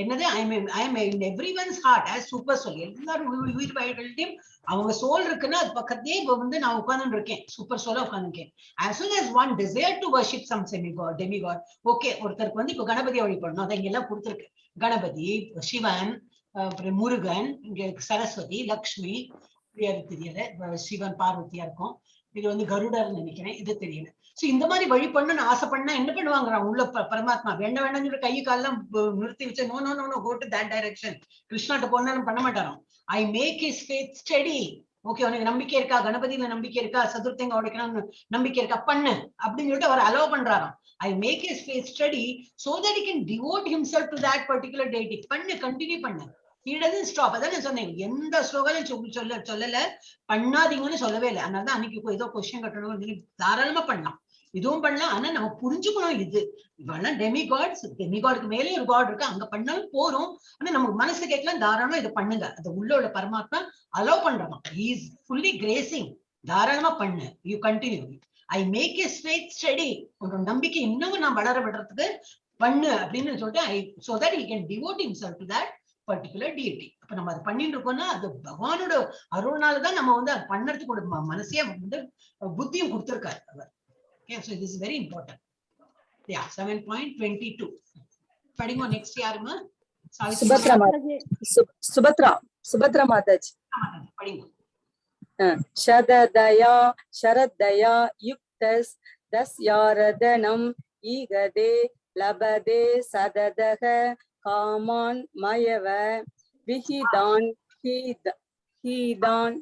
என்னது, I am in everyone's heart as super soul. எல்லாரும் உயிர் வாய்கள்டையும் அவங்க சோல் இருக்குன்னா அது பக்கத்தையே வந்து நான் உட்கார்ந்து இருக்கேன், சூப்பர் சோலா உட்கார்ந்துருக்கேன். as soon as one desire to worship some demigod, okay, ஒருத்தருக்கு வந்து இப்ப கணபதியை வழிபடணும், அதை இங்க எல்லாம் கொடுத்துருக்கு. கணபதி, சிவன், அப்புறம் முருகன், இங்க சரஸ்வதி, லக்ஷ்மி, தெரியல, சிவன் பார்வதியா இருக்கும், இது வந்து கருடர் நினைக்கிறேன், இது தெரியல. சோ இந்த மாதிரி வழிபண்ணு ஆசைப்பண்ணா என்ன பண்ணுவாங்க? உள்ள பரமாத்மா வேண்டாம் சொல்லி கை காலெல்லாம் நிறுத்தி வச்சு no no no go to that direction, கிருஷ்ணாட்ட போனாலும் பண்ண மாட்டாரோ. I make his faith steady. Okay, உனக்கு நம்பிக்கை இருக்கா, கணபதியில நம்பிக்கை இருக்கா, சதுர்த்தங்க உடைக்கணும்னு நம்பிக்கை இருக்கா, பண்ணு அப்படின்னு சொல்லிட்டு அவர் அலோவ் பண்றாராம். I make his faith steady so that he can devote himself to that particular deity. பண்ணு, கண்டினியூ பண்ணு. He doesn't stop. அதான் நான் சொன்னேன், எந்த ஸ்லோகலையும் சொல்லல பண்ணாதீங்கன்னு சொல்லவே இல்லை. அதனாலதான் அன்னைக்கு ஏதோ கொஸ்டின் கட்டணும், தாராளமா பண்ணலாம், இதுவும் பண்ணலாம். ஆனா நம்ம புரிஞ்சுக்கணும், இது இவெல்லாம் டெமிகாட்ஸ், டெமிகாடுக்கு மேலே ஒரு காட் இருக்கு, அங்க பண்ணாலும் போறோம். ஆனா நமக்கு மனசு கேட்கலாம், தாராளமா இதை பண்ணுங்க, அது உள்ள பரமாத்மா அலோவ் பண்றோம். He is fully gracing. தாராளமா பண்ணு, you continue. I make a faith study. உன்னோட நம்பிக்கை இன்னமும் நான் வளர விடுறதுக்கு பண்ணு அப்படின்னு சொல்லிட்டு so that he can devote himself to that particular deity. அப்ப நம்ம அதை பண்ணிட்டு இருக்கோம்னா அது பகவானோட அருள்னாலதான் நம்ம வந்து அது பண்ணறதுக்கு ஒரு மனசையே வந்து புத்தியும் கொடுத்திருக்காரு அவர். Okay, so this is very important. Yeah, 7.22. படிங்க நெக்ஸ்ட் யாருமா? சுபத்ரா சுபத்ரா மாதாஜி படிங்க. शरदया शरदया युक्तस् दस्यारदनम् ईगदे लभदे सददः कामान् मयव विहिदान् ஹீதான்.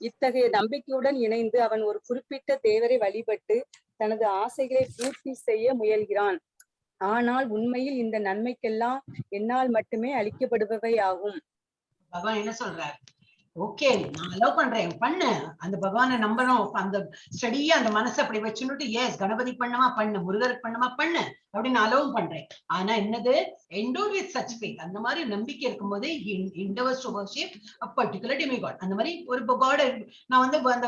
இத்தகைய நம்பிக்கையுடன் இணைந்து அவன் ஒரு குறிப்பிட்ட தேவரை வழிபட்டு தனது ஆசைகளை பூர்த்தி செய்ய முயல்கிறான். ஆனால் உண்மையில் இந்த நன்மைக்கெல்லாம் என்னால் மட்டுமே அளிக்கப்படுபவை ஆகும். பகவான் என்ன சொல்றார்? ஓகே, நான் அலோவ் பண்றேன், பண்ணு, அந்த பகவானை நம்பணும், அந்த ஸ்டடியா அந்த மனசை அப்படி வச்சுட்டு எஸ் கணபதி பண்ணமா பண்ணு, முருகருக்கு பண்ணமா பண்ணு அப்படின்னு அலோவ் பண்றேன். ஆனா என்னது endure with such faith, அந்த மாதிரி நம்பிக்கை இருக்கும்போது endeavors to worship a particular demigod. அந்த மாதிரி ஒரு காட் நான் வந்து அந்த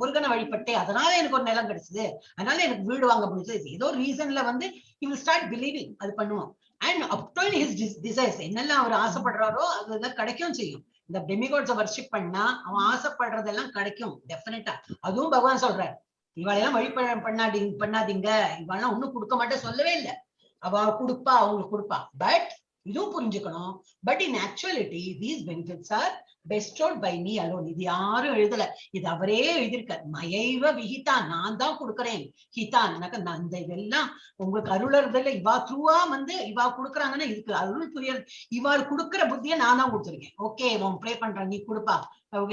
முருகனை வழிபட்டேன், அதனால எனக்கு ஒரு நிலம் கிடைச்சது, அதனால எனக்கு வீடு வாங்க முடிஞ்சது, ஏதோ ரீசன்ல வந்து he will start believing, அது பண்ணுவோம். அண்ட் obtain his desires, என்னெல்லாம் அவர் ஆசைப்படுறாரோ அதெல்லாம் கிடைக்கும் செய்யும். இந்த டெமிகாட்ஸ வர்ஷிப் பண்ணா அவன் ஆசைப்படுறதெல்லாம் கிடைக்கும் டெஃபினட்டா. அதுவும் பகவான் சொல்றாரு, இவாளெல்லாம் பண்ணாதீங்க, இவாளெல்லாம் ஒண்ணும் கொடுக்க மாட்டேன் சொல்லவே இல்லை. அவ கொடுப்பா, அவங்களுக்கு கொடுப்பா. பட் இதுவும் புரிஞ்சுக்கணும், but in actuality these benefits are bestowed by me alone. இது யாரும் எழுதல, இது அவரே எழுதியிருக்கார். மயைவ விஹிதா, நான் தான் கொடுக்குறேன். ஹிதான் அந்த இதெல்லாம் உங்களுக்கு அருளறதுல இவா த்ரூவா வந்து இவா கொடுக்குறாங்கன்னா இதுக்கு அருள் புரிய, இவாள் கொடுக்குற புத்தியை நான் தான் கொடுத்துருக்கேன். ஓகே, இவன் ப்ரே பண்றான், நீ கொடுப்பா.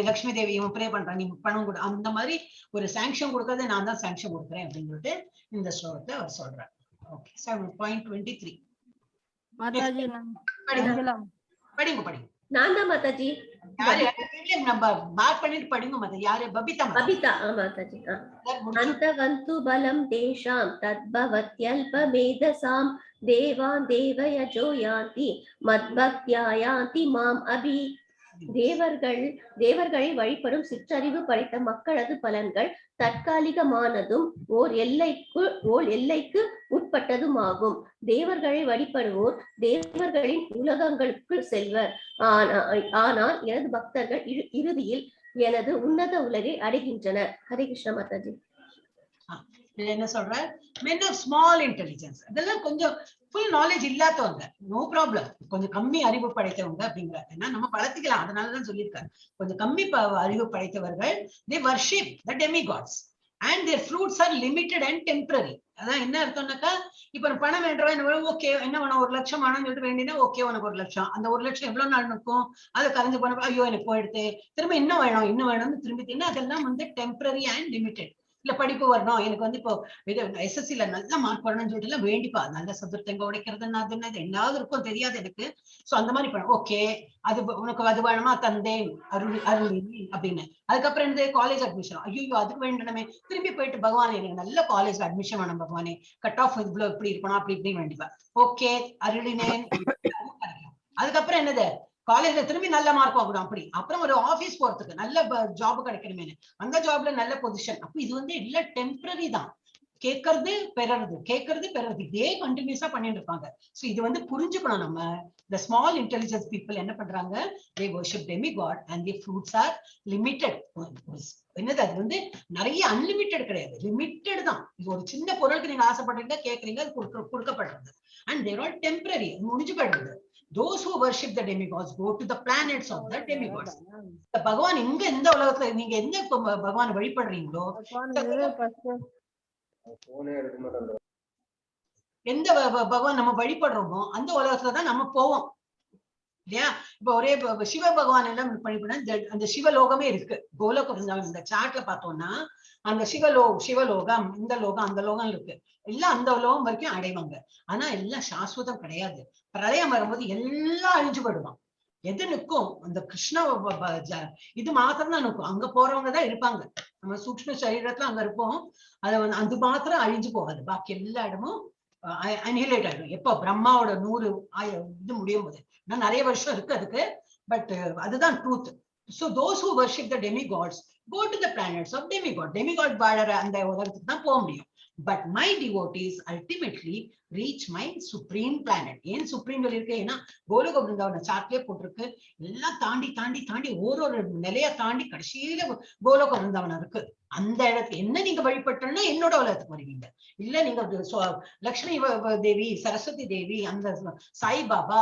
லட்சுமி தேவி இவன் ப்ரே பண்றான், நீ பணம் கொடு, அந்த மாதிரி ஒரு சாங்ஷன் கொடுக்கறதை நான் தான் சாங்ஷன் கொடுக்குறேன் அப்படின்னு சொல்லிட்டு இந்த ஸ்லோகத்தை அவர் சொல்றார். ஓகே, 7.23 மாதாஜி படிங்க. நான் தான் மாதாஜி. நம்ம மார்க் பண்ணிட்டு படிங்க மாதாஜி. யாரு? பபிதா மாதாஜி. அந்தவந்து பலம் தேஷாம் தத்பவத்யல்ப மேதசாம் தேவான் தேவயஜோ யாந்தி மத்பக்த்யா யாந்தி மாம் அபி. தேவர்களை வழிபடும் சிற்றறிவு படைத்த மக்களது பலன்கள் தற்காலிகமானதும் ஓர் எல்லைக்கு உட்பட்டதுமாகும். தேவர்களை வழிபடுவோர் தேவர்களின் உலகங்களுக்கு செல்வர். ஆனால் எனது பக்தர்கள் இறுதியில் எனது உன்னத உலகை அடைகின்றனர். ஹரே கிருஷ்ண மாதாஜி. என்ன சொல்ற? men of small intelligence, அதெல்லாம் கொஞ்சம் ஃபுல் நாலேஜ் இல்லாதவங்க, நோ ப்ராப்ளம், கொஞ்சம் கம்மி அறிவு படைத்தவங்க அப்படிங்கிறார். ஏன்னா நம்ம பழத்திக்கலாம், அதனாலதான் சொல்லியிருக்காரு. கொஞ்சம் கம்மி அறிவு படைத்தவர்கள் they worship the demigods and their fruits are limited and temporary. அதான் என்ன அர்த்தம்னாக்கா, இப்ப பணம் வேண்டவன் ஓகே, என்ன வேணும், 1 லட்சம் வேணும்னு சொல்லிட்டு வேண்டினா ஓகே, உனக்கு 1 லட்சம். அந்த 1 லட்சம் எவ்வளவு நாள் நிற்கும்? அதை கரைஞ்சு போன ஐயோ எனக்கு போயிடுது, திரும்ப இன்னும் வேணும்னு திரும்பி, அதெல்லாம் வந்து டெம்பரரி அண்ட் லிமிடெட். இல்ல படிப்பு வரணும், எனக்கு வந்து இப்போ எஸ்எஸ்சில நல்ல மார்க் வரணும்னு சொல்லிட்டு எல்லாம் வேண்டிப்பா, நல்ல சதுர்த்தங்க உடைக்கிறதுன்னா அது என்னாவது இருக்கும் தெரியாது எனக்கு. சோ அந்த மாதிரி பண்ண ஓகே, அது உனக்கு அது வேணுமா, தந்தேன் அருளி அப்படின்னு. அதுக்கப்புறம் இந்த காலேஜ் அட்மிஷன், ஐயோ அதுக்கு வேண்டணுமே, திரும்பி போயிட்டு பகவான் எனக்கு நல்ல காலேஜ் அட்மிஷன் வேணும் பகவானே, கட் ஆஃப் இவ்வளவு இப்படி இருக்கணும் அப்படி இப்படின்னு வேண்டிப்பா. ஓகே அருளினேன். அதுக்கப்புறம் என்னது, காலேஜ்ல திரும்பி நல்ல மார்க் வாங்கணும் அப்படி. அப்புறம் ஒரு ஆபீஸ் போறதுக்கு நல்ல ஜாப் கிடைக்கணுமே, அந்த ஜாப்ல நல்ல பொசிஷன். அப்ப இது வந்து எல்லாம் டெம்பரரி தான். கேட்கறது பெறது இதே கண்டினியூஸா பண்ணிட்டு இருப்பாங்க. சோ இது வந்து புரிஞ்சுக்கணும் நம்ம. the small intelligence people என்ன பண்றாங்க, they worship demigod and their fruits are limited. என்னது, அது வந்து நிறைய அன்லிமிட்டெட் கிடையாது, லிமிட்டெட் தான். இது ஒரு சின்ன பொருளுக்கு நீங்க ஆசைப்படுறீங்க, கேட்கறீங்க, அது கொடுக்கப்படுறது. and they are all temporary, முடிஞ்சு போயிடுது. Those who worship the demigods go to the planets of the demigods. பகவான் இங்க இந்த உலகத்துல நீங்க எந்த பகவான் வழிபடுறீங்களோ, எந்த பகவான் நம்ம வழிபடுறோமோ அந்த உலகத்துலதான் நம்ம போவோம் இல்லையா? இப்ப ஒரே சிவ பகவான் எல்லாம் வழிபட அந்த சிவலோகமே இருக்கு. கோலோகம் இந்த சாட்ல பார்த்தோம்னா அந்த சிவலோகம், இந்த லோகம், அந்த லோகம் இருக்கு. எல்லாம் அந்த லோகம் வரைக்கும் அடைவாங்க. ஆனா எல்லாம் சாஸ்வதம் கிடையாது. பிரளயம் வரும்போது எல்லாம் அழிஞ்சு போயிடுவான். எது நிற்கும்? அந்த கிருஷ்ண இது மாத்திரம் தான் நிற்கும். அங்க போறவங்க தான் இருப்பாங்க. நம்ம சூக்ஷ்ம சரீரத்துல அங்க இருப்போம். அது மாத்திரம் அழிஞ்சு போகாது. பாக்கி எல்லா இடமும் அனிஹிலேட் ஆயிடும். எப்போ பிரம்மாவோட 100 இது முடியும் போது, இன்னும் நிறைய வருஷம் இருக்கு அதுக்கு. பட் அதுதான் truth. So those who worship the demigods go to the planets of demigod. Demigod வாழற அந்த உலகத்துக்கு தான் போக முடியும். But my devotees ultimately reach my supreme planet. ஏன் சுப்ரீம் இருக்கு? ஏன்னா கோலோக பிருந்தாவன சார்ட்லயே போட்டிருக்கு. எல்லாம் தாண்டி ஒரு நிலைய தாண்டி கடைசியில கோலோக பிருந்தாவனம் இருக்கு. அந்த இடத்துக்கு என்ன நீங்க வழிபட்டோம்னா என்னோட உலகத்துக்கு வருவீங்க. இல்ல நீங்க லக்ஷ்மி தேவி, சரஸ்வதி தேவி, அந்த சாய்பாபா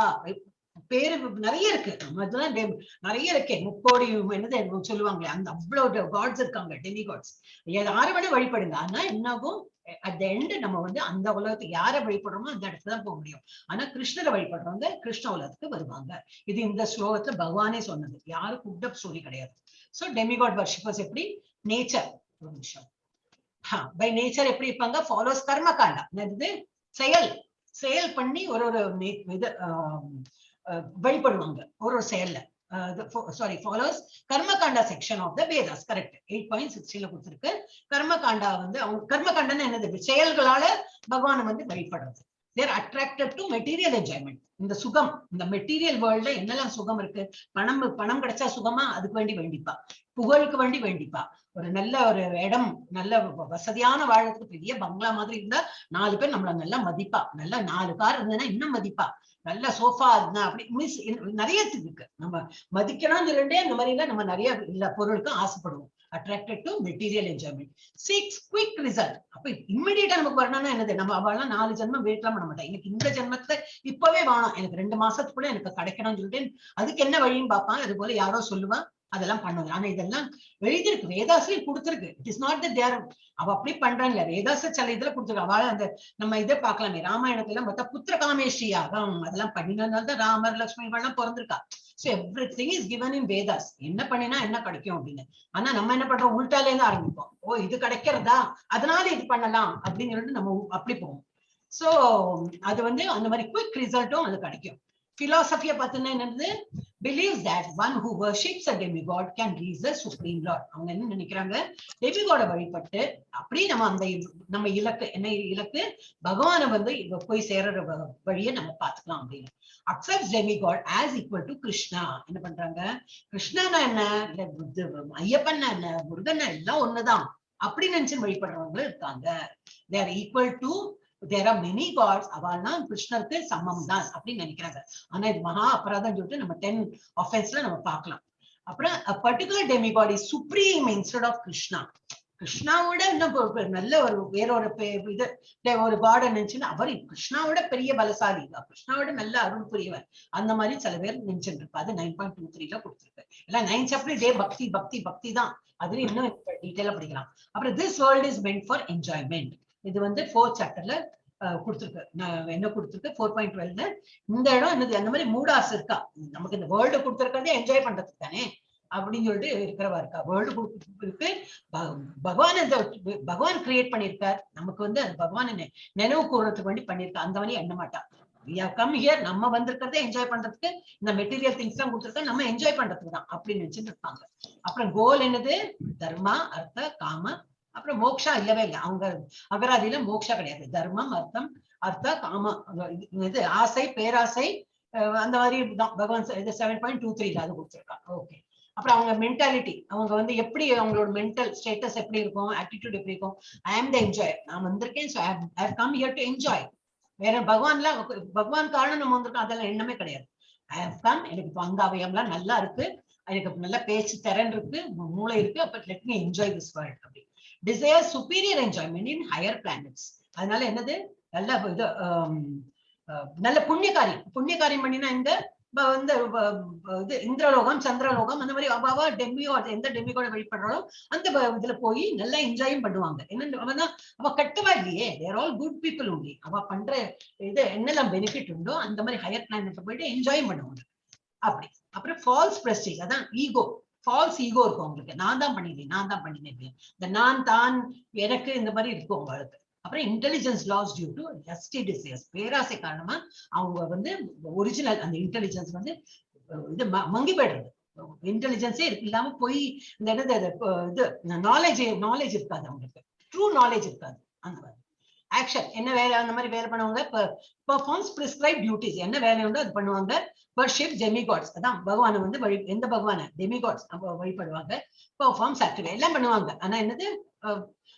பேரு நிறைய இருக்கு. அதெல்லாம் நிறைய இருக்கு. 30 என்னது சொல்லுவாங்களே, அந்த அவ்வளவு காட்ஸ் இருக்காங்க, டெமி காட்ஸ். யாரை வேணா வழிபடுங்க. ஆனா என்னாகும், அட் த எண்ட் நம்ம வந்து அந்த உலகத்துக்கு யாரை வழிபடுறோமோ அந்த இடத்துல தான் போக முடியும். ஆனா கிருஷ்ணரை வழிபடுறவங்க கிருஷ்ண உலகத்துக்கு வருவாங்க. இது இந்த ஸ்லோகத்துல பகவானே சொன்னது, யாரும் குட்டப் ஸ்டோரி கிடையாது. சோ டெமிகாட் வர்ஷிப்பர்ஸ் எப்படி நேச்சர், ஒரு நிமிஷம், பை நேச்சர் எப்படி இருப்பாங்க, ஃபாலோஸ் கர்ம காண்டா, செயல் பண்ணி ஒரு இது வழிபடுவாங்க ஒரு செயல்ல. Follows karmakanda section of the Vedas. Correct, 8.16 கொடுத்திருக்கு. கர்மகாண்டா வந்து அவங்க கர்மகாண்டன்னு என்னது, செயல்களால பகவானை வந்து வழிபடுறது. they are attracted to material enjoyment. இந்த சுகம், இந்த மெட்டீரியல் வேர்ல்ட்ல என்னெல்லாம் சுகம் இருக்கு, பணம் கிடைச்சா சுகமா, அதுக்கு வேண்டிப்பா, புகழுக்கு வேண்டிப்பா, ஒரு நல்ல ஒரு இடம், நல்ல வசதியான வாழறதுக்கு பெரிய பங்களா மாதிரி இருந்தா 4 பேர் நம்மள நல்லா மதிப்பா, நல்ல 4 கார் இருந்ததுன்னா இன்னும் மதிப்பா, நல்ல சோஃபா இருந்தா அப்படி நிறைய இருக்கு. நம்ம மதிக்கணும்னு சொல்லிட்டே இந்த மாதிரி எல்லாம் நம்ம நிறைய பொருளுக்கு ஆசைப்படுவோம். attracted to material enjoyment, seeks quick result. அப்ப இம்மிடியேட்டா நமக்கு வரணும்னா என்னது, நம்ம அவெல்லாம் 4 ஜென்மம் வெயிட்லாம் பண்ண மாட்டேன், எனக்கு இந்த ஜென்மத்துல இப்பவே வேணும், எனக்கு 2 மாசத்துக்குள்ள எனக்கு கிடைக்கணும்னு சொல்லிட்டு அதுக்கு என்ன வழியும் பார்ப்பான். அது போல யாரோ சொல்லுவான், அதெல்லாம் பண்ணுவாங்க. ஆனா இதெல்லாம் எழுதிருக்கு, வேதாசிரியர் கொடுத்திருக்கு. இட் இஸ் நாட் தட் தேர் அவ அப்படி பண்றாங்க. வேதாச சில இதுல கொடுத்துருக்கு. அவ அந்த நம்ம இதை பார்க்கலாமே, ராமாயணத்துல பார்த்தா புத்திர காமேஷி யாகம் அதெல்லாம் பண்ணினால தான் ராமர் லட்சுமி எல்லாம் பிறந்திருக்கா. So everything is given in Vedas. என்ன பண்ணினா என்ன கிடைக்கும் அப்படின்னு. ஆனா நம்ம என்ன பண்றோம், உள்டாலே இருந்து ஆரம்பிப்போம். ஓ இது கிடைக்கிறதா, அதனால இது பண்ணலாம் அப்படின்னு சொல்லிட்டு நம்ம அப்படி போவோம். சோ அது வந்து அந்த மாதிரி குயிக் ரிசல்ட்டும் அது கிடைக்கும். பிலாசபியை பார்த்தீங்கன்னா என்னது, believes that one who worships a demigod can reach the supreme lord. அவங்க என்ன நினைக்கிறாங்க, டெமிகாட வழிபட்டு அப்படி நம்ம இலக்கு என்ன இலக்கு, பகவானை வந்து போய் சேர்ற வழியை நம்ம பார்த்துக்கலாம் அப்படின்னு. accepts demigod as equal to Krishna. என்ன பண்றாங்க, கிருஷ்ணனா என்ன, ஐயப்பன் என்ன, முருகன் எல்லாம் ஒண்ணுதான் அப்படி நினைச்சு வழிபடுறவங்க இருக்காங்க. they are equal to, there are many gods, அவள்னா கிருஷ்ணருக்கு சமம் தான் அப்படின்னு நினைக்கிறாங்க. ஆனா இது மகா அபராதம் சொல்லிட்டு நம்ம 10 offenseல நம்ம பார்க்கலாம். அப்புறம் a particular demigod is supreme instead of Krishna. கிருஷ்ணாவோட இன்னும் நல்ல ஒரு வேறொரு இது ஒரு காட் நினைச்சுன்னா அவர் கிருஷ்ணாவோட பெரிய பலசாலி, கிருஷ்ணாவோட நல்ல அருள் புரியவர், அந்த மாதிரி சில பேர் நினைச்சுட்டு இருப்பா. அது 9.23ல கொடுத்திருக்கு. எல்லாம் 9 சாப்டர் டே பக்தி பக்தி பக்தி தான். அதுல இன்னும் டீட்டெயிலா படிக்கலாம். அப்புறம் this world is meant for enjoyment. இது வந்து 4th சாப்டர்ல கொடுத்திருக்கு. என்ன கொடுத்திருக்கு 4.12ல இந்த இடம் என்னது, அந்த மாதிரி மூடாஸ் இருக்கா, நமக்கு இந்த வேர்ல்டு கொடுத்திருக்கிறதே என்ஜாய் பண்றதுக்கு தானே அப்படின்னு சொல்லிட்டு இருக்கிறவா இருக்கா. வேர்ல்டு இருக்கு, பகவான் கிரியேட் பண்ணியிருக்கார், நமக்கு வந்து அது பகவான் நினைவு கூறதுக்கு வேண்டி பண்ணியிருக்கா. அந்த மாதிரி எண்ண மாட்டா. கம் ஹியர், நம்ம வந்திருக்கிறதே என்ஜாய் பண்றதுக்கு, இந்த மெட்டீரியல் திங்ஸ் எல்லாம் கொடுத்துருக்கா நம்ம என்ஜாய் பண்றதுக்கு தான் அப்படின்னு நினைச்சுட்டு இருப்பாங்க. அப்புறம் கோல் என்னது, தர்மா அர்த்த காம, அப்புறம் மோக்ஷா இல்லவே இல்லை. அவங்க அகராதியில மோக்ஷா கிடையாது. தர்மம் அர்த்தம் அர்த்த காம, இது ஆசை பேராசை அந்த மாதிரி தான் பகவான் 7.23ல அது கொடுத்துருக்கா. ஓகே. அப்புறம் அவங்க மென்டாலிட்டி, அவங்க வந்து எப்படி அவங்களோட மென்டல் ஸ்டேட்டஸ் எப்படி இருக்கும், ஆட்டிடியூட் எப்படி இருக்கும். ஐ ஆம் த என்ஜாய், நான் வந்திருக்கேன், I have come here to enjoy. வேற பகவான் காரணம் நம்ம வந்திருக்கோம் அதெல்லாம் எண்ணமே கிடையாது. ஐ ஹவ் கம், எனக்கு இப்போ அங்க அவயம்லாம் நல்லா இருக்கு, எனக்கு நல்ல பேச்சு திறன் இருக்கு, மூளை இருக்கு, அப்ப let me enjoy this world அப்படி. Desire superior enjoyment in higher planets. அதனால என்னது, நல்ல இது நல்ல புண்ணியகாரியம் பண்ணினா இந்த இது இந்திரலோகம் சந்திரலோகம் அந்த மாதிரி அவாவா டெமிகாட், எந்த டெமிகாட வழிபடுறாலும் அந்த இதுல போய் நல்லா என்ஜாயும் பண்ணுவாங்க. என்னன்னு அவதான் அவ கட்டவா இல்லையே, தேர் ஆல் குட் பீப்புள் உண்டு. அவ பண்ற இது என்னெல்லாம் பெனிஃபிட் உண்டோ அந்த மாதிரி ஹையர் பிளானட் போயிட்டு என்ஜாயும் பண்ணுவாங்க அப்படி. அப்புறம் ஃபால்ஸ் பிரஸ்டீஜ், அதான் ஈகோ, ஃபால்ஸ் ஈகோ இருக்கும் அவங்களுக்கு. நான் தான் பண்ணினேன் இந்த நான் தான் எனக்கு இந்த மாதிரி இருக்கும் அவங்களுக்கு. அப்புறம் intelligence loss due to lusty desires, பேராசை காரணமா அவங்க வந்து ஒரிஜினல் அந்த இன்டெலிஜென்ஸ் வந்து இது மங்கி போயிடுறது. இன்டெலிஜென்ஸே இல்லாம போய் இந்த இது நாலேஜ் இருக்காது அவங்களுக்கு, ட்ரூ நாலேஜ் இருக்காது. அந்த மாதிரி ஆக்ஷன் என்ன வேலை, அந்த மாதிரி வேலை பண்ணுவாங்க. பெர்ஃபார்ம்ஸ் பிரிஸ்கிரைப் டியூட்டிஸ், என்ன வேலை உண்டோ அது பண்ணுவாங்க. வர்ஷிப் டெமிகாட்ஸ், அதான் பகவானை வந்து எந்த பகவான டெமிகாட்ஸ் வழிபடுவாங்க. பெர்ஃபார்ம்ஸ் ஆக்டிவ் எல்லாம் பண்ணுவாங்க. ஆனா என்னது,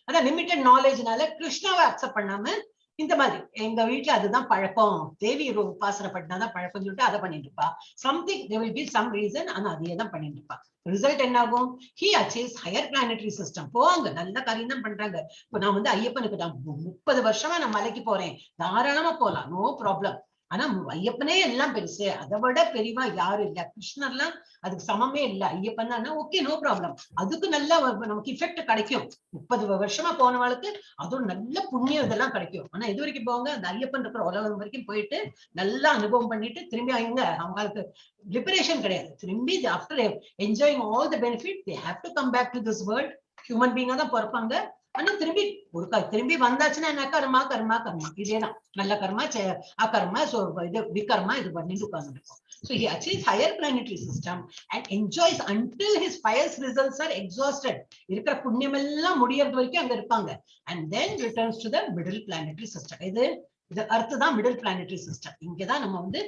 அதான் லிமிட்டட் நாலேஜ்னால கிருஷ்ணாவை அக்செப்ட் பண்ணாம இந்த மாதிரி எங்க வீட்டுல அதுதான் பழக்கம், தேவி உபாசனை பண்ணினாதான் பழக்கம் சொல்லிட்டு அதை பண்ணிட்டு இருப்பா. Something there will be some reason, ஆனா அதையே தான் பண்ணிட்டு இருப்பா. ரிசல்ட் என்ன ஆகும்? he achieves higher planetary system. போவாங்க, நல்ல காரியம் தான் பண்றாங்க. இப்ப நான் வந்து ஐயப்பனுக்கு நான் 30 வருஷமா நான் மலைக்கு போறேன், தாராளமா போலாம், நோ ப்ராப்ளம். ஆனா ஐயப்பனே எல்லாம் பெருசு, அதை விட பெரியவா யாரும் இல்ல, கிருஷ்ணர்லாம் அதுக்கு சமமே இல்ல. ஐயப்பன் தான் ஓகே, நோ ப்ராப்ளம், அதுக்கு நல்லா நமக்கு இஃபெக்ட் கிடைக்கும். 30 வருஷமா போனவளுக்கு அதுவும் நல்ல புண்ணியம் இதெல்லாம் கிடைக்கும். ஆனா இது வரைக்கும் போவாங்க, அந்த ஐயப்பன் இருக்கிற உலகம் வரைக்கும் போயிட்டு நல்லா அனுபவம் பண்ணிட்டு திரும்பி அவங்களுக்கு லிபரேஷன் கிடையாது. திரும்பி after enjoying all the benefit they have to come back to this world. Human பீங்கா தான் பிறப்பாங்க. ஆனா திரும்பி வந்தாச்சுன்னா என்ன? கர்மா கர்மா கர்மா, இதேதான். நல்ல கர்மா, அகர்மா, இது விகர்மா, இது பண்ணிட்டு உட்கார்ந்துருக்கும். So he achieves higher planetary system and enjoys until his pious results are exhausted. இருக்கிற புண்ணியம் எல்லாம் முடியறது வரைக்கும் அங்க இருப்பாங்க. And then returns to the middle planetary system. இது அர்த்தம் தான் மிடில் பிளானட்டரி சிஸ்டம். இங்கதான் நம்ம வந்து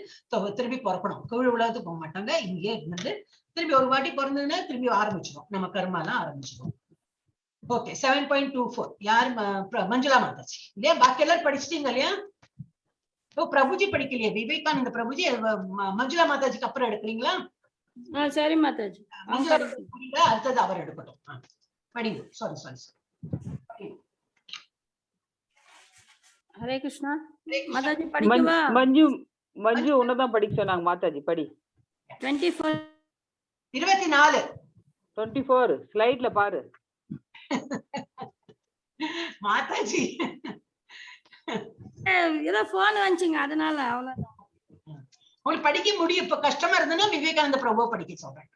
திரும்பி பிறக்கணும். கீழ் உலகத்துக்கு போக மாட்டாங்க, இங்கே இருந்து திரும்பி ஒரு வாட்டி பிறந்ததுன்னா திரும்பி ஆரம்பிச்சிடும், நம்ம கர்மாலாம் ஆரம்பிச்சிடும். ஓகே, 7.24 யார்? மஞ்சுளா மாதாஜி இல்லையா? பாக்கி எல்லாரும் படிச்சிட்டீங்க இல்லையா? பிரபுஜி படிக்கலையே, விவேகானந்த பிரபுஜி மஞ்சுளா மாதாஜிக்கு அப்புறம் எடுக்கிறீங்களா? சரி மாதாஜி, அடுத்தது அவர் எடுக்கட்டும். படிங்க. சாரி. ஹரே கிருஷ்ணா. மாதாஜி படிக்கவா? மஞ்சு உன்னதான் படிக்க சொன்னாங்க மாதாஜி, படி. 24 ஸ்லைட்ல பாரு மாதாஜி. ஏதோ போன் வந்துச்சுங்க, அதனால அவ்வளவுதான். உங்களுக்கு படிக்க முடியும். இப்ப கஷ்டமா இருந்ததுன்னா விவேகானந்த பிரபு படிக்க சொல்றேன்.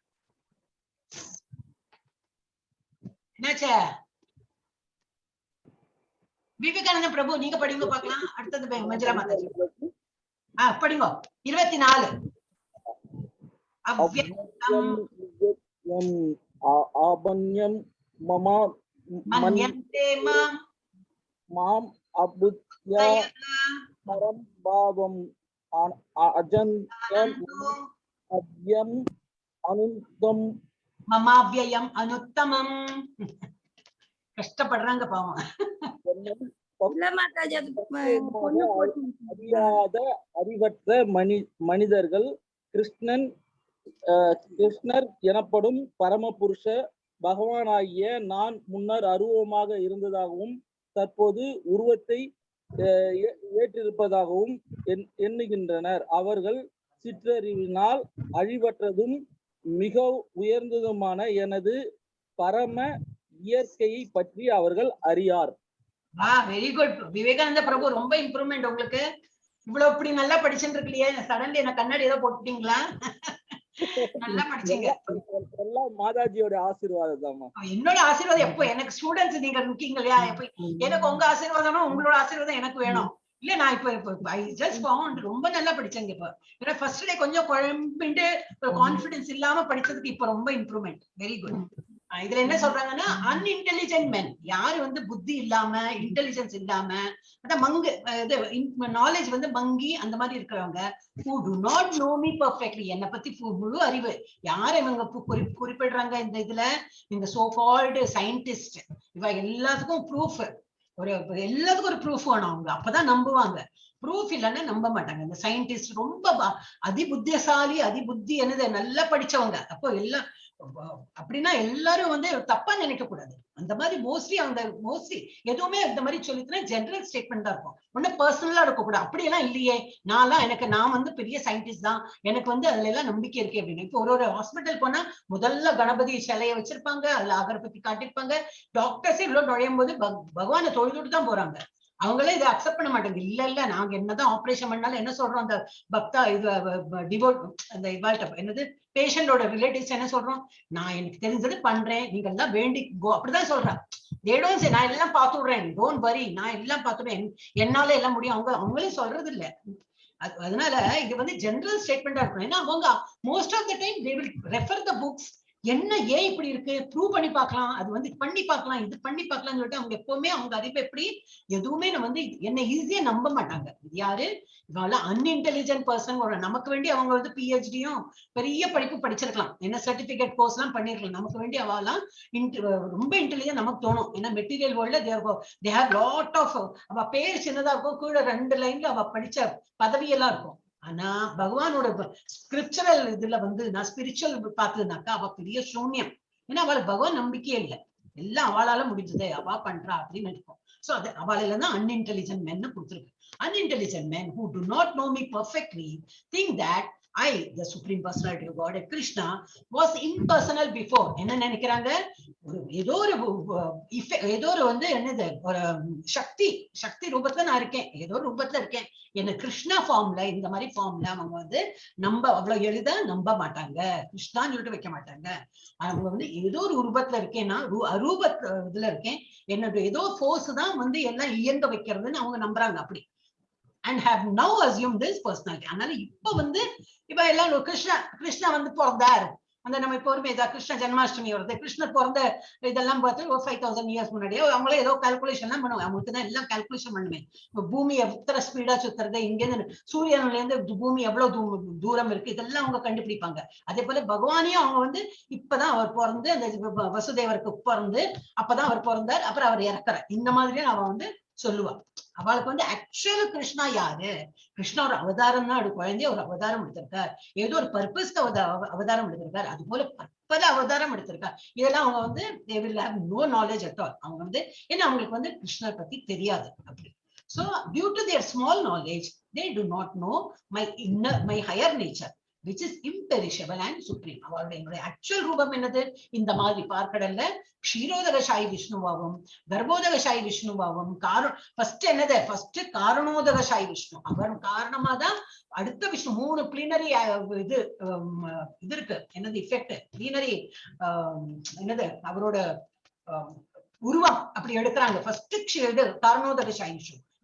என்னாச்சா? விவேகானந்த பிரபு நீங்க படிங்க பாக்கலாம். அடுத்தது மஞ்சுளா மாதாஜி. படிங்க. 24 ஆபன்யம் மமா மன்யந்தே மாம் அபுத்யா பரம் பாவம் அஜந்தம் அவ்யம் அனுத்தம் மமாவ்யயம் அனுத்தமம். கஷ்டப்படுறாங்க பாவம். அறியாத அறிவற்ற மனிதர்கள் கிருஷ்ணர் எனப்படும் பரமபுருஷ பகவானாகிய நான் முன்னர் அருவமாக இருந்ததாகவும் தற்போது உருவத்தை ஏற்றிருப்பதாகவும் எண்ணுகின்றனர். அவர்கள் சிற்றறிவினால் அழிவற்றதும் மிக உயர்ந்ததுமான எனது பரம இயற்கையை பற்றி அவர்கள் அறியார். வெரி குட் விவேகானந்த பிரபு, ரொம்ப இம்ப்ரூவ்மெண்ட் உங்களுக்கு. இவ்வளவு இப்படி நல்லா படிச்சுட்டு இருக்கலையே, சடன்லி என்ன கண்ணாடி ஏதோ போட்டுட்டீங்களா? நல்லா படிச்சீங்க. எல்லாம் மாதாஜியோட ஆசீர்வாதம் தான். என்னோட ஆசீர்வாதம் எப்போ? எனக்கு ஸ்டூடெண்ட்ஸ் நீங்க இருக்கீங்க இல்லையா? எனக்கு உங்க ஆசீர்வாதம், உங்களோட ஆசீர்வாதம் எனக்கு வேணும் இல்ல. நான் இப்ப ஐ ஜஸ்ட் ஃபவுண்ட் ரொம்ப நல்லா படிச்சேங்க. இப்ப ஃபர்ஸ்ட் டே கொஞ்சம் குழம்பிட்டு கான்பிடன்ஸ் இல்லாம படிச்சதுக்கு இப்ப ரொம்ப இம்ப்ரூவ்மெண்ட். Very good. இதுல என்ன சொல்றாங்கன்னா, அன்இன்டெலிஜென்ட் மென், யாரு வந்து புத்தி இல்லாம இன்டெலிஜென்ஸ் இல்லாம மங்கு நாலேஜ் வந்து மங்கி அந்த மாதிரி இருக்கிறவங்க, who do not know me perfectly, என்னை பத்தி முழு அறிவு யார இவங்க குறிப்பிடுறாங்க இந்த இதுல? இந்த சோ கால்டு சயின்டிஸ்ட். இவ எல்லாத்துக்கும் ப்ரூஃப், எல்லாத்துக்கும் ஒரு ப்ரூஃப் வேணும். அவங்க அப்பதான் நம்புவாங்க. ப்ரூஃப் இல்லைன்னா நம்ப மாட்டாங்க. இந்த சயின்டிஸ்ட் ரொம்ப அதிபுத்தியசாலி, அதிபுத்தி என்னது நல்லா படிச்சவங்க. அப்போ எல்லாம் அப்படின்னா எல்லாரும் வந்து தப்பா நினைக்க கூடாது. அந்த மாதிரி மோஸ்ட்லி எதுவுமே இந்த மாதிரி சொல்லிட்டுனா ஜெனரல் ஸ்டேட்மெண்ட் தான் இருக்கும், ஒன்னும் பர்சனலா இருக்க கூடாது. அப்படியெல்லாம் இல்லையே, நான் வந்து பெரிய சயின்டிஸ்ட் தான், எனக்கு வந்து அதுல எல்லாம் நம்பிக்கை இருக்கு அப்படின்னு. இப்போ ஒரு ஹாஸ்பிட்டல் போனா முதல்ல கணபதி சிலையை வச்சிருப்பாங்க, அதுல அகர்பத்தி காட்டிருப்பாங்க. டாக்டர்ஸே இவ்வளவு நுழையும் போது பகவானை தொழுதுட்டு தான் போறாங்க. அவங்களே இதை அக்செப்ட் பண்ண மாட்டாங்க. இல்ல நாங்க என்னதான் ஆபரேஷன் பண்ணாலும் என்ன சொல்றோம், அந்த பக்தா இது டிவோட் அந்த இவால்ட்ட என்னது பேஷண்டோட ரிலேட்டிவ்ஸ் என்ன சொல்றோம், நான் எனக்கு தெரிஞ்சது பண்றேன், நீங்க எல்லாம் வேண்டிக்கோ, அப்படிதான் சொல்றேன். தேடோம் சரி, நான் எல்லாம் பார்த்து விடுறேன், டோன்ட் வரி, நான் எல்லாம் பார்த்துடுவேன், என்னால எல்லாம் முடியும். அவங்களே சொல்றது இல்ல. அதனால இது வந்து ஜெனரல் ஸ்டேட்மெண்டா இருக்கணும். ஏன்னா அவங்க most of the time they will refer the books, என்ன ஏன் இப்படி இருக்கு ப்ரூவ் பண்ணி பார்க்கலாம், அது வந்து பண்ணி பார்க்கலாம், இது பண்ணி பார்க்கலாம்னு சொல்லிட்டு அவங்க எப்பவுமே அவங்க அறிவு எப்படி எதுவுமே நம்ம வந்து என்ன ஈஸியா நம்ப மாட்டாங்க. இது யாரு இவெல்லாம் அன்இன்டெலிஜென்ட் பர்சன். நமக்கு வேண்டி அவங்க வந்து பிஹெச்டியும் பெரிய படிப்பு படிச்சிருக்கலாம், என்ன சர்டிபிகேட் கோர்ஸ் எல்லாம் பண்ணிருக்கலாம். நமக்கு வேண்டி அவெல்லாம் ரொம்ப இன்டெலிஜென்ட் நமக்கு தோணும். ஏன்னா மெட்டீரியல் வேர்ல்ட்ல தே ஹேவ் லாட் ஆஃப், அவ பேர் சின்னதா இருக்கும், கீழே 2 லைன்ல அவ படிச்ச பதவியெல்லாம் இருக்கும். ஆனா பகவானோட ஸ்கிரிப்சரல் இதுல வந்து நான் ஸ்பிரிச்சுவல் பார்த்ததுனாக்கா அவ பெரிய சூன்யம். ஏன்னா அவளுக்கு பகவான் நம்பிக்கையே இல்லை, எல்லாம் அவளால முடிஞ்சது, அவ பண்றா அப்படின்னு நினைப்போம். சோ அது அவளால தான் அன்இன்டெலிஜென்ட் மென் கொடுத்துருக்கு. Unintelligent men who do not know me perfectly think that I, the Supreme Personality of Godhead Krishna, was impersonal before. என்ன நினைக்கிறாங்க, ஏதோ ஒரு வந்து என்னது ஒரு சக்தி ரூபத்துல நான் இருக்கேன், ஏதோ ஒரு ரூபத்துல இருக்கேன். என்ன கிருஷ்ணா ஃபார்ம்ல, இந்த மாதிரி ஃபார்ம்ல அவங்க வந்து அவ்வளவு எளிதா நம்ப மாட்டாங்க, கிருஷ்ணான்னு சொல்லிட்டு வைக்க மாட்டாங்க. அவங்க வந்து ஏதோ ஒரு ரூபத்துல இருக்கேன்னா அரூப இதுல இருக்கேன், என்னோட ஏதோ ஃபோர்ஸ் தான் வந்து எல்லாம் இயங்க வைக்கிறதுன்னு அவங்க நம்புறாங்க அப்படி. And have now assumed this personality. அதனால இப்ப எல்லாம் கிருஷ்ணா வந்து பிறந்தார், அந்த நம்ம இப்போ ஒரு கிருஷ்ண ஜென்மாஷ்டமி வருது, கிருஷ்ணர் பிறந்த இதெல்லாம் பார்த்து ஒரு 5000 years முன்னாடியே அவங்களே ஏதோ கால்குலேஷன் எல்லாம் பண்ணுவாங்க. அவங்களுக்கு தான் எல்லாம் கால்குலேஷன் பண்ணுவேன். பூமி எத்தனை ஸ்பீடா சுத்துறது, இங்க இருந்து சூரியன்ல இருந்து பூமி எவ்வளவு தூரம் இருக்கு, இதெல்லாம் அவங்க கண்டுபிடிப்பாங்க. அதே போல பகவானையும் அவங்க வந்து இப்பதான் அவர் பிறந்து அந்த வசுதேவருக்கு பிறந்து அப்பதான் அவர் பிறந்தார், அப்புறம் அவர் இறக்குறார், இந்த மாதிரியே அவன் வந்து சொல்லுவா. அவளுக்கு வந்து ஆக்சுவல் கிருஷ்ணா யாரு, கிருஷ்ணா ஒரு அவதாரம் தான், ஒரு குழந்தைய ஒரு அவதாரம் எடுத்திருக்கார், ஏதோ ஒரு பர்பஸ்க்கு அவதாரம் எடுத்திருக்கார், அது போல பல அவதாரம் எடுத்திருக்கார். இதெல்லாம் அவங்க வந்து they will have no knowledge at all. அவங்க வந்து ஏன்னா அவங்களுக்கு வந்து கிருஷ்ணர் பத்தி தெரியாது அப்படி. So due to their small knowledge they do not know my higher nature which is imperishable and supreme. அவருடைய ஆக்சுவல் ரூபம் என்னது, இந்த மாதிரி பார்க்கடல்ல க்ஷீரோதகசாயி விஷ்ணுவாகவும் கர்ப்போதகசாயி விஷ்ணுவாகவும் ஃபர்ஸ்ட் காரணோதகசாயி விஷ்ணு, அவர் காரணமா தான் அடுத்த விஷ்ணு 3 பிளீனரி இது இருக்கு, என்னது இஃபெக்ட் பிளீனரி என்னது அவரோட உருவம் அப்படி எடுக்கிறாங்க. ஃபர்ஸ்ட் இது காரணோதகசாயி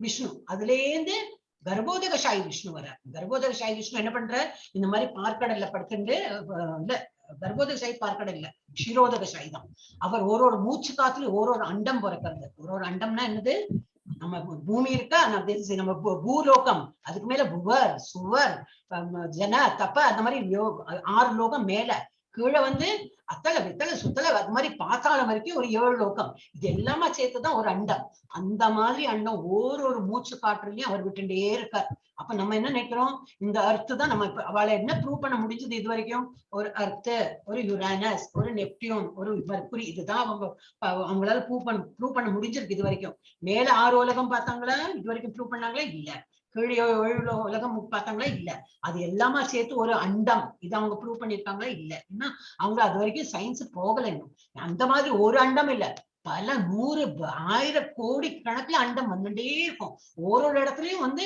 விஷ்ணு, அதுல இருந்து கர்ப்போதகசாயி விஷ்ணு வர. கர்ப்போதகசாயி விஷ்ணு என்ன பண்ற, இந்த மாதிரி பார்க்கடல்ல படுத்துட்டு, இல்ல கர்ப்போதகசாயி பார்க்கடல்ல க்ஷீரோதகசாயி தான். அவர் ஒரு மூச்சு காத்துல ஒரு அண்டம் பிறக்கிறது. ஒரு அண்டம்னா என்னது, நம்ம பூமி இருக்கா, நம்ம பூலோகம், அதுக்கு மேல புவர் சுவர் ஜன தப்ப அந்த மாதிரி 6 லோகம் மேல, கீழே வந்து அத்தலை வித்தலை சுத்தலை அது மாதிரி பாத்தாளம் வரைக்கும் ஒரு 7 லோகம், இது எல்லாமே சேர்த்துதான் ஒரு அண்டம். அந்த மாதிரி அண்டம் ஒரு மூச்சு காற்றுலயும் அவர் விட்டுட்டே இருக்கார். அப்ப நம்ம என்ன நினைக்கிறோம், இந்த அர்த்து தான் நம்ம அவளை என்ன ப்ரூவ் பண்ண முடிஞ்சது இது வரைக்கும், ஒரு அர்த்து, ஒரு யுரானஸ், ஒரு நெப்டியூன், ஒரு மர்க்குரி, இதுதான் அவங்களால ப்ரூவ் பண்ண முடிஞ்சிருக்கு இது வரைக்கும். மேல 6 உலகம் பார்த்தாங்களா இது வரைக்கும் ப்ரூவ் பண்ணாங்களா இல்ல, கீழே 7 உலகம் பார்த்தாங்களா இல்ல, அது எல்லாமே சேர்த்து ஒரு அண்டம், இது அவங்க ப்ரூவ் பண்ணிருக்காங்களா இல்ல. ஏன்னா அவங்க அது வரைக்கும் சயின்ஸ் போகல இன்னும். அந்த மாதிரி ஒரு அண்டம் இல்ல, பல 100 1000 கோடி கணக்குல அண்டம் வந்துட்டே இருக்கும். ஒரு இடத்துலயும் வந்து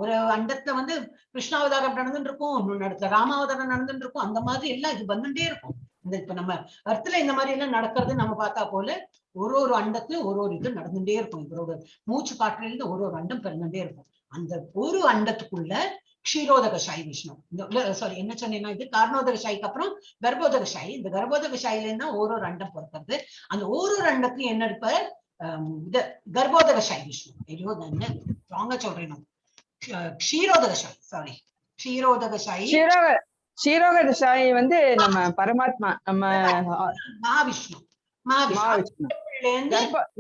ஒரு அண்டத்துல வந்து கிருஷ்ணாவதாரம் நடந்துட்டு இருக்கும், இன்னொரு இடத்துல ராமாவதாரம் நடந்துட்டு இருக்கும், அந்த மாதிரி எல்லாம் இது வந்துட்டே இருக்கும். இப்ப நம்ம அர்த்துல இந்த மாதிரி எல்லாம் நடக்கிறது நம்ம பார்த்தா போல ஒரு அண்டத்துல ஒரு இது நடந்துட்டே இருக்கும். இவரோட மூச்சு காற்றுல இருந்து ஒரு அண்டம் பிறந்துட்டே இருக்கும். அந்த ஒரு அண்டத்துக்குள்ள க்ஷீரோதகசாயி விஷ்ணு, சாரி என்ன சொன்னேன்னா, இது காரணோதகசாயிக்கு அப்புறம் கர்ப்போதகசாயி. இந்த கர்ப்போதகசாயில இருந்தா ஒரு அண்டம் பிறக்கிறது. அந்த ஒரு அண்டத்துலயும் என்ன இருப்ப, இது கர்ப்போதகசாயி விஷ்ணு. ஐயோ என்ன ராங்கா சொல்றேன், க்ஷீரோதகசாயி, சாரி க்ஷீரோதகசாயி. க்ஷீரோதகசாயி வந்து நம்ம பரமாத்மா, நம்ம மகாவிஷ்ணு.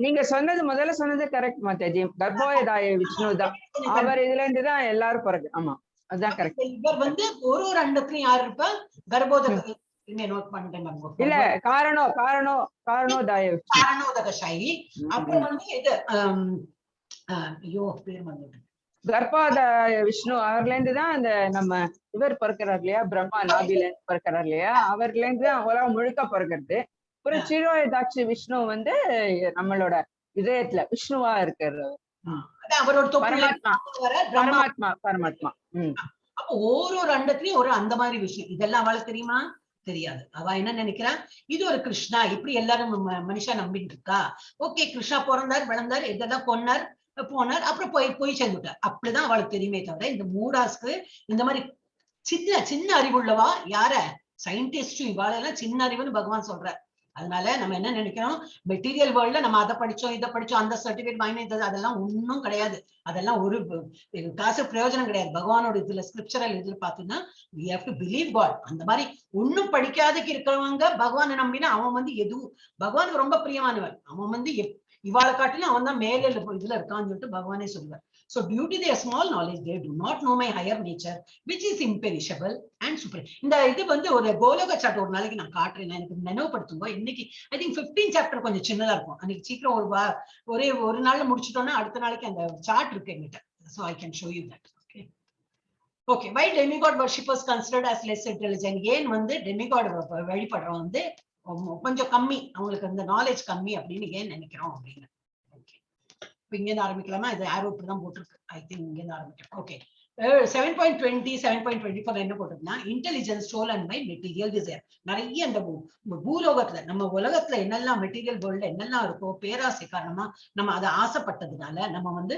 நீங்க சொன்னது முதல்ல சொன்னது கரெக்ட் மாதாஜி, கர்ப்போதய விஷ்ணு தான், அவர் இதுல இருந்து தான் எல்லாரும் பிறகு. ஆமா அதுதான் கரெக்ட். இவர் வந்து ஒரு அண்டத்துலயும் யாரு இருப்பா, கர்ப்போதக நோட் பண்ணிட்டேன் இல்ல காரணோதகசாயி. அப்புறம் வந்து இது ஐயோ பேர் வந்துட்டு கர்ப்போதய விஷ்ணு, அவர்ல இருந்து தான் அந்த நம்ம இவர் பிறக்கிறார் இல்லையா, பிரம்மா நாபில இருந்து பிறக்கிறார் இல்லையா, அவர்ல இருந்து தான் உலகம் முழுக்க பிறக்கிறது. அப்புறம் க்ஷீரோதகாட்சி விஷ்ணு வந்து நம்மளோட இதயத்துல விஷ்ணுவா இருக்கிற பரமாத்மா. அப்போ ஒரு அண்டத்துலயும் ஒரு அந்த மாதிரி விஷயம், இதெல்லாம் அவளுக்கு தெரியுமா தெரியாது. அவ என்ன நினைக்கிறா, இது ஒரு கிருஷ்ணா, இப்படி எல்லாரும் மனுஷா நம்பிட்டு இருக்கா. ஓகே கிருஷ்ணா பிறந்தார் வளர்ந்தார் இதெல்லாம் கொன்னார் போனார், அப்புறம் போய் சேர்ந்துட்டார், அப்படிதான் அவளுக்கு தெரியுமே தவிர இந்த மூடாஸ்க்கு இந்த மாதிரி சின்ன அறிவுள்ளவா யார சயின்டிஸ்டும் இவாளெல்லாம் சின்ன அறிவுன்னு பகவான் சொல்றார். அதனால நம்ம என்ன நினைக்கிறோம், மெட்டீரியல் வேர்ல்ட்ல நம்ம அதை படிச்சோம் இதை படிச்சோம் அந்த சர்டிபிகேட் வாங்கினது அதெல்லாம் ஒன்றும் கிடையாது. அதெல்லாம் ஒரு காசு பிரயோஜனம் கிடையாது. பகவானோட இதுல ஸ்கிரிப்சரல் இதுல பாத்தீங்கன்னா we have to believe God. அந்த மாதிரி ஒன்னும் படிக்காதக்கு இருக்கிறவங்க பகவானை நம்பினா அவன் வந்து எதுவும் பகவானுக்கு ரொம்ப பிரியமானவன். அவன் வந்து இவாளை காட்டிலும் அவன் தான் மேல இதுல இருக்கான்னு சொல்லிட்டு பகவானே சொல்லுவார். So due to their small knowledge, they do not know my higher nature, which is imperishable and supreme. இந்த இது வந்து ஒரு கோலோக சாட் ஒரு நாளைக்கு நான் காட்டுறேன், எனக்கு நினைவுபடுத்துங்க. இன்னைக்கு ஐ திங்க் 15 சாப்டர் கொஞ்சம் சின்னதா இருக்கும். அன்னைக்கு சீக்கிரம் ஒரு நாள்ல முடிச்சிட்டோம்னா அடுத்த நாளைக்கு அந்த சார்ட் இருக்கு என்கிட்ட. So I can show you that. Okay, why demigod worshippers considered as less intelligent? ஏன் வந்து demigod வழிபடுறோம் வந்து கொஞ்சம் கம்மி, அவங்களுக்கு அந்த நாலேஜ் கம்மி அப்படின்னு ஏன் நினைக்கிறோம் அப்படின்னு. இங்க இருந்து ஆரம்பிக்கலாமா? இது ஆரோ இப்படிதான் போட்டிருக்கு. ஐ திங்க் இங்க இருந்து ஆரம்பிக்கலாம். ஓகே, 7.20 7.24 என்ன போட்டிருக்குன்னா, intelligence stolen by material desire. நிறைய அந்த பூலோகத்துல நம்ம உலகத்துல என்னெல்லாம் மெட்டீரியல் வேர்ல்ட்ல என்னெல்லாம் இருக்கோ பேராசை காரணமா நம்ம அதை ஆசைப்பட்டதுனால நம்ம வந்து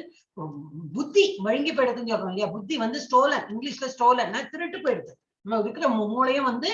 புத்தி வழங்கி போயிடுதுன்னு சொல்றோம் இல்லையா? புத்தி வந்து ஸ்டோலன், இங்கிலீஷ்ல ஸ்டோலன்னா திருட்டு போயிடுது. நம்ம இருக்கிற மூளையும் வந்து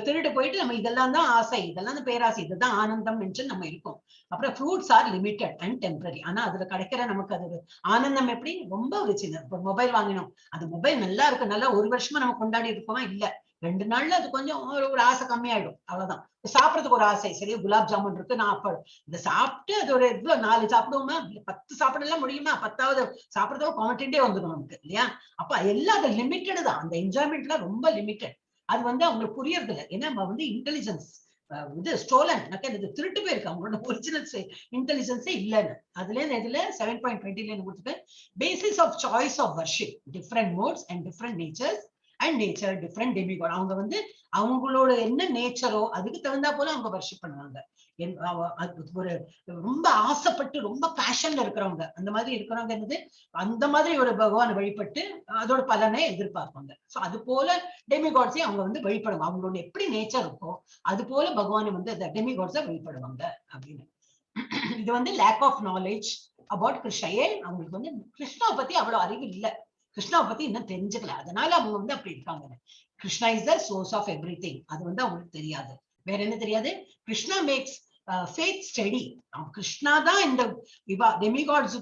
திருட்டு போயிட்டு நம்ம இதெல்லாம் தான் ஆசை, இதெல்லாம் தான் பேராசை, இதுதான் ஆனந்தம் என்று நம்ம இருக்கோம். அப்புறம் fruits R limited and temporary. ஆனா அதுல கிடைக்கிற நமக்கு அது ஆனந்தம் எப்படி ரொம்ப ஒரு சின்ன. இப்போ மொபைல் வாங்கினோம், அந்த மொபைல் நல்லா இருக்கு, நல்லா ஒரு வருஷமா நம்ம கொண்டாடி இருக்கோமா? இல்ல, 2 நாள்ல அது கொஞ்சம் ஒரு ஆசை கம்மியாயிடும், அவ்வளவுதான். சாப்பிடறதுக்கு ஒரு ஆசை, சரி குலாப் ஜாமுன் இருக்கு, நான் அப்ப இதை சாப்பிட்டு அது ஒரு இவ்வளவு 4 சாப்பிடுவோமா, 10 சாப்பிடலாம் முடியுமா? 10வது சாப்பிடறதுக்கு காமெண்டே வந்துடும் நமக்கு இல்லையா? அப்ப எல்லாம் அது லிமிட்டட் தான். அந்த என்ஜாய்மெண்ட்லாம் ரொம்ப லிமிட்டட். அது வந்து அவங்களுக்கு புரியறது இல்லை. ஏன்னா நம்ம வந்து இன்டெலிஜென்ஸ் இது ஸ்டோலன், இது திருட்டு போயிருக்கு, அவங்களோட ஒரிஜினல் இன்டெலிஜென்ஸே இல்லைன்னு. அதுல இதுல 7.20 கொடுத்துட்டு basis of choice of worship, different modes and different natures and nature different demigod. அவங்க வந்து அவங்களோட என்ன நேச்சரோ அதுக்கு தகுந்தா போல அவங்க வர்ஷிப் பண்ணுவாங்க. ஒரு ரொம்ப ஆசைப்பட்டு ரொம்ப பேஷன்ல இருக்கிறவங்க, அந்த மாதிரி இருக்கிறவங்க என்னது அந்த மாதிரி ஒரு பகவானை வழிபட்டு அதோட பலனை எதிர்பார்ப்பாங்க. சோ அது போல டெமிகாட்ஸையும் அவங்க வந்து வழிபடுவாங்க. அவங்களோட எப்படி நேச்சர் இருக்கோ அது போல பகவானை வந்து அந்த டெமிகாட்ஸை வழிபடுவாங்க அப்படின்னு. இது வந்து lack of knowledge about Krishna. ஏன் அவங்களுக்கு வந்து கிருஷ்ணாவை பத்தி அவ்வளவு அறிவு இல்லை, கிருஷ்ணாவை பத்தி இன்னும் தெரிஞ்சுக்கல, அதனால அவங்க வந்து அப்படி இருக்காங்க. Krishna is the source of everything, அது வந்து அவங்களுக்கு தெரியாது. வேற என்ன தெரியாது? Krishna makes faith study. Krishna தான் இந்த டெமிகாட்ஸ்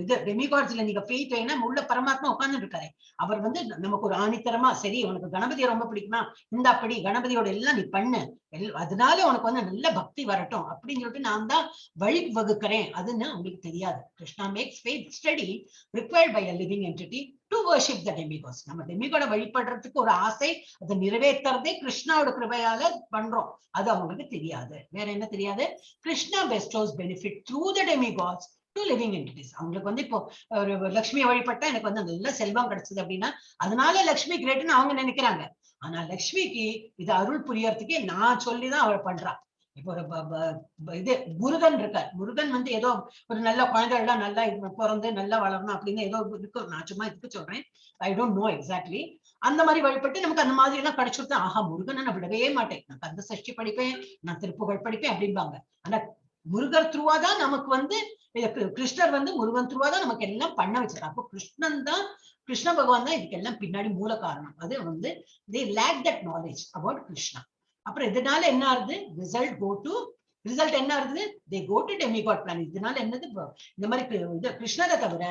இது டெமிகாட்ஸ்ல நீங்க ஃபெய்த் வேணா உள்ள பரமாத்மா உட்கார்ந்துட்டு இருக்காரு. அவர் வந்து நமக்கு ஒரு ஆணித்தரமா, சரி உனக்கு கணபதியை ரொம்ப பிடிக்குமா, இந்த அப்படி கணபதியோட எல்லாம் நீ பண்ணு, அதனால உனக்கு வந்து நல்ல பக்தி வரட்டும் அப்படின்னு சொல்லிட்டு நான் தான் வழி வகுக்கிறேன், அதுன்னு அவங்களுக்கு தெரியாது. Krishna makes faith study required by a living entity to worship the demigods. நம்ம டெமிகாட வழிபடுறதுக்கு ஒரு ஆசை, அதை நிறைவேற்றதே கிருஷ்ணாவோட கிருபையால பண்றோம், அது அவங்களுக்கு தெரியாது. வேற என்ன தெரியாது? Krishna bestows benefit through the demigods to living entities. அவங்களுக்கு வந்து இப்போ ஒரு லட்சுமியை வழிபட்டா எனக்கு வந்து நல்ல செல்வம் கிடைச்சது அப்படின்னா அதனால லட்சுமி கிரேட்னு அவங்க நினைக்கிறாங்க. ஆனா லட்சுமிக்கு இது அருள் புரியறதுக்கே நான் சொல்லிதான் அவள் பண்றா. இப்போ ஒரு இது முருகன் இருக்கார், முருகன் வந்து ஏதோ ஒரு நல்ல குழந்தைகள்லாம் நல்லா பிறந்து நல்லா வளரணும் அப்படின்னு ஏதோ இருக்கு, நான் சும்மா இதுக்கு சொல்றேன், ஐ டோன்ட் நோ எக்ஸாக்ட்லி. அந்த மாதிரி வழிபட்டு நமக்கு அந்த மாதிரி எல்லாம் கிடைச்சிருந்தா ஆஹா முருகனை நான் விடவே மாட்டேன், நான் கந்த சஷ்டி படிப்பேன், நான் திருப்புகழ் படிப்பேன் அப்படிம்பாங்க. ஆனா முருகர் த்ரூவாதான் நமக்கு வந்து கிருஷ்ணர் வந்து முருகன் த்ரூவாதான் நமக்கு எல்லாம் பண்ண வச்சிருக்காங்க. அப்போ கிருஷ்ண பகவான் தான் இதுக்கெல்லாம் பின்னாடி மூல காரணம். அது வந்து they lack that knowledge about Krishna. அப்புறம் இதனால என்ன ஆகுது? ரிசல்ட் என்ன ஆகுது? they go to demigod planet. இதனால என்னது? இந்த மாதிரி இது கிருஷ்ணரை தவிர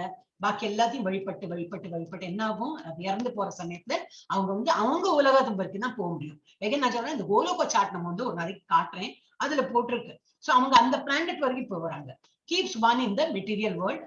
பாக்கி எல்லாத்தையும் வழிபட்டு என்ன ஆகும்? இறந்து போற சமயத்துல அவங்க வந்து அவங்க உலகத்தை வரைக்கும் தான் போக முடியும். நான் சொல்றேன், இந்த கோலோக சாட் நம்ம வந்து ஒரு நாளைக்கு காட்டுறேன், அதுல போட்டிருக்கு. சோ அவங்க அந்த பிளானட் வரைக்கும் போறாங்க. keeps one in the material world,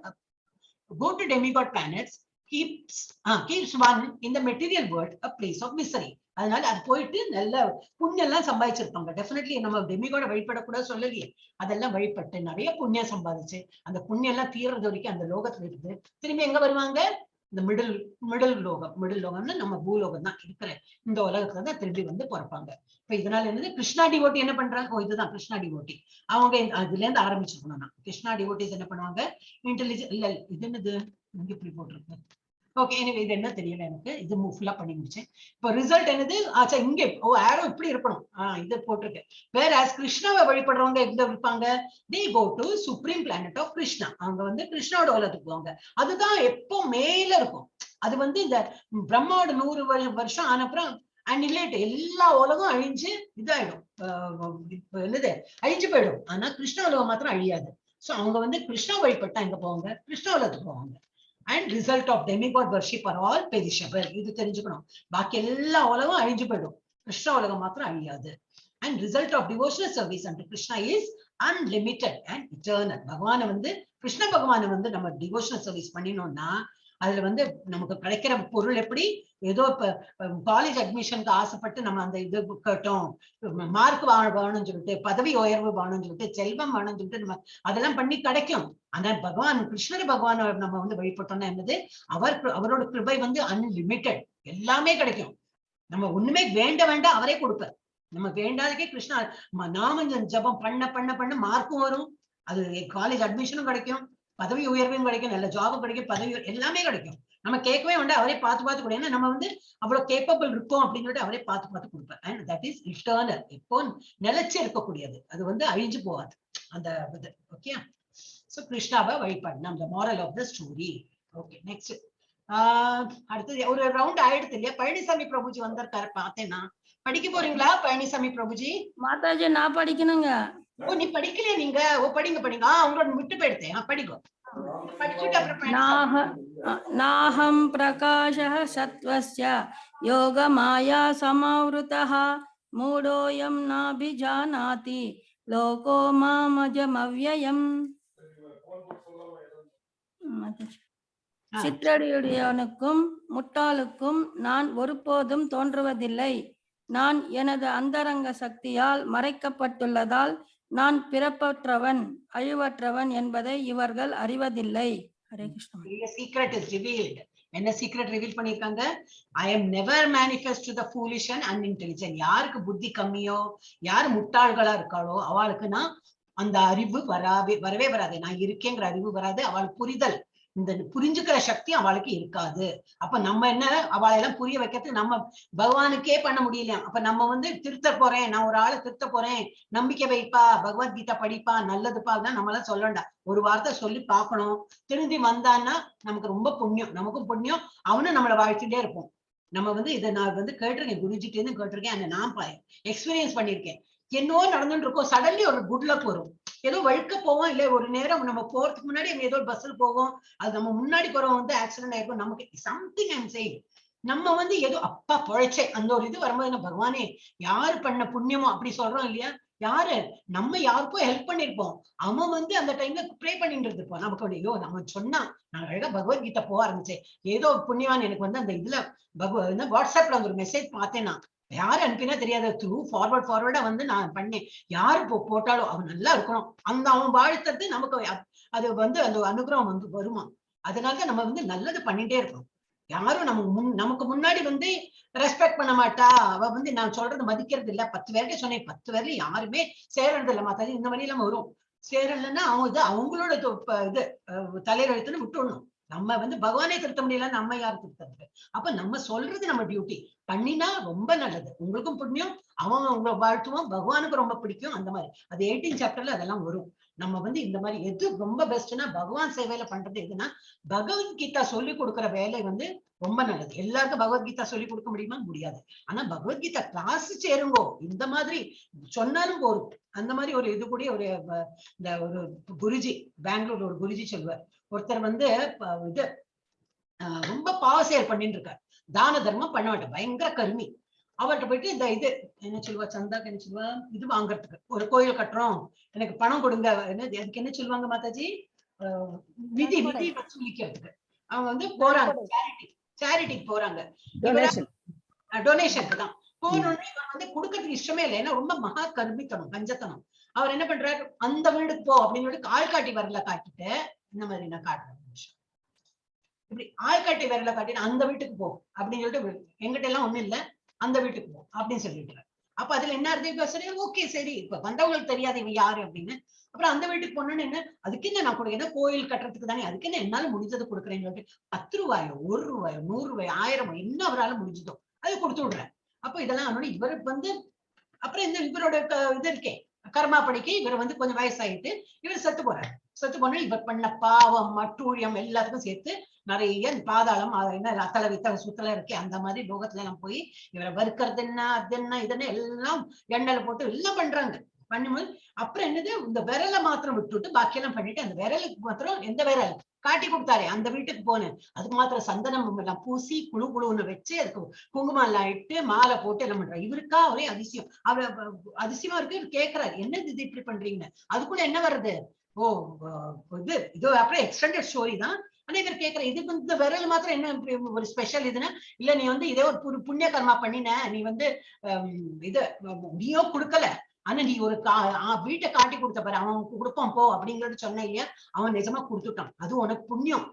go to demigod planets, keeps one in the material world a place of misery. அதனால அது போயிட்டு நல்ல புண்ணியம் எல்லாம் சம்பாதிச்சிருப்பாங்க. டெஃபினெட்லி நம்ம டெமிகாட வழிபடக்கூடாது சொல்லலையே, அதெல்லாம் வழிபட்டு நிறைய புண்ணியம் சம்பாதிச்சு அந்த புண்ணியம் எல்லாம் தீர்றது வரைக்கும் அந்த லோகத்துல இருந்து திரும்பி எங்க வருவாங்க? இந்த மிடில் லோகம்னா நம்ம பூலோகம் தான் இருக்கிற இந்த உலகத்துல தான் திரும்பி வந்து பிறப்பாங்க. இப்ப இதனால என்னது? கிருஷ்ணா டிவோட்டி என்ன பண்றாங்க? இதுதான் கிருஷ்ணா டிவோட்டி. அவங்க அதுல இருந்து ஆரம்பிச்சிருக்கணும். நான் கிருஷ்ணா டிவோட்டிஸ் என்ன பண்ணுவாங்க? இன்டெலிஜென்ட் இல்ல, இது என்னது இங்க இப்படி போட்டிருக்கு. ஓகே, எனவே இது என்ன தெரியல எனக்கு, இது ஃபுல்லா பண்ணி முடிச்சேன். இப்போ ரிசல்ட் என்னது? ஆச்சா இங்க ஆரோ இப்படி இருக்கணும், இது போட்டிருக்கேன். வேற கிருஷ்ணாவை வழிபடுறவங்க எங்க இருப்பாங்க? they go to supreme planet of Krishna. அவங்க வந்து கிருஷ்ணாவோட உலகத்துக்கு போவாங்க. அதுதான் எப்போ மேல இருக்கும். அது வந்து இந்த பிரம்மாவோட 100 வருஷம் ஆனப்புறம் அண்ட் எல்லா உலகம் அழிஞ்சு இதாயிடும், என்னது அழிஞ்சு போயிடும். ஆனா கிருஷ்ண உலகம் மாத்திரம் அழியாது. சோ அவங்க வந்து கிருஷ்ணா வழிபட்டா எங்க போவாங்க? கிருஷ்ண உலகத்துக்கு போவாங்க. And result of demigod worship are all perishable. இது தெரிஞ்சுக்கணும். பாக்கி எல்லா உலகம் அழிஞ்சு போயிடும், கிருஷ்ண உலகம் மாத்திரம் அழியாது. And result of devotional service and Krishna is unlimited and eternal. பகவானை வந்து கிருஷ்ண பகவானை வந்து நம்ம டிவோஷனல் சர்வீஸ் பண்ணினோம்னா அதுல வந்து நமக்கு கிடைக்கிற பொருள் எப்படி, ஏதோ இப்ப காலேஜ் அட்மிஷனுக்கு ஆசைப்பட்டு நம்ம அந்த இது கேட்டோம், மார்க் வேணும்னு சொல்லிட்டு, பதவி உயர்வு வேணும்னு சொல்லிட்டு, செல்வம் வேணும்னு சொல்லிட்டு நம்ம அதெல்லாம் பண்ணி கிடைக்கும். ஆனா பகவான் கிருஷ்ணர் பகவான் நம்ம வந்து வழிபட்டோம்னா என்னது, அவரோட கிருபை வந்து அன்லிமிட்டெட், எல்லாமே கிடைக்கும். நம்ம ஒண்ணுமே வேண்டாம் அவரே கொடுப்பார். நம்ம வேண்டாததுக்கே கிருஷ்ணா நாம ஜபம் பண்ண பண்ண பண்ண மார்க்கும் வரும், அது காலேஜ் அட்மிஷனும் கிடைக்கும், பதவி உயர்வும் கிடைக்கும், நல்ல ஜாபும் கிடைக்கும், பதவி எல்லாமே கிடைக்கும். நம்ம கேட்கவே வேண்டாம், அவரே பார்த்து கூட. ஏன்னா நம்ம வந்து அவ்வளவு கேப்பபிள் இருக்கோம் அப்படின்னு சொல்லிட்டு அவரே பார்த்து கொடுப்பார். அண்ட் தட் இஸ் இட்டர்னல், எப்போ நிலைச்சு இருக்கக்கூடியது, அது வந்து அழிஞ்சு போகாது அந்த இது. ஓகே, சோ கிருஷ்ணாவை வழிபாடு அந்த moral of the story. Okay, next அடுத்தது ஒரு ரவுண்ட் ஆயிடுது இல்லையா? பழனிசாமி பிரபுஜி வந்திருக்காரு பார்த்தேன்னா, படிக்க போறீங்களா பழனிசாமி பிரபுஜி? மாதாஜி நான் படிக்கணுங்க. ஓ நீ படிக்கலையா நீங்க? ஓ படிங்க படிங்க. உங்களோட விட்டு போயிடுத்தேன், படிக்கும். நாஹம் பிரகாஷः சத்வஸ்ய யோக மாயா சமாவ்ருதः மூடோயம் நாபிஜானாதி லோகோ மாமஜமவ்யயம். சிற்றடியுடையவனுக்கும் முட்டாளுக்கும் நான் ஒருபோதும் தோன்றுவதில்லை. நான் எனது அந்தரங்க சக்தியால் மறைக்கப்பட்டுள்ளதால் நான் பிறப்பற்றவன் அழிவற்றவன் என்பதை இவர்கள் அறிவதில்லை. Hare Krishna. Secret is revealed. என்ன சீக்ரெட் ரிவீல் பண்ணிருக்காங்க? I am never manifest to the foolish and unintelligent. யாருக்கு புத்தி கம்மியோ, யார் முட்டாள்களா இருக்காளோ அவளுக்கு நான் அந்த அறிவு வரவே வராது. நான் இருக்கேங்கிற அறிவு வராது. அவள் புரிதல், இந்த புரிஞ்சுக்கிற சக்தி அவளுக்கு இருக்காது. அப்ப நம்ம என்ன அவளை எல்லாம் புரிய வைக்கிறது நம்ம பகவானுக்கே பண்ண முடியலையா? அப்ப நம்ம வந்து திருத்த போறேன், நான் ஒரு ஆளை திருத்த போறேன், நம்பிக்கை வைப்பா, பகவத்கீதா படிப்பா, நல்லதுப்பா தான் நம்ம எல்லாம் சொல்லண்டா. ஒரு வார்த்தை சொல்லி பார்க்கணும், திருந்தி வந்தான்னா நமக்கு ரொம்ப புண்ணியம், நமக்கும் புண்ணியம், அவனும் நம்மளை வாழ்த்திட்டே இருப்போம். நம்ம வந்து இதை நான் வந்து கேட்டிருக்கேன், குருஜிட்டே இருந்து கேட்டிருக்கேன், அந்த நான் எக்ஸ்பீரியன்ஸ் பண்ணிருக்கேன். என்னோ நடந்துட்டு இருக்கோம், சடன்லி ஒரு குட் லக் வரும். ஏதோ வழுக்க போவோம், இல்ல ஒரு நேரம் நம்ம போறதுக்கு முன்னாடி ஏதோ பஸ்ல போவோம், அது நம்ம முன்னாடி போறவங்க வந்து ஆக்சிடென்ட் ஆயிருக்கும், நமக்கு சம்திங் ஐம் சேயிங், நம்ம வந்து ஏதோ அப்பா பொழைச்சே அந்த ஒரு இது வரும்போது பகவானே யாரு பண்ண புண்ணியமோ அப்படி சொல்றோம் இல்லையா? யாரு நம்ம யாருக்கும் ஹெல்ப் பண்ணிருப்போம், அவன் வந்து அந்த டைம்ல ப்ரே பண்ணிட்டு இருப்போம். நமக்கு ஐயோ நம்ம சொன்னா நான் அழகா பகவத்கீதா போக ஆரம்பிச்சேன், ஏதோ புண்ணியவான் எனக்கு வந்து அந்த இதுல வாட்ஸ்அப்ல அந்த ஒரு மெசேஜ் பார்த்தேன், நான் யாரு அனுப்பினா தெரியாத த்ரூ ஃபார்வர்டா வந்து நான் பண்ணேன். யாரு போட்டாலும் அவன் நல்லா இருக்கணும், அந்த அவன் வாழ்த்தது நமக்கு அது வந்து அந்த அனுகிரகம் வந்து வருமா. அதனால நம்ம வந்து நல்லது பண்ணிட்டே இருக்கணும். யாரும் நமக்கு முன்னாடி வந்து ரெஸ்பெக்ட் பண்ண மாட்டா, அவ வந்து நான் சொல்றது மதிக்கிறது இல்ல. 10 பேர்கிட்ட சொன்னேன், 10 பேர்ல யாருமே சேரறது இல்ல. மாதாஜி இந்த மாதிரி எல்லாம் வரும், சேரலன்னா அவங்க இது அவங்களோட இது தலையெழுத்துன்னு விட்டுடணும். நம்ம வந்து பகவானே திருத்த முடியல, நம்ம யாரும் திருத்தது? அப்ப நம்ம சொல்றது நம்ம டியூட்டி பண்ணினா ரொம்ப நல்லது, உங்களுக்கும் புண்ணியம், அவன் உங்களை வாழ்த்துவான், பகவானுக்கு ரொம்ப பிடிக்கும். அந்த மாதிரி அது 18 சாப்டர்ல அதெல்லாம் வரும். நம்ம வந்து இந்த மாதிரி எது ரொம்ப பெஸ்ட்னா பகவான் சேவையில பண்றது எதுனா பகவத்கீதா சொல்லி கொடுக்குற வேலை வந்து ரொம்ப நல்லது. எல்லாருக்கும் பகவத்கீதா சொல்லி கொடுக்க முடியுமா? முடியாது. ஆனா பகவத்கீதா கிளாஸ் சேருங்கோ, இந்த மாதிரி சொன்னாலும் போரும். அந்த மாதிரி ஒரு இது கூட ஒரு இந்த ஒரு குருஜி, பெங்களூர் ஒரு குருஜி சொல்லுவார், ஒருத்தர் வந்து இது ரொம்ப பாவ செயல் பண்ணிட்டு இருக்கார், தான தர்மம் பண்ண மாட்டேன், பயங்கர கருமி. அவர்கிட்ட போயிட்டு இந்த இது என்ன சொல்லுவா, சந்தாக்கு என்ன சொல்லுவா, இது வாங்கறதுக்கு ஒரு கோயில் கட்டுறோம், எனக்கு பணம் கொடுங்க, அதுக்கு என்ன சொல்லுவாங்க மாதாஜி, நிதி வசூலிக்கிறதுக்கு. அவங்க வந்து போறாங்க, சேரிட்டிக்கு போறாங்க, டொனேஷனுக்கு தான் போனோடனே இவர் வந்து கொடுக்கறதுக்கு இஷ்டமே இல்லை, ஏன்னா ரொம்ப மகா கர்மித்தனம், கஞ்சத்தனம். அவர் என்ன பண்றாரு, அந்த வீடுக்கு போ அப்படின்னு சொல்லி ஆள்காட்டி வரல காட்டிட்டு, இந்த மாதிரி நான் காட்டுறேன், இப்படி ஆள்காட்டி விரல காட்டிட்டு அந்த வீட்டுக்கு போ அப்படின்னு சொல்லிட்டு, எங்கிட்ட எல்லாம் ஒண்ணும் இல்ல, அந்த வீட்டுக்கு போ அப்படின்னு சொல்லிட்டு. அப்ப அதுல என்ன அர்த்தம்? சரி ஓகே, சரி இப்ப வந்தவங்களுக்கு தெரியாது இவன் யாரு அப்படின்னு. அப்புறம் அந்த வீட்டுக்கு போனோன்னு என்ன, அதுக்கு என்ன நான் கொடுக்க, கோயில் கட்டுறதுக்கு தானே, அதுக்கு என்ன என்னால முடிஞ்சது கொடுக்குறேன்னு சொல்லிட்டு 10 ரூபாயோ 1 ரூபாயோ 100 ரூபாயோ 1000 என்ன அவரால் முடிஞ்சதோ அது கொடுத்து விடுறேன். அப்ப இதெல்லாம் அவனோட இவருக்கு வந்து அப்புறம் இந்த இவரோட இது இருக்கே கர்மா படிக்க இவர் வந்து கொஞ்சம் வயசாயிட்டு இவர் செத்து போறாரு. செத்து போனா இவர் பண்ண பாவம் மட்டூழியம் எல்லாத்துக்கும் சேர்த்து நிறைய பாதாளம் என்ன ரத்தல வித்தல சுத்தல இருக்கே அந்த மாதிரி லோகத்துல எல்லாம் போய் இவரை வறுக்கிறது என்ன அது என்ன இதென்ன எல்லாம் எண்ணெயில போட்டு எல்லாம் பண்றாங்க. பண்ணும்போது அப்புறம் என்னது இந்த விரலை மாத்திரம் விட்டுட்டு பாக்கியெல்லாம் பண்ணிட்டு அந்த விரலுக்கு மாத்திரம் எந்த விரல் காட்டி கொடுத்தாரு அந்த வீட்டுக்கு போனேன். அதுக்கு மாத்திரம் சந்தனம் எல்லாம் பூசி குழு குழுன்னு வச்சு அதுக்கு குங்குமம் எல்லாம் இட்டு மாலை போட்டு எல்லாம் பண்றாரு. இவருக்கா ஒரே அதிசயம். அவர் அதிசயமா இருக்கு. கேட்கிறாரு என்னது இது இப்படி பண்றீங்க? அதுக்குள்ள என்ன வருது? ஓ இது அப்புறம் எக்ஸ்டெண்டட் ஸ்டோரி தான். ஆனா இவர் கேட்கிற இதுக்கு இந்த விரல் மாத்திரம் என்ன ஒரு ஸ்பெஷல் இதுன்னா, இல்ல நீ இதே ஒரு புண்ணிய கர்மா பண்ணின, நீ இது நீயோ கொடுக்கல, ஆனா நீ ஒரு வீட்டை காட்டி கொடுத்த பாரு, அவன் கொடுப்பான் போ அப்படிங்கறது சொன்ன இல்லையா, அவன் நிஜமா கொடுத்துட்டான். அது உனக்கு புண்ணியம்.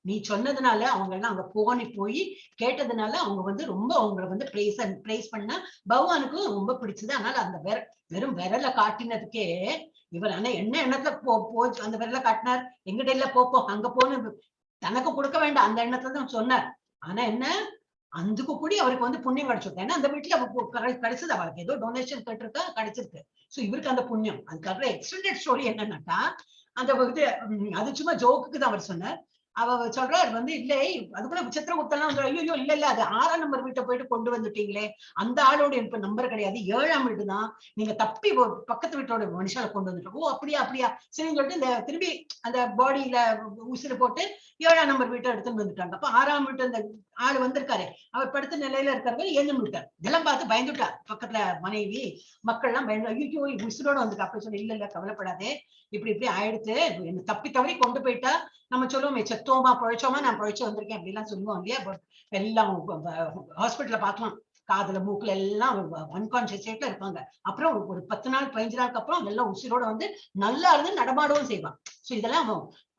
நீ சொன்னதுனால அவங்க எல்லாம் அங்க போய் கேட்டதுனால அவங்க ரொம்ப அவங்களை பிரைஸ் பண்ணா பகவானுக்கும் ரொம்ப பிடிச்சது. அதனால அந்த வெறும் விரலை காட்டினதுக்கே இவர் ஆனா என்ன எண்ணத்துல போ அந்த விரலை காட்டினார். எங்கிட்ட இல்ல போ அங்க போன்னு தனக்கு கொடுக்க வேண்டாம் அந்த எண்ணத்துல தான் சொன்னார். ஆனா என்ன அதுக்கு கூடி அவருக்கு புண்ணியம் கிடைச்சிருக்கு. ஏன்னா அந்த வீட்டுல கிடைச்சது, அவருக்கு ஏதோ டொனேஷன் கேட்டிருக்கா, கிடைச்சிருக்கு. சோ இவருக்கு அந்த புண்ணியம். அதுக்காக எக்ஸ்டெண்டட் ஸ்டோரி என்னன்னாக்கா அந்த அது சும்மா ஜோக்குக்கு தான் அவர் சொன்னார். அவ சொல்றாரு இல்லை அதுக்குள்ள சித்திரகுப்தெல்லாம் ஐயோ இல்ல அது 6ஆம் நம்பர் வீட்டை போயிட்டு கொண்டு வந்துட்டீங்களே, அந்த ஆளோட இப்ப நம்பர் கிடையாது, 7ஆம் வீடு தான், நீங்க தப்பி பக்கத்து வீட்டோட மனுஷால கொண்டு வந்துட்டோம். ஓ அப்படியா சரின்னு சொல்லிட்டு இந்த திரும்பி அந்த பாடியில உசிறு போட்டு 7ஆம் நம்பர் வீட்டை எடுத்துன்னு வந்துட்டாங்க. அப்ப 6ஆம் வீட்டு அந்த ஆளு வந்திருக்காரு, அவர் படுத்த நிலையில இருக்கிறவர் ஏந்து விட்டார். இதெல்லாம் பார்த்து பயந்துட்டார். பக்கத்துல மனைவி மக்கள் எல்லாம் பயந்து ஐயோ உசிரோட வந்துட்டா. அப்படி சொல்லி இல்ல கவலைப்படாதே, இப்படி ஆயிடுச்சு, என்ன தப்பி தவறி கொண்டு போயிட்டா நம்ம சொல்லுவோமே செத்தோமா பழைச்சோமா, நான் பழைச்சு வந்திருக்கேன் அப்படிலாம் சொல்லுவோம் இல்லையா. எல்லாம் ஹாஸ்பிட்டல்ல பார்க்கலாம், காதுல மூக்குல எல்லாம் அன்கான்சியஸ் ஸ்டேட்ல இருப்பாங்க. அப்புறம் ஒரு 10 நாள் 15 நாளுக்கு அப்புறம் எல்லாம் உசிரோட நல்லா இருந்து நடமாடவும் செய்வான். சோ இதெல்லாம்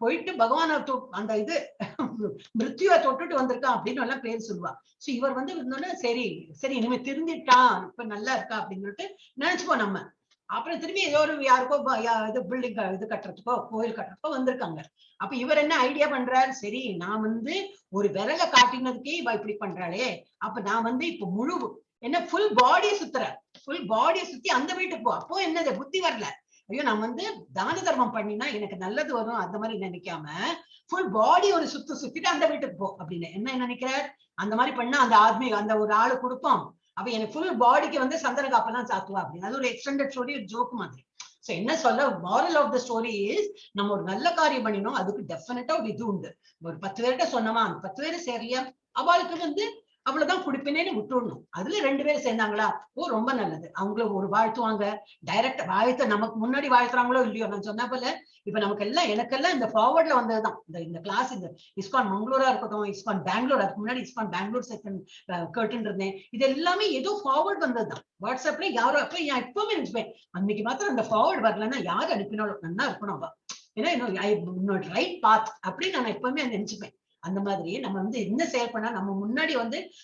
போயிட்டு பகவான அந்த இது மிருத்யுவை தொட்டுட்டு வந்திருக்கான் அப்படின்னு எல்லாம் பேர் சொல்லுவா. சோ இவர் இருந்தோன்னா சரி சரி இனிமே திருந்திட்டான், இப்ப நல்லா இருக்கா அப்படின்னு சொல்லிட்டு நினைச்சுப்போம் நம்ம. அப்புறம் திரும்பி ஏதோ ஒரு யாருக்கோ இது பில்டிங் இது கட்டுறதுக்கோ கோயில் கட்டுறதுக்கோ வந்திருக்காங்க. அப்ப இவர் என்ன ஐடியா பண்றாரு, சரி நான் ஒரு விரலை காட்டினதுக்கே இவ இப்படி பண்றாளே, அப்ப நான் இப்ப முழு என்ன ஃபுல் பாடியை சுத்துறேன், ஃபுல் பாடியை சுத்தி அந்த வீட்டுக்கு போ. அப்போ என்னது புத்தி வரல, ஐயோ நான் தான தர்மம் பண்ணினா எனக்கு நல்லது வரும் அந்த மாதிரி நினைக்காம ஃபுல் பாடி ஒரு சுத்திட்டு அந்த வீட்டுக்கு போ அப்படின்னு என்ன நினைக்கிறார். அந்த மாதிரி பண்ணா அந்த ஆத்மி அந்த ஒரு ஆளு கொடுப்போம், அப்ப எனக்கு ஃபுல் பாடிக்கு சந்தன காப்பெல்லாம் சாத்துவா அப்படின்னு. அது ஒரு எக்ஸ்டெண்டட் ஸ்டோரி, ஒரு ஜோக் மாதிரி. சோ என்ன சொல்ல moral of the story is, நம்ம ஒரு நல்ல காரியம் பண்ணினோம், அதுக்கு டெஃபினட்டா ஒரு இது உண்டு. ஒரு 10 பேர்கிட்ட சொன்னோமா, அந்த 10 பேரு சரியா அவளுக்கு அவ்வளவுதான் குடிப்பினேன்னு விட்டுடணும். அதுல 2 பேர் சேர்ந்தாங்களா, ஓ ரொம்ப நல்லது, அவங்கள ஒரு வாழ்த்துவாங்க. டைரக்ட் வாழ்த்து நமக்கு முன்னாடி வாழ்த்துறாங்களோ இல்லையோ, நான் சொன்ன போல இப்ப நமக்கு எல்லாம் எனக்கெல்லாம் இந்த ஃபார்வர்ட்ல வந்ததுதான் இந்த கிளாஸ். இந்த ISKCON மங்களூரா இருக்கட்டும், ISKCON பெங்களூர், அதுக்கு முன்னாடி ISKCON பெங்களூர் செக்ஷன் கேட்டுன்னு இருந்தேன். இது எல்லாமே ஏதோ ஃபார்வர்ட் வந்ததுதான். வாட்ஸ்அப்ல யாரோ அப்ப எப்பவுமே நினைச்சுப்பேன், அன்னைக்கு மாத்திரம் அந்த ஃபார்வர்ட் வரலன்னா யாரு அனுப்பினாலும் நல்லா இருக்கணும் அவ, ஏன்னா ரைட் பாத் அப்படின்னு நான் எப்பவுமே நினைச்சுப்பேன். அந்த மாதிரி நம்ம என்ன செயல் பண்ணா நம்ம முன்னாடி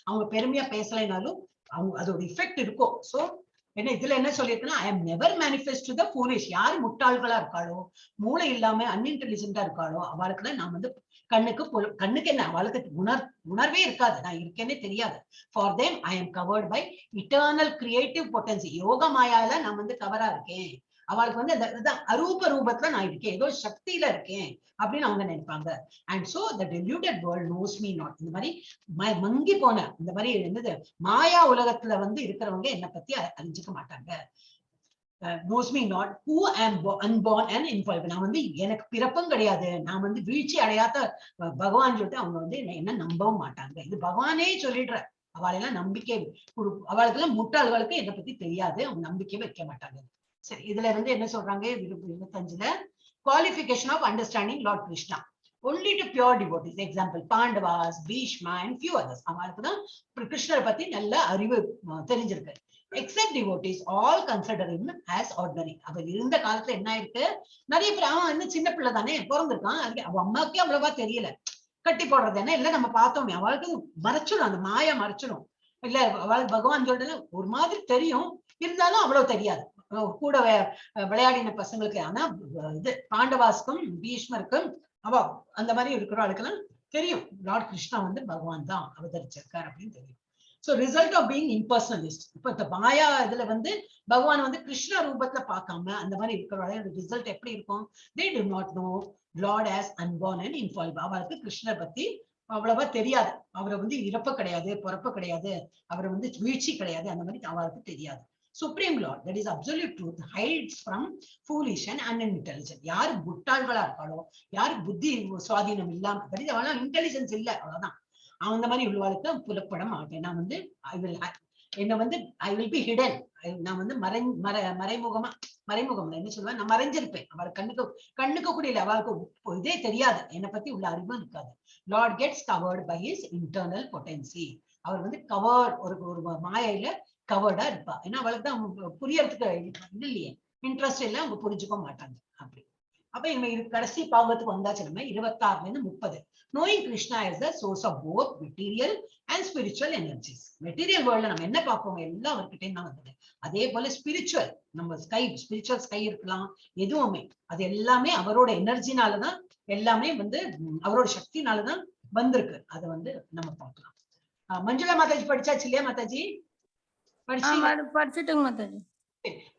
அவங்க பெருமையா பேசலைனாலும் அவங்க அதோட இஃபெக்ட் இருக்கும். சோ ஏன்னா இதுல என்ன சொல்லியிருக்குன்னா, I am never manifest to the foolish. யாரு முட்டாள்களா இருக்காளோ, மூளை இல்லாம அன்இன்டெலிஜென்டா இருக்காளோ, அவளுக்குலாம் நான் கண்ணுக்கு என்ன அவளுக்கு உணர்வே இருக்காது, நான் இருக்கேன்னே தெரியாது. For them I am covered by eternal creative potency. யோக மாயால நான் கவரா இருக்கேன். அவளுக்கு அரூப ரூபத்துல நான் இருக்கேன், ஏதோ சக்தியில இருக்கேன் அப்படின்னு அவங்க நினைப்பாங்க. And so the deluded world knows me not. இந்த மாதிரி மங்கி போன இந்த மாதிரி என்னது மாயா உலகத்துல இருக்கிறவங்க என்னை பத்தி அறிஞ்சுக்க மாட்டாங்க. knows me not who am unborn and infallible. நான் எனக்கு பிறப்பும் கிடையாது, நான் வீழ்ச்சி அடையாத பகவான் சொல்லிட்டு அவங்க என்ன நம்பவும் மாட்டாங்க. இது பகவானே சொல்லிடுற. அவளெல்லாம் நம்பிக்கை அவளுக்கெல்லாம் முட்டாள்களுக்கு என்னை பத்தி தெரியாது, அவங்க நம்பிக்கை வைக்க மாட்டாங்க. சரி, இதுல என்ன சொல்றாங்க 25ல, qualification of understanding Lord Krishna only to pure devotees. Example, Pandavas, Bhishma and few others. அவங்களுக்கு தான் கிருஷ்ணரை பத்தி நல்ல அறிவு தெரிஞ்சிருக்கு. Except devotees all consider him as ordinary. அவர் இருந்த காலத்துல என்ன இருக்கு, நிறைய பேர் அவன் சின்ன பிள்ளை தானே பிறந்திருக்கான், அவ அம்மாவுக்கே அவ்வளவா தெரியல, கட்டி போடுறது என்ன இல்ல நம்ம பார்த்தோமே, அவளுக்கு மறைச்சிடும், அந்த மாயா மறைச்சிடும். இல்ல அவளுக்கு பகவான் சொல்றது ஒரு மாதிரி தெரியும், இருந்தாலும் அவ்வளவு தெரியாது கூட விளையாடின பசங்களுக்கு. ஆனா இது பாண்டவாஸ்க்கும் பீஷ்மருக்கும் அந்த மாதிரி இருக்கிற ஆளுக்கெல்லாம் தெரியும் லார்ட் கிருஷ்ணா பகவான் தான் அவதரிச்சிருக்காரு அப்படின்னு தெரியும். So result of being impersonalist. இப்ப இந்த மாயா இதுல வந்து பகவான் வந்து கிருஷ்ண ரூபத்துல பார்க்காம அந்த மாதிரி இருக்கிறவங்க ரிசல்ட் எப்படி இருக்கும்? They do not know Lord as unborn and infallible. அவருக்கு கிருஷ்ணரை பத்தி அவ்வளவா தெரியாது. அவரை வந்து இறப்பு கிடையாது, பிறப்பு கிடையாது, அவரை வந்து வீழ்ச்சி கிடையாது, அந்த மாதிரி அவருக்கு தெரியாது. Supreme Lord, that is absolute truth, hides from foolish and unintelligent. யாரு முட்டாள்களா இருக்காளோ, யாரு புத்தி சுவாதீனம் இல்லாம, that is அவளாம் இன்டெலிஜென்ஸ் இல்ல, அவ்வளவுதான். அந்த மாதிரி உள்ளவாளுக்கு புலப்பட மாட்டேன். நான் வந்து ஐ வில் பி ஹிடன். நான் வந்து மறைமுகம் என்ன சொல்லுவேன், நான் மறைஞ்சிருப்பேன். அவள் கண்ணுக்கு கூட இல்ல, அவளுக்கு இதே தெரியாது, என்னை பத்தி உள்ள அறிவும் இருக்காது. Lord gets covered by his internal potency. அவர் வந்து கவர்ட், ஒரு மாயையில கவர்டா இருப்பா. ஏன்னா அவளுக்கு தான் புரியறதுக்கு இது இல்லையே, இன்ட்ரெஸ்ட் இல்லை, அவங்க புரிஞ்சுக்க மாட்டாங்க. அப்படி அப்ப நம்ம கடைசி பாகத்துக்கு வந்தாச்சு. நம்ம 26ல இருந்து 30. Knowing Krishna as the source of both material and spiritual energies. Material வேர்ல்ட்ல நம்ம என்ன பார்ப்போம், எல்லாம் அவர்கிட்ட தான் வந்தது. அதே போல ஸ்பிரிச்சுவல், நம்ம ஸ்பிரிச்சுவல் ஸ்கை இருக்கலாம், எதுவுமே அது எல்லாமே அவரோட எனர்ஜினாலதான், எல்லாமே வந்து அவரோட சக்தினாலதான் வந்திருக்கு. அதை வந்து நம்ம பார்க்கலாம். மஞ்சுளா மாதாஜி படிச்சாச்சு இல்லையா மாதாஜி? படிச்சுட்டுங்க மாதாஜி.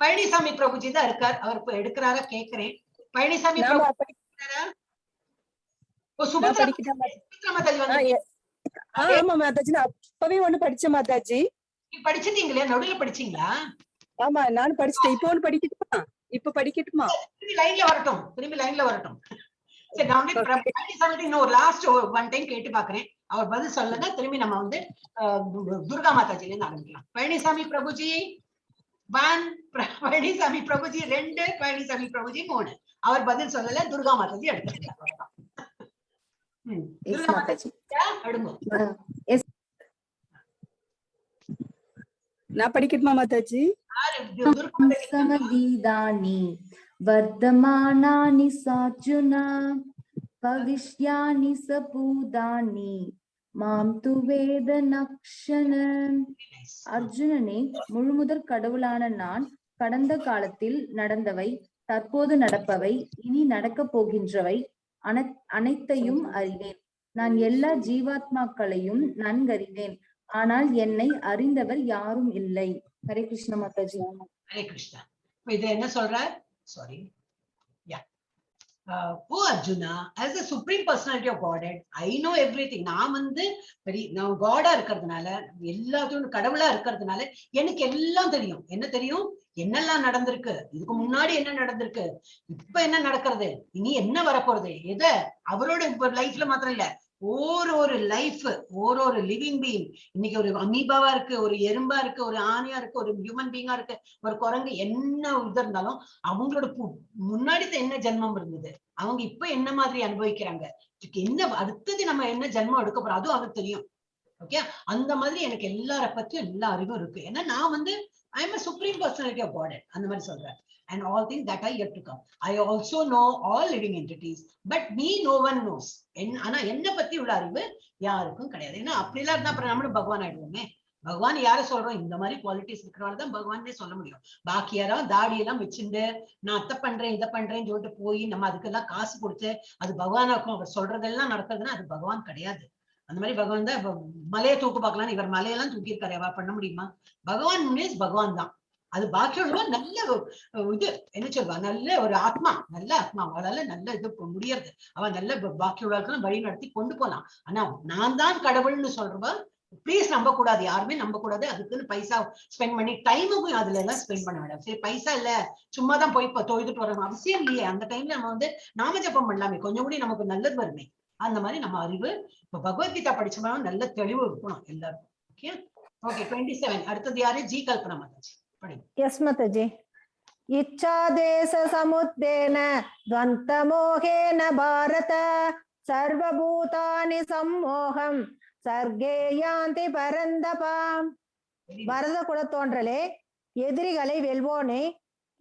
பழனிசாமி பிரபுஜி தான் இருக்கார், அவர் எடுக்கிறாரா கேக்குறேன். பழனிசாமி அப்பவே ஒண்ணு படிச்ச மாதாஜி. படிச்சிட்டீங்களா? நடுவுல படிச்சீங்களா? ஆமா, நான் படிச்சுட்டேன். இப்ப ஒண்ணு படிக்கட்டுமா? இப்ப படிக்கட்டுமா? திரும்பி லைன்ல வரட்டும். சரி, நான் வந்து பழனிசாமி இன்னும் லாஸ்ட் ஒன் டைம் கேட்டு பாக்குறேன். அவர் பதில் சொல்லனா திரும்பி நம்ம வந்து துர்கா மாதாஜில இருந்து ஆரம்பிக்கலாம். பழனிசாமி பிரபுஜி 1, பழனிசாமி பிரபுஜி 2, பழனிசாமி பிரபுஜி 3. அவர் பதில் சொல்லல, துர்கா மாதாஜி எடுத்துக்கலாம். துர்கா மாதாஜி அடுங்க. நான் படிக்கட்டுமா மாதாஜி? சமதீதானி வர்தமானானி சார்ஜுனா பவிஷ்யானி சபூதானி மாம் து வேத நக்ஷன. அர்ஜுனனே, முழுமுதற் கடவுளான நான் கடந்த காலத்தில் நடந்தவை, தற்போது நடப்பவை, இனி நடக்கப் போகின்றவை அனைத்தையும் அறிவேன். நான் எல்லா ஜீவாத்மாக்களையும் நன்கறிவேன், ஆனால் என்னை அறிந்தவர் யாரும் இல்லை. ஹரே கிருஷ்ண மாதாஜி. ஹரே கிருஷ்ணா. இது என்ன சொல்றார்? Sorry. Oh Arjuna, as the supreme personality of Godhead, I know everything. நான் வந்து நான் காடா இருக்கிறதுனால, எல்லாத்தையும் கடவுளா இருக்கிறதுனால எனக்கு எல்லாம் தெரியும். என்ன தெரியும்? என்னெல்லாம் நடந்திருக்கு, இதுக்கு முன்னாடி என்ன நடந்திருக்கு, இப்ப என்ன நடக்கிறது, இனி என்ன வரப்போறது, எதை அவரோட இப்ப லைஃப்ல மாத்திரம் இல்ல, ஒரு லைஃப், ஒரு லிவிங் பீயிங், இன்னைக்கு ஒரு அமீபாவா இருக்கு, ஒரு எறும்பா இருக்கு, ஒரு ஆணையா இருக்கு, ஒரு ஹியூமன் பீயிங்கா இருக்கு, ஒரு குரங்கு, என்ன இது இருந்தாலும் அவங்களோட முன்னாடி என்ன ஜென்மம் இருந்தது, அவங்க இப்ப என்ன மாதிரி அனுபவிக்கிறாங்க, என்ன அடுத்தது நம்ம என்ன ஜென்மம் எடுக்க போறோம், அதுவும் அவருக்கு தெரியும். ஓகே, அந்த மாதிரி எனக்கு எல்லார பத்தியும் எல்லா அறிவும் இருக்கு. ஏன்னா நான் வந்து I am a supreme personality of Godhead. அந்த மாதிரி சொல்றேன். And all things that are yet to come. I also know all living entities, but me no one knows. ஆனா என்ன பத்தி உள்ள அறிவு யாருக்கும் கிடையாது. ஏன்னா அப்படிலாம் இருந்தா அப்புறம் நம்மளும் பகவான் ஆயிடுவோமே. பகவான் யார சொல்றோம்? இந்த மாதிரி குவாலிட்டிஸ் இருக்கிறவங்க தான் பகவானே சொல்ல முடியும். பாக்கி யாரும் தாடியெல்லாம் வச்சுட்டு நான் அத்தை பண்றேன் இதை பண்றேன்னு சொல்லிட்டு போய் நம்ம அதுக்கெல்லாம் காசு கொடுத்து அது பகவானாக்கும் அவர் சொல்றதெல்லாம் நடக்கிறதுன்னா அது பகவான் கிடையாது. அந்த மாதிரி பகவான் தான் மலையை தூக்கு பார்க்கலாம், இவர் மலையெல்லாம் தூக்கி இருக்காரு, அவ பண்ண முடியுமா? பகவான் மீன்ஸ் பகவான் தான். அது பாக்கியோட நல்ல இது என்ன சொல்வா, நல்ல ஒரு ஆத்மா, நல்ல ஆத்மா, அவளால நல்ல இது முடியறது, அவன் நல்ல பாக்கியோட வழி நடத்தி கொண்டு போலாம். ஆனா நான் தான் கடவுள்னு சொல்றவா ப்ளீஸ் நம்ப கூடாது, யாருமே நம்ப கூடாது. அதுக்குன்னு பைசா ஸ்பெண்ட் பண்ணி டைமுக்கும் அதுல எல்லாம் ஸ்பெண்ட் பண்ண வேண்டாம். சரி பைசா இல்ல, சும்மாதான் போய் தொழுதுட்டு வரணும் அவசியம் இல்லையே. அந்த டைம்ல நம்ம வந்து நாம ஜபம் பண்ணலாமே, கொஞ்சம் கூட நமக்கு நல்லது வருமே. அந்த மாதிரி நம்ம அறிவு இப்ப பகவத்கீதா படிச்சோம்னா நல்ல தெளிவு இருக்கணும் எல்லாருக்கும். Okay okay. 27 அடுத்தது யாரு? ஜி கல்பனா மாதாஜி படிங்க. எஸ் மாதாஜி. இச்சாதேச சமுத்தேன துவந்த மோகேன பாரத சர்வபூதானி சம்மோகம் சர்கே யாந்தி பரந்தபாம். பரத குலத்தோன்றலே, எதிரிகளை வெல்வோனே,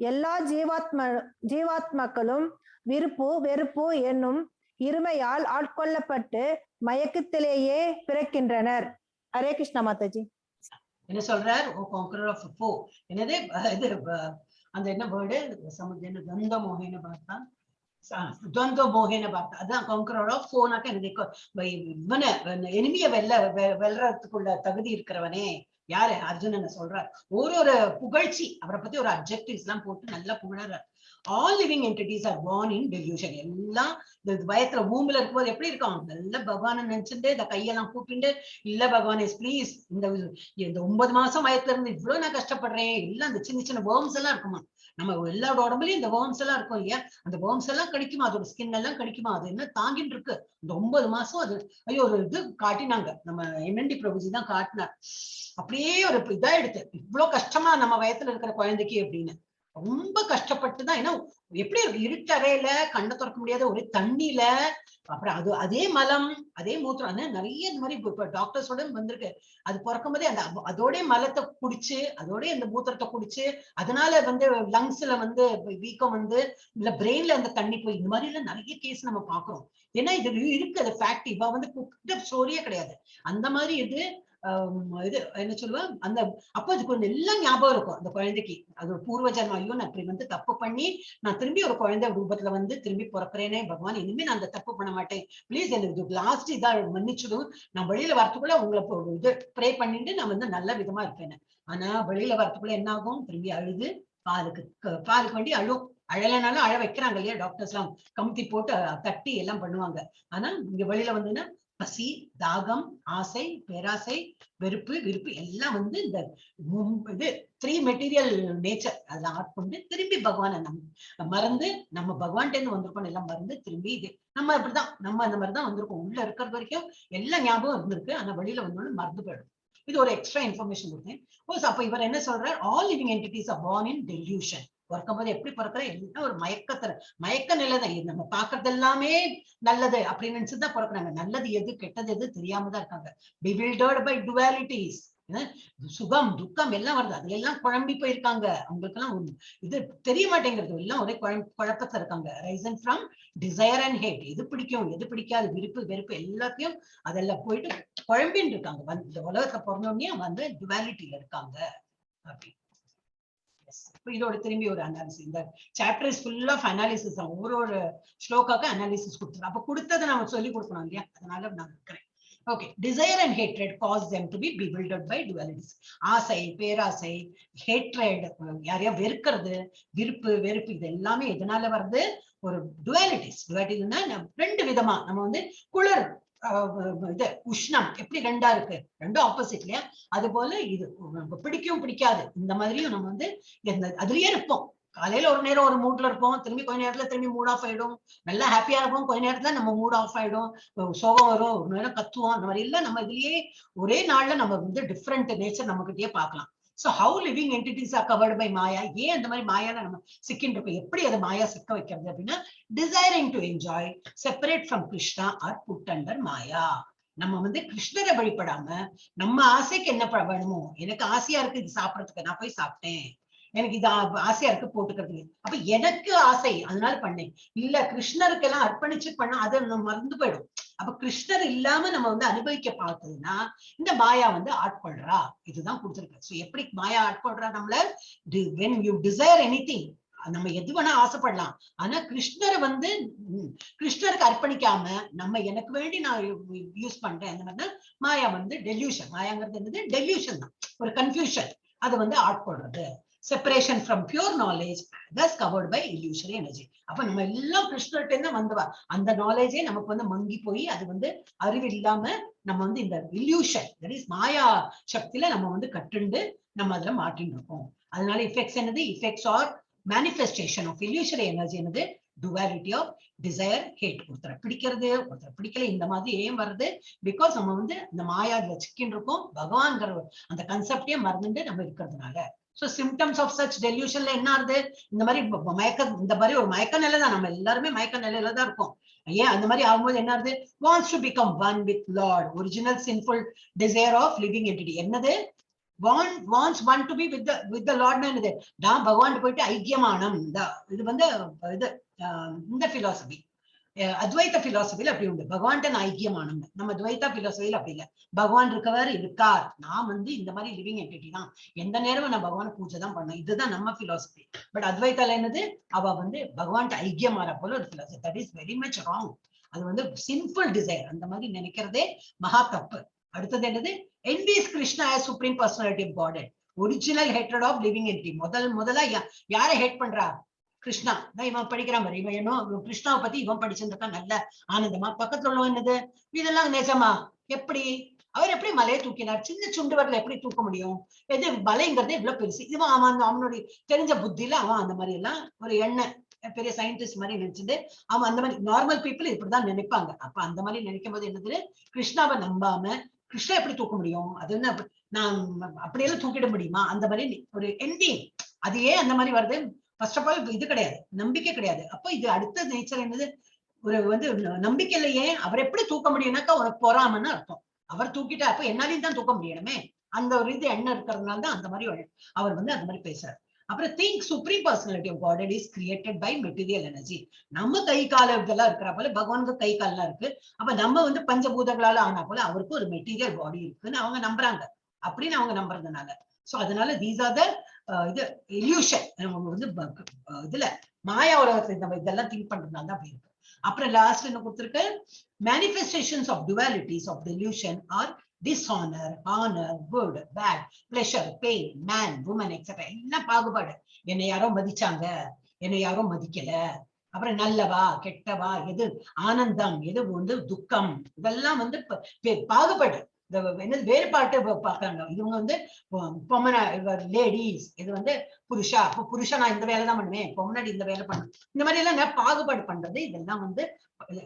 எல்லா ஜீவாத்மாக்களும் விருப்பு வெறுப்பு என்னும் இருமையால் ஆட்கொள்ளப்பட்டு மயக்கத்திலேயே பிறக்கின்றனர். ஹரே கிருஷ்ணா மாதாஜி. என்ன சொல்றார்? ஓ கான்கரர் ஆஃப் ஃபோ, என்னது இது அந்த என்ன வேர்டு? சமுத்திர கந்த மோகேன பார்த்தா துவந்த மோகன பார்த்தா அதான் காங்கரோட போனாக்க இவனை எனிமிய வெல்றதுக்குள்ள தகுதி இருக்கிறவனே யாரு அர்ஜுனன் சொல்றார். ஒரு புகழ்ச்சி அவரை பத்தி ஒரு அப்ஜெக்டிவ்ஸ் எல்லாம் போட்டு நல்லா புகழறார். All living entities are born in delusion. எல்லாம் வயத்துல பூமியில இருக்கும்போது எப்படி இருக்கும், நல்ல பகவானை நினைச்சுட்டு இந்த கையெல்லாம் கூப்பிட்டு இல்ல பகவானே பிளீஸ் இந்த 9 மாசம் வயத்துல இருந்து இவ்வளவு நான் கஷ்டப்படுறேன். எல்லாம் அந்த சின்ன சின்ன வேர்ம்ஸ் எல்லாம் இருக்குமா, நம்ம எல்லாரோட உடம்புலயும் இந்த வேர்ம்ஸ் எல்லாம் இருக்கும் இல்லையா, அந்த வேர்ம்ஸ் எல்லாம் கடிக்குமா, அதோட ஸ்கின் எல்லாம் கடிக்குமா, அது என்ன தாங்கிட்டு இருக்கு இந்த 9 மாசம். அது ஐயோ ஒரு இது காட்டினாங்க நம்ம MND பிரபுஜி தான் காட்டினார். அப்படியே ஒரு இதா எடுத்து இவ்வளவு கஷ்டமா நம்ம வயத்துல இருக்கிற குழந்தைக்கு அப்படின்னு ரொம்ப கஷ்டப்பட்டுதான். ஏன்னா எப்படி இருக்கு, இருட்டறையில கண்ணை திறக்க முடியாத ஒரு தண்ணியில, அப்புறம் அதே மலம் அதே மூத்திரம் நிறைய இந்த மாதிரி இப்ப டாக்டர்ஸோட வந்திருக்கு. அது பிறக்கும் போதே அதோட மலத்தை குடிச்சு அதோட இந்த மூத்திரத்தை குடிச்சு அதனால லங்ஸ்ல வீக்கம் இல்ல பிரெயின்ல அந்த தண்ணி போய் இந்த மாதிரி எல்லாம் நிறைய கேஸ் நம்ம பாக்குறோம். ஏன்னா இது இருக்கு, அது ஃபேக்ட். இவ குக்ட் அப் ஸ்டோரியே கிடையாது. அந்த மாதிரி இது என்ன சொல்லுவா அந்த அப்ப அது கொஞ்சம் எல்லாம் ஞாபகம் இருக்கும் அந்த குழந்தைக்கு. அது ஒரு பூர்வ ஜன்மம், ஐயோ நான் இப்படி தப்பு பண்ணி நான் திரும்பி ஒரு குழந்தை ரூபத்துல திரும்பி பிறக்கிறேனே பகவான், இனிமே நான் அந்த தப்பு பண்ண மாட்டேன், பிளீஸ் எனக்கு லாஸ்ட் இதா மன்னிச்சுடும், நான் வெளியில வரத்துக்குள்ள உங்களை இது ப்ரே பண்ணிட்டு நான் நல்ல விதமா இருப்பேன். ஆனா வெளியில வரத்துக்குள்ள என்ன ஆகும், திரும்பி அழுது பாலுக்கு வேண்டி அழலைனாலும் அழ வைக்கிறாங்க இல்லையா டாக்டர்ஸ் எல்லாம், கமுத்தி போட்டு தட்டி எல்லாம் பண்ணுவாங்க. ஆனா இங்க வெளியில வந்துன்னா பசி, தாகம், ஆசை, பேராசை, வெறுப்பு, விருப்பு எல்லாம் இந்த இது 3 மெட்டீரியல் நேச்சர் அதெல்லாம் ஆட்கொண்டு திரும்பி பகவானை மறந்து நம்ம பகவான்கிட்ட இருந்து வந்திருக்கோம் எல்லாம் மறந்து திரும்பி இது நம்ம இப்படிதான் நம்ம அந்த மாதிரிதான் வந்திருக்கோம். உள்ள இருக்கிறது வரைக்கும் எல்லாம் ஞாபகம் இருந்திருக்கு, ஆனா வெளியில வந்தோன்னு மறந்து போயிடும். இது ஒரு எக்ஸ்ட்ரா இன்ஃபர்மேஷன் கொடுத்தேன். அப்ப இவர் என்ன சொல்றார், all living entities are born in delusion. பிறக்கும் போது எப்படி பிறக்கிற எல்லாம் ஒரு மயக்க நிலைதான். நம்ம பாக்குறது எல்லாமே நல்லது அப்படின்னு நினைச்சுதான் பிறக்கிறாங்க. நல்லது எது கெட்டது எது தெரியாம தான் இருக்காங்க. bewildered by dualities. சுகம் துக்கம் எல்லாம் வருது, அதுல எல்லாம் குழம்பி போயிருக்காங்க. அவங்களுக்கு எல்லாம் இது தெரிய மாட்டேங்கிறது, எல்லாம் ஒரே குழப்பத்துல இருக்காங்க. Risen from desire and hate. எது பிடிக்கும் எது பிடிக்காது, விருப்பு வெறுப்பு எல்லாத்தையும் அதெல்லாம் போயிட்டு குழம்பின்னு இருக்காங்க. இந்த உலகத்தை பிறந்தோடனே டுவாலிட்டியில இருக்காங்க அப்படி. இதோட திரும்பி ஒரு அனாலிசிஸ். இந்த chapter is full of analysis. ஒரு ஸ்லோகாக்கு அனாலிசிஸ் கொடுத்துருக்கோம். அப்ப கொடுத்ததை நம்ம சொல்லி கொடுக்கணும் இல்லையா, அதனால நான் இருக்கிறேன். Okay. Desire and hatred cause them to be bewildered by dualities. ஆசை, பேராசை, ஹேட்ரட் யாரையா வெறுக்கிறது, விருப்பு வெறுப்பு இது எல்லாமே எதனால வருது, ஒரு டுவாலிட்டிஸ். டுவாலிட்டிஸ்னா 2 விதமா நம்ம குளிர் இது உஷ்ணம் எப்படி 2ஆ இருக்கு, 2 ஆப்போசிட் இல்லையா, அது போல இது பிடிக்கும் பிடிக்காது இந்த மாதிரியும் நம்ம அதுலயே இருப்போம். காலையில ஒரு நேரம் ஒரு மூட்ல இருப்போம், திரும்பி கொஞ்ச நேரத்துல திரும்பி மூட் ஆஃப் ஆயிடும். நல்லா ஹாப்பியா இருப்போம், கொஞ்ச நேரத்துல நம்ம மூட் ஆஃப் ஆயிடும், சோகம் வரும், ஒரு நேரம் கத்துவோம். அந்த மாதிரி எல்லாம் நம்ம இதுலயே ஒரே நாள்ல நம்ம டிஃப்ரெண்ட் நேச்சர் நம்ம கிட்டயே பார்க்கலாம். So how living entities are covered by Maya? ஏன் அந்த மாதிரி மாயால நம்ம சிக்கின்னு இருக்கோம், எப்படி அதை மாயா சிக்க வைக்கிறது அப்படின்னா, desiring to enjoy separate from Krishna are put under Maya. நம்ம கிருஷ்ணரை வழிபடாம நம்ம ஆசைக்கு என்ன வேணுமோ, எனக்கு ஆசையா இருக்கு இது சாப்பிடறதுக்கு, நான் போய் சாப்பிட்டேன், எனக்கு இது ஆசையா இருக்கு போட்டுக்கிறதுக்கு, அப்ப எனக்கு ஆசை அதனால பண்ணேன், இல்ல கிருஷ்ணருக்கு எல்லாம் அர்ப்பணிச்சு பண்ண அதை நம்ம மறந்து போயிடும். அப்ப கிருஷ்ணர் இல்லாம நம்ம அனுபவிக்க பார்த்ததுன்னா இந்த மாயா ஆட்கொள்றா. இதுதான் கொடுத்துருக்கு. சோ எப்படி மாயா ஆட்கொள்றா நம்மள, when you desire anything, நம்ம எது வேணா ஆசைப்படலாம், ஆனா கிருஷ்ணரை கிருஷ்ணருக்கு அர்ப்பணிக்காம நம்ம எனக்கு வேண்டி நான் யூஸ் பண்றேன் அந்த மாதிரி மாயா டெல்யூஷன். மாயாங்கிறது என்னது, டெல்யூஷன் தான், ஒரு கன்ஃபியூஷன். அது ஆட்கொள்றது. Separation from pure knowledge thus covered by illusory energy. அப்ப நம்ம எல்லாம் கிருஷ்ணர்கிட்ட இருந்து வந்தவா, அந்த நாலேஜே நமக்கு மங்கி போய் அது அறிவு இல்லாம நம்ம இந்த illusion, that is மாயா சக்தியில நம்ம கட்டுண்டு நம்ம அதுல மாட்டின்னு இருக்கோம். அதனால effects என்னது, effects or manifestation of illusory energy என்னது, duality of desire, hate. ஒருத்தரை பிடிக்கிறது ஒருத்தரை பிடிக்கல, இந்த மாதிரி ஏன் வருது, பிகாஸ் நம்ம இந்த மாயாதுல சிக்கின்னு இருக்கோம். பகவான்கிற அந்த கன்செப்டே மறந்துட்டு நம்ம இருக்கிறதுனால. So symptoms of such delusion என்ன ஆகுது, இந்த மாதிரி இந்த மாதிரி ஒரு மயக்க நிலை தான், நம்ம எல்லாருமே மயக்க நிலையில தான் இருக்கோம். ஏன் அந்த மாதிரி ஆகும்போது என்ன ஆகுது, wants to become one with Lord, original sinful desire of living entity. என்னது, wants one to be with the Lord. என்னது, நான் பகவான் போயிட்டு ஐக்கியமானம். இது இது இந்த பிலாசபி. அத்வைத பிலாசபில அப்படி உண்டு. பகவான்கிட்ட நான் ஐக்கியமானவங்க. நம்ம துவைதா பிலாசபில அப்படி இல்லை. பகவான் இருக்கவர் இருக்கார், நான் வந்து இந்த மாதிரி லிவிங் என்டிட்டி தான், எந்த நேரமும் நான் பகவானை பூஜை தான் பண்ணேன். இதுதான் நம்ம பிலாசபி. பட் அத்வைத்தால என்னது, அவ வந்து பகவான்கிட்ட ஐக்கியமாற போல ஒரு philosophy. That is very much wrong. அது வந்து சின்ஃபுல் டிசைர். அந்த மாதிரி நினைக்கிறதே மகா தப்பு. அடுத்தது என்னது, envies Krishna as supreme personality of God, original hatred of living entity. முதல்ல யாரை ஹேட் பண்றா? கிருஷ்ணா தான். இவன் படிக்கிறான் பாரு, இவன் என்ன கிருஷ்ணாவை பத்தி இவன் படிச்சிருக்கான் நல்ல ஆனந்தமா. பக்கத்துல உள்ளவன் என்னது, இதெல்லாம் நிஜமா? எப்படி அவர் எப்படி மலையை தூக்கினார்? சின்ன சுண்டு வரல எப்படி தூக்க முடியும்? எது மலைங்கிறது இவ்வளவு பெருசு. இவன் அவனுடைய தெரிஞ்ச புத்தியில அவன் அந்த மாதிரி எல்லாம் ஒரு எண்ணெய் பெரிய சயின்டிஸ்ட் மாதிரி நினைச்சது. அவன் அந்த மாதிரி நார்மல் பீப்புள் இப்படிதான் நினைப்பாங்க. அப்ப அந்த மாதிரி நினைக்கும் போது என்னது, கிருஷ்ணாவை நம்பாம கிருஷ்ணா எப்படி தூக்க முடியும்? அது என்ன, நான் அப்படியெல்லாம் தூக்கிட முடியுமா? அந்த மாதிரி ஒரு எண்டிங். அது ஏன் அந்த மாதிரி வருது? ஃபர்ஸ்ட் ஆஃப் ஆல் இது கிடையாது, நம்பிக்கை கிடையாது. அப்ப இது அடுத்த நேச்சர் என்னது, ஒரு வந்து நம்பிக்கை இல்லையே. அவர் எப்படி தூக்க முடியும்னாக்கா உனக்கு பொறாமன்னு அர்த்தம். அவர் தூக்கிட்டா அப்ப என்னாலையும் தான் தூக்க முடியணுமே, அந்த ஒரு இது எண்ணம் இருக்கிறதுனால தான் அந்த மாதிரி அவர் வந்து அந்த மாதிரி பேசுறாரு. அப்புறம் think supreme personality of God is created by material energy. நம்ம கை கால இதெல்லாம் இருக்கிற போல பகவானுக்கு கை கால்லாம் இருக்கு. அப்ப நம்ம வந்து பஞ்சபூதங்களால ஆனா போல அவருக்கு ஒரு மெட்டீரியல் பாடி இருக்குன்னு அவங்க நம்புறாங்க. அப்படின்னு அவங்க நம்புறதுனால சோ அதனால தீஸ் ஆர் த இது இல்யூஷன். நம்ம வந்து இதுல மாயா உலகத்துல நம்ம இதெல்லாம் திங்க் பண்றதுனால தான் அப்படி இருக்கு. அப்புறம் லாஸ்ட் என்ன கொடுத்திருக்கு, manifestations of dualities of the illusion are dishonor, honor, good, bad, pleasure, pain, man, woman, etc. எல்லாம் பாகுபாடு. என்னை யாரோ மதிச்சாங்க, என்னை யாரோ மதிக்கல, அப்புறம் நல்லவா கெட்டவா, எது ஆனந்தம், எது வந்து துக்கம், இதெல்லாம் வந்து பாகுபாடு. வேறுபாட்டு பாக்குறாங்க. இவங்க வந்து பொம்மனா லேடிஸ், இது வந்து புருஷா, அப்ப புருஷா நான் இந்த வேலை தான் பண்ணுவேன், பொம்மனாடி இந்த வேலை பண்ணுவேன், இந்த மாதிரி எல்லாம் பாகுபாடு பண்றது. இதெல்லாம் வந்து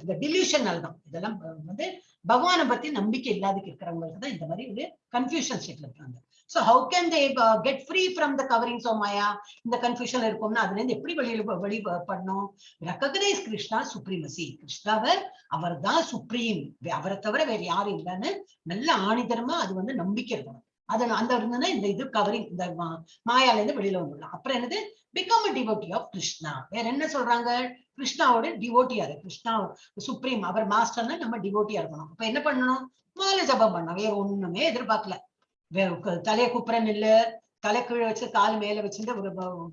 இந்த டில்யூஷனல் தான். இதெல்லாம் வந்து பகவானை பத்தி நம்பிக்கை இல்லாதக்கு இருக்கிறவங்களுக்கு தான் இந்த மாதிரி ஒரு கன்ஃபியூஷன் ஸ்டேட்ல இருக்காங்க. So how can they get free from the coverings of Maya? இந்த கன்ஃபியூஷன் இருக்கும்னா அதுல இருந்து எப்படி வெளி பண்ணணும்? Recognise Krishna supremacy. கிருஷ்ணாவை அவர் தான் சுப்ரீம், அவரை தவிர வேற யாரும் இல்லைன்னு நல்ல ஆணித்தரமா அது வந்து நம்பிக்கை இருக்கணும். அது அந்த இருந்ததுன்னா இந்த இது கவரிங், இந்த மாயால இருந்து வெளியில வந்துடலாம். அப்புறம் என்னது, become a devotee of Krishna. வேற என்ன சொல்றாங்க, கிருஷ்ணாவோட டிவோட்டியா இருக்கு. கிருஷ்ணா சுப்ரீம், அவர் மாஸ்டர்னா நம்ம டிவோட்டியா இருக்கணும். அப்ப என்ன பண்ணணும், மாலை ஜபம் பண்ணணும். வேற ஒண்ணுமே எதிர்பார்க்கல. தலையை குப்புறன்னு இல்ல, தலை கீழே வச்சு கால் மேல வச்சுட்டு ஒரு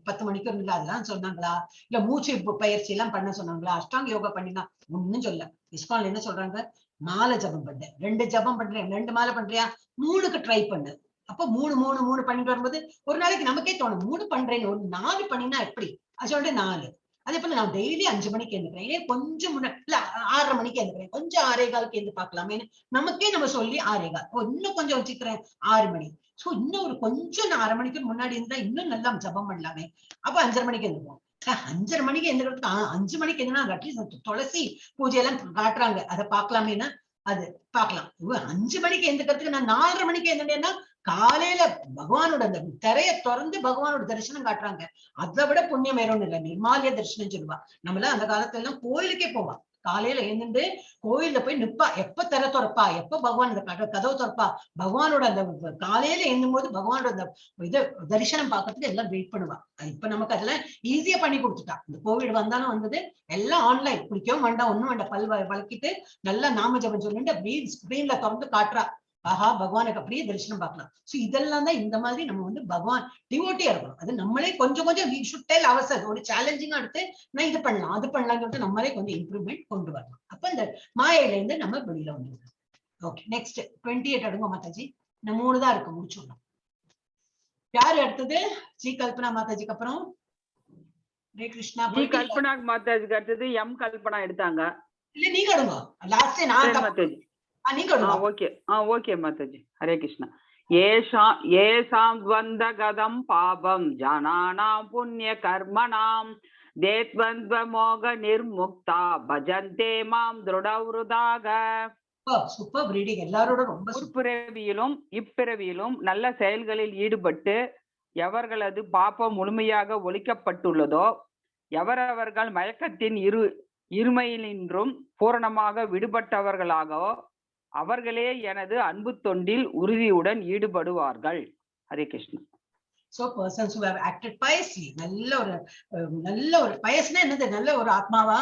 10 மணிக்கு இல்லை அதெல்லாம் சொன்னாங்களா? இல்ல மூச்சு பயிற்சி எல்லாம் பண்ண சொன்னாங்களா? அஷ்டாங்க யோகா பண்ணினா ஒன்னும் சொல்ல. இஸ்கான்ல என்ன சொல்றாங்க, மாலை ஜபம் பண்ண, 2 ஜபம் பண்றேன், 2 மாலை பண்றியா, 3க்கு ட்ரை பண்ணு. அப்ப 3 பண்ணிட்டு வரும்போது ஒரு நாளைக்கு நமக்கே தோணும் 3 பண்றேன்னு. ஒரு 4 பண்ணினா எப்படி, அது சொல்லிட்டு 4. அதே போல நான் டெய்லி 5 மணிக்கு எழுந்துக்கிறேன், கொஞ்சம் முன்னாடி இல்ல 6:30 மணிக்கு எழுந்துக்கிறேன், கொஞ்சம் 6:15 எழுந்து பார்க்கலாமே நமக்கே நம்ம சொல்லி 6:15, இன்னும் கொஞ்சம் வச்சுக்கிறேன் 6 மணி. சோ இன்னும் ஒரு கொஞ்சம் நான் 1/2 மணிக்கு முன்னாடி இருந்தா இன்னும் நல்லா ஜபம் பண்ணலாமே. அப்ப 5:30 மணிக்கு எழுந்துப்போம். 5:30 மணிக்கு எழுந்துக்கிறதுக்கு 5 மணிக்கு எழுதுனா அட்லீஸ்ட் துளசி பூஜை எல்லாம் காட்டுறாங்க, அதை பார்க்கலாமேனா அது பார்க்கலாம். 5 மணிக்கு எழுந்துக்கிறதுக்கு நான் 4:30 மணிக்கு எழுந்தேன்னா காலையில பகவானோட அந்த திரையை திறந்து பகவானோட தரிசனம் காட்டுறாங்க. அதை விட புண்ணியம் வேற ஒண்ணும் இல்லை. நிர்மாலிய தரிசனம் சொல்லுவா. நம்மள அந்த காலத்துல எல்லாம் கோயிலுக்கே போவா, காலையில எழுந்துட்டு கோயில்ல போய் நிப்பா, எப்ப திற திறப்பா, எப்ப பகவான் இந்த கதவு திறப்பா, பகவானோட அந்த காலையில எழுந்தும் போது பகவானோட அந்த இதை தரிசனம் பார்க்கறதுக்கு எல்லாம் வெயிட் பண்ணுவா. இப்ப நமக்கு அதெல்லாம் ஈஸியா பண்ணி கொடுத்துட்டா. இந்த கோவிட் வந்தாலும் வந்தது எல்லாம் ஆன்லைன், குளிக்கவும் வேண்டாம் ஒண்ணும் வேண்டாம், பல் வளர்க்கிட்டு நல்லா நாம ஜபம் சொல்லிட்டு அப்படியே ஸ்கிரீன்ல திறந்து காட்டுறா. ஆஹா, பகவானுக்கு அப்படியே தரிசனம் பார்க்கலாம். சோ இதெல்லாம் தான் இந்த மாதிரி நம்ம வந்து பகவான் டிவோட்டியா இருக்கணும். அது நம்மளே கொஞ்சம் we should tell ourselves, ஒரு சேலஞ்சிங்கா எடுத்து நான் இது பண்ணலாம் அது பண்ணலாம்னு சொல்லிட்டு நம்மளே கொஞ்சம் இம்ப்ரூவ்மெண்ட் கொண்டு வரலாம். அப்ப இந்த மாயையில இருந்து நம்ம வெளியில வந்துடலாம். ஓகே, நெக்ஸ்ட் 28 அடுங்க மாதாஜி. இந்த 3 தான் இருக்கு, முடிச்சுடலாம். யாரு அடுத்தது? ஜி கல்பனா மாதாஜிக்கு அப்புறம் ஹரே கிருஷ்ணா. ஜி கல்பனா மாதாஜிக்கு அடுத்தது எம் கல்பனா எடுத்தாங்க. இல்ல நீங்க அடுங்க, லாஸ்ட் நான் மாதாஜி. ஓகே மாதாஜி. ஹரே கிருஷ்ணா. ஏஷாம் த்வந்த கதம் பாபம் ஜனானாம் புண்ணிய கர்மணாம் தேத்வந்த்வ மோக நிர்முக்தா பஜந்தே மாம் திருடவ்ருதாக. சூப்பர் ரீடிங், எல்லாரோட ரொம்ப பிறவியிலும் இப்பிறவியிலும் நல்ல செயல்களில் ஈடுபட்டு எவர்களது பாப்பம் முழுமையாக ஒழிக்கப்பட்டுள்ளதோ, எவரவர்கள் மயக்கத்தின் இருமையினின்றும் பூரணமாக விடுபட்டவர்களாகவோ அவர்களே எனது அன்பு தொண்டில் உறுதியுடன் ஈடுபடுவார்கள். Hare Krishna. So persons who have acted piously, நல்ல ஒரு பயஸ்னா என்னது, நல்ல ஒரு ஆத்மாவா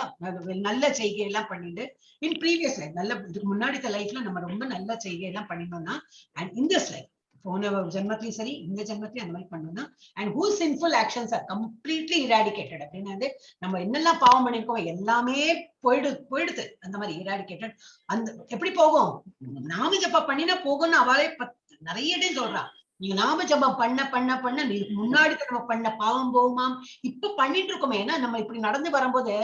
நல்ல செய்கை எல்லாம் பண்ணிட்டு in previous life, நல்ல இதுக்கு முன்னாடி லைஃப்ல நம்ம ரொம்ப நல்ல செய்கை எல்லாம் பண்ணினோம்னா, and in this life போன ஜென்மத்திலயும் சரி இந்த ஜென்மத்திலயும் அந்த மாதிரி பண்ணோம்னா, and whose sinful actions are completely eradicated, அப்படின்னா நம்ம என்னெல்லாம் பாவம் பண்ணிருக்கோம் எல்லாமே போயிடுது. அந்த மாதிரி eradicated. அந்த எப்படி போகும், நாம ஜபம் பண்ணினா போகும்னு அவளே நிறைய இடம் சொல்றா. நீங்க நாம ஜபம் பண்ண நீ முன்னாடி நம்ம பண்ண பாவம் போகுமாம். இப்ப பண்ணிட்டு இருக்கோமே, ஏன்னா நம்ம இப்படி நடந்து வரும்போது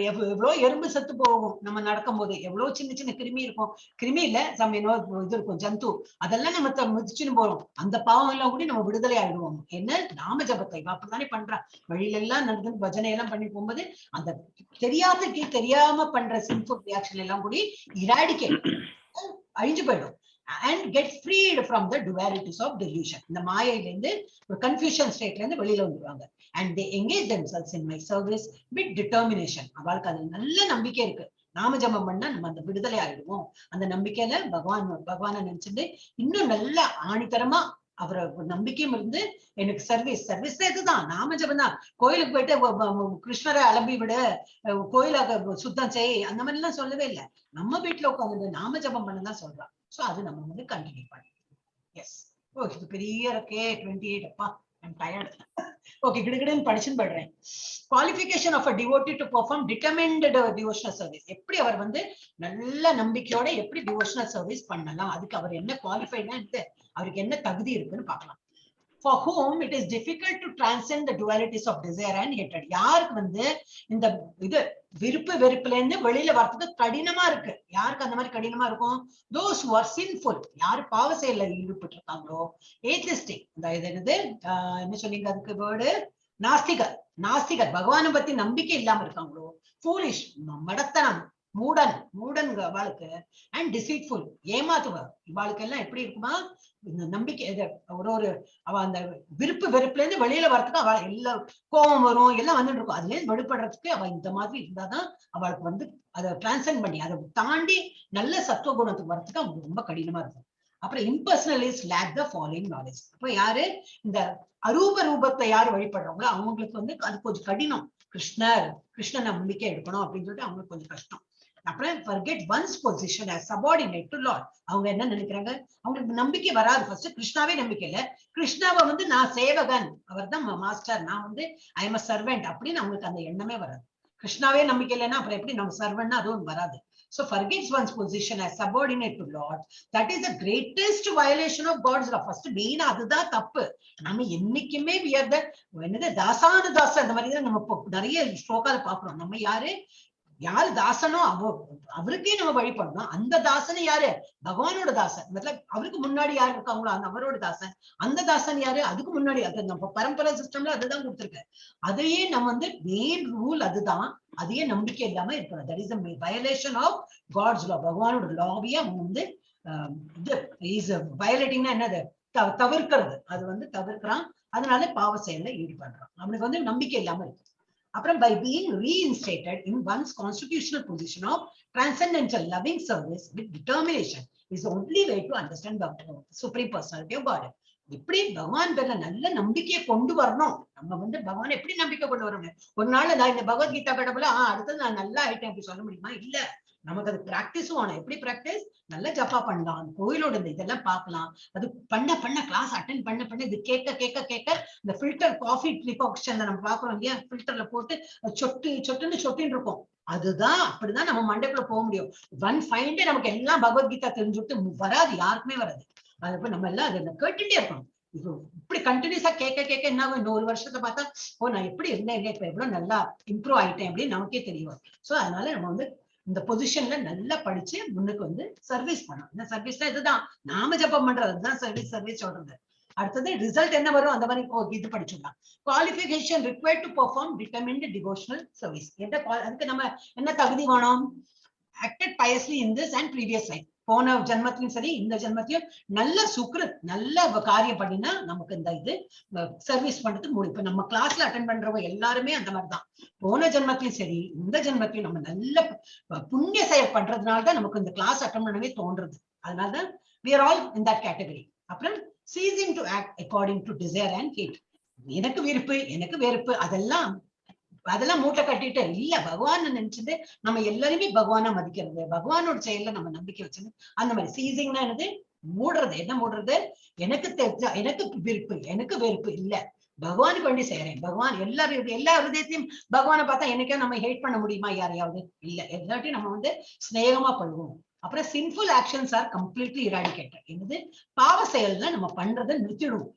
எவ்வளவு எறும்பு செத்து போகும், நம்ம நடக்கும் போது எவ்வளவு சின்ன சின்ன கிருமி இருக்கும், கிருமி இல்ல சமயம் இது இருக்கும் ஜந்து, அதெல்லாம் நம்ம மிதிச்சுன்னு போறோம். அந்த பாவம் எல்லாம் கூட நம்ம விடுதலை ஆயிடுவோம். என்ன நாம ஜபத்தை அப்படித்தானே பண்றா. வழியில எல்லாம் நடந்து பஜனை எல்லாம் பண்ணி போகும்போது அந்த தெரியாம பண்ற சிம்பிள் ரியாக்ஷன் எல்லாம் கூட இராடிகேட் அழிஞ்சு போயிடும். And get freed from the dualities of delusion. இந்த மாயையில இருந்து confusion stateல இருந்து வெளியில வந்துருவாங்க. And they engage themselves in my service with determination. அவளுக்கு அது நல்ல நம்பிக்கை இருக்கு. நாம ஜபம் பண்ணா நம்ம அந்த விடுதலை ஆயிடுவோம். அந்த நம்பிக்கையில பகவானை நினைச்சிட்டு இன்னும் நல்ல ஆணித்தரமா அவரை நம்பிக்கையும் இருந்து எனக்கு சர்வீஸ் இதுதான் நாம ஜபம் தான். கோயிலுக்கு போயிட்டு கிருஷ்ணரை அலம்பி விட, கோயிலாக சுத்தம் செய், அந்த மாதிரி எல்லாம் சொல்லவே இல்லை. நம்ம வீட்டுல உட்காந்து நாம ஜபம் பண்ணதான் சொல்றான். சோ அது நம்ம வந்து கண்டினியூ பண்ணலாம். எஸ், ஓ இது பெரிய இருக்கே 28. அப்பா I'm tired. Okay, கிடுகிடுன்னு படிச்சுன்னு படுறேன். Qualification of a devotee to perform determined devotional service. எப்படி அவர் வந்து நல்ல நம்பிக்கையோட எப்படி devotional service பண்ணலாம், அதுக்கு அவர் என்ன குவாலிஃபைட்னா அவருக்கு என்ன தகுதி இருக்குன்னு பார்க்கலாம். For whom it is difficult to transcend the dualities of desire and hatred. யாருக்கு வந்து இந்த இது விருப்பு வெறுப்புல இருந்து வெளியில வரதுக்கு கடினமா இருக்கு, யாருக்கு அந்த மாதிரி கடினமா இருக்கும்? Those who are sinful, யாரு பாவ செயல்ல ஈடுபட்டு இருக்காங்களோ, atheistic, என்ன சொன்னீங்க அதுக்கு வேர்டு, நாஸ்திகர் பகவானை பத்தி நம்பிக்கை இல்லாம இருக்காங்களோ, foolish மடத்தனம், மூடன் அவளுக்கு, அண்ட் டிசீட்ஃபுல் ஏமாத்துவ இவாளுக்கு எல்லாம் எப்படி இருக்குமா, இந்த நம்பிக்கை அவ அந்த விருப்பு வெறுப்புல இருந்து வெளியில வரதுக்கு அவள் எல்லாம் கோபம் வரும், எல்லாம் வந்துட்டு இருக்கும். அதுல இருந்து வெளிப்படுறதுக்கு அவ இந்த மாதிரி இருந்தாதான் அவளுக்கு வந்து அதை டிரான்சென்ட் பண்ணி அதை தாண்டி நல்ல சத்துவ குணத்துக்கு வரதுக்கு அவங்க ரொம்ப கடினமா இருக்கும். அப்புறம் இம்பர்சனலிஸ்ட் லேக் த ஃபாலோயிங் நாலேஜ். அப்ப யாரு இந்த அரூப ரூபத்தை யாரு வழிபடுறாங்களோ அவங்களுக்கு வந்து அது கொஞ்சம் கடினம். கிருஷ்ண நம்பிக்கை எடுக்கணும் அப்படின்னு சொல்லிட்டு அவங்களுக்கு கொஞ்சம் கஷ்டம். அப்புறம் forget one's position as subordinate to Lord. அவங்க என்ன நினைக்கிறாங்க, அவங்களுக்கு நம்பிக்கை வராது. ஃபர்ஸ்ட் கிருஷ்ணாவே நம்பிக்கை இல்ல, கிருஷ்ணாவை வந்து நான் சேவகன், அவர் தான் மாஸ்டர், நான் வந்து ஐ எம் a servant அப்படின்னு அவங்களுக்கு அந்த எண்ணமே வராது. கிருஷ்ணாவே நம்பிக்கை இல்லைன்னா அப்புறம் எப்படி நம்ம சர்வன்ட்னா அதுவும் வராது. So forgets one's position as subordinate to Lord. That is the greatest violation of God's law. First main அதுதான் தப்பு. நம்ம என்னைக்குமே we are the என்னது தாசான தாச, அந்த மாதிரி தான் நம்ம நிறைய ஸ்லோகால பாக்குறோம். நம்ம யாரு தாசனோ அவருக்கே நம்ம வழிபடணும். அந்த தாசன் யாரு, பகவானோட தாசன். அவருக்கு முன்னாடி யாரு இருக்காங்களோ அந்த அவரோட தாசன். அந்த தாசன் யாரு, அதுக்கு முன்னாடி அது நம்ம பரம்பரை சிஸ்டம்ல அதுதான் கொடுத்துருக்கு. அதையே நம்ம வந்து மெயின் ரூல் அதுதான். அதையே நம்பிக்கை இல்லாம இருக்கணும். That is the violation of God's law. பகவானோட லாவையே அவங்க வந்து வயலேட்டிங்னா என்னது, தவிர்க்கிறது. அது வந்து தவிர்க்கிறான், அதனால பாவ செயல்ல ஈடுபடுறான். அவனுக்கு வந்து நம்பிக்கை இல்லாம இருக்கு. அப்புறம் by being reinstated in one's constitutional position of transcendental loving service with determination is the only way to understand the supreme personality of God. எப்படி பகவான் பேர்ல நல்ல நம்பிக்கையை கொண்டு வரணும். நம்ம வந்து பகவான் எப்படி நம்பிக்கை கொண்டு வரணும்? ஒரு நாள் நான் இந்த பகவத்கீதா கடவுள அடுத்தது நான் நல்லா ஆயிட்டேன் அப்படி சொல்ல முடியுமா? இல்ல, நமக்கு அது பிராக்டிஸும் ஆகணும். எப்படி பிராக்டிஸ்? நல்ல ஜப்பா பண்ணலாம், கோயிலோட இந்த இதெல்லாம் பார்க்கலாம், அது பண்ண கிளாஸ் அட்டென்ட் பண்ண இது கேட்க இந்த ஃபில்டர் காஃபி டிகாக்ஷன்ல நம்ம பாக்குறோம் இல்லையா, ஃபில்டர்ல போட்டு சொட்டுன்னு இருக்கும். அதுதான் அப்படிதான் நம்ம மண்டைக்குள்ள போக முடியும். ஒன் ஃபைன் டே நமக்கு எல்லாம் பகவத்கீதா தெரிஞ்சுட்டு வராது, யாருக்குமே வராது. அது நம்ம எல்லாம் அதை கேட்டுட்டே இருக்கணும். இப்படி கண்டினியூஸா கேட்க என்ன ஆகும், இந்த ஒரு வருஷத்தை பார்த்தா ஓ நான் எப்படி இருந்தேன், இப்ப எவ்வளவு நல்லா இம்ப்ரூவ் ஆயிட்டேன் அப்படின்னு நமக்கே தெரியும். சோ அதனால நம்ம வந்து இந்த பொசிஷன்ல நல்லா படிச்சு முன்னுக்கு வந்து சர்வீஸ் பண்ணணும். இந்த சர்வீஸ்ல இதுதான் நாம ஜபம் பண்றதுதான் சர்வீஸ் சொல்றது. அடுத்தது ரிசல்ட் என்ன வரும், அந்த மாதிரி இது படிச்சுடலாம். Qualification required to perform determined devotional service. அதுக்கு நம்ம என்ன தகுதி வேணும்? Acted piously in this and previous life. போன ஜென்மத்திலும் சரி இந்த ஜென்மத்திலும் நல்ல சுக்ரத் நல்ல காரியம் பண்ணினா நமக்கு இந்த இது சர்வீஸ் பண்றதுக்கு முடியும். இப்ப நம்ம கிளாஸ்ல அட்டென்ட் பண்றவங்க எல்லாருமே அந்த மாதிரிதான். போன ஜென்மத்திலும் சரி இந்த ஜென்மத்திலும் நம்ம நல்ல புண்ணிய செயல் பண்றதுனாலதான் நமக்கு இந்த கிளாஸ் அட்டென்ட் பண்ணவே தோன்றது. அதனாலதான் we are all in that category. அப்புறம் ceasing to act according to desire and hate. எனக்கு விருப்பு எனக்கு வெறுப்பு அதெல்லாம் மூட்டை கட்டிட்டு இல்ல பகவான் நினைச்சது நம்ம எல்லாருமே பகவானா மதிக்கிறது, பகவானோட செயல்ல நம்ம நம்பிக்கை வச்சது. அந்த மாதிரி சீசிங்னா என்னது? மூடுறது. என்ன மூடுறது? எனக்கு தெரிஞ்ச எனக்கு விருப்பு எனக்கு வெறுப்பு இல்ல, பகவானுக்கு வேண்டி செய்யறேன். பகவான் எல்லா ஹிருதயத்தையும் பகவானை பார்த்தா என்னைக்கோ நம்ம ஹேட் பண்ண முடியுமா யாரையாவது? இல்ல. எல்லாத்தையும் நம்ம வந்து ஸ்நேகமா பண்ணுவோம். அப்புறம் sinful actions are completely eradicated. என்னது? பாவ செயல்ல நம்ம பண்றதை நிறுத்திடுவோம்.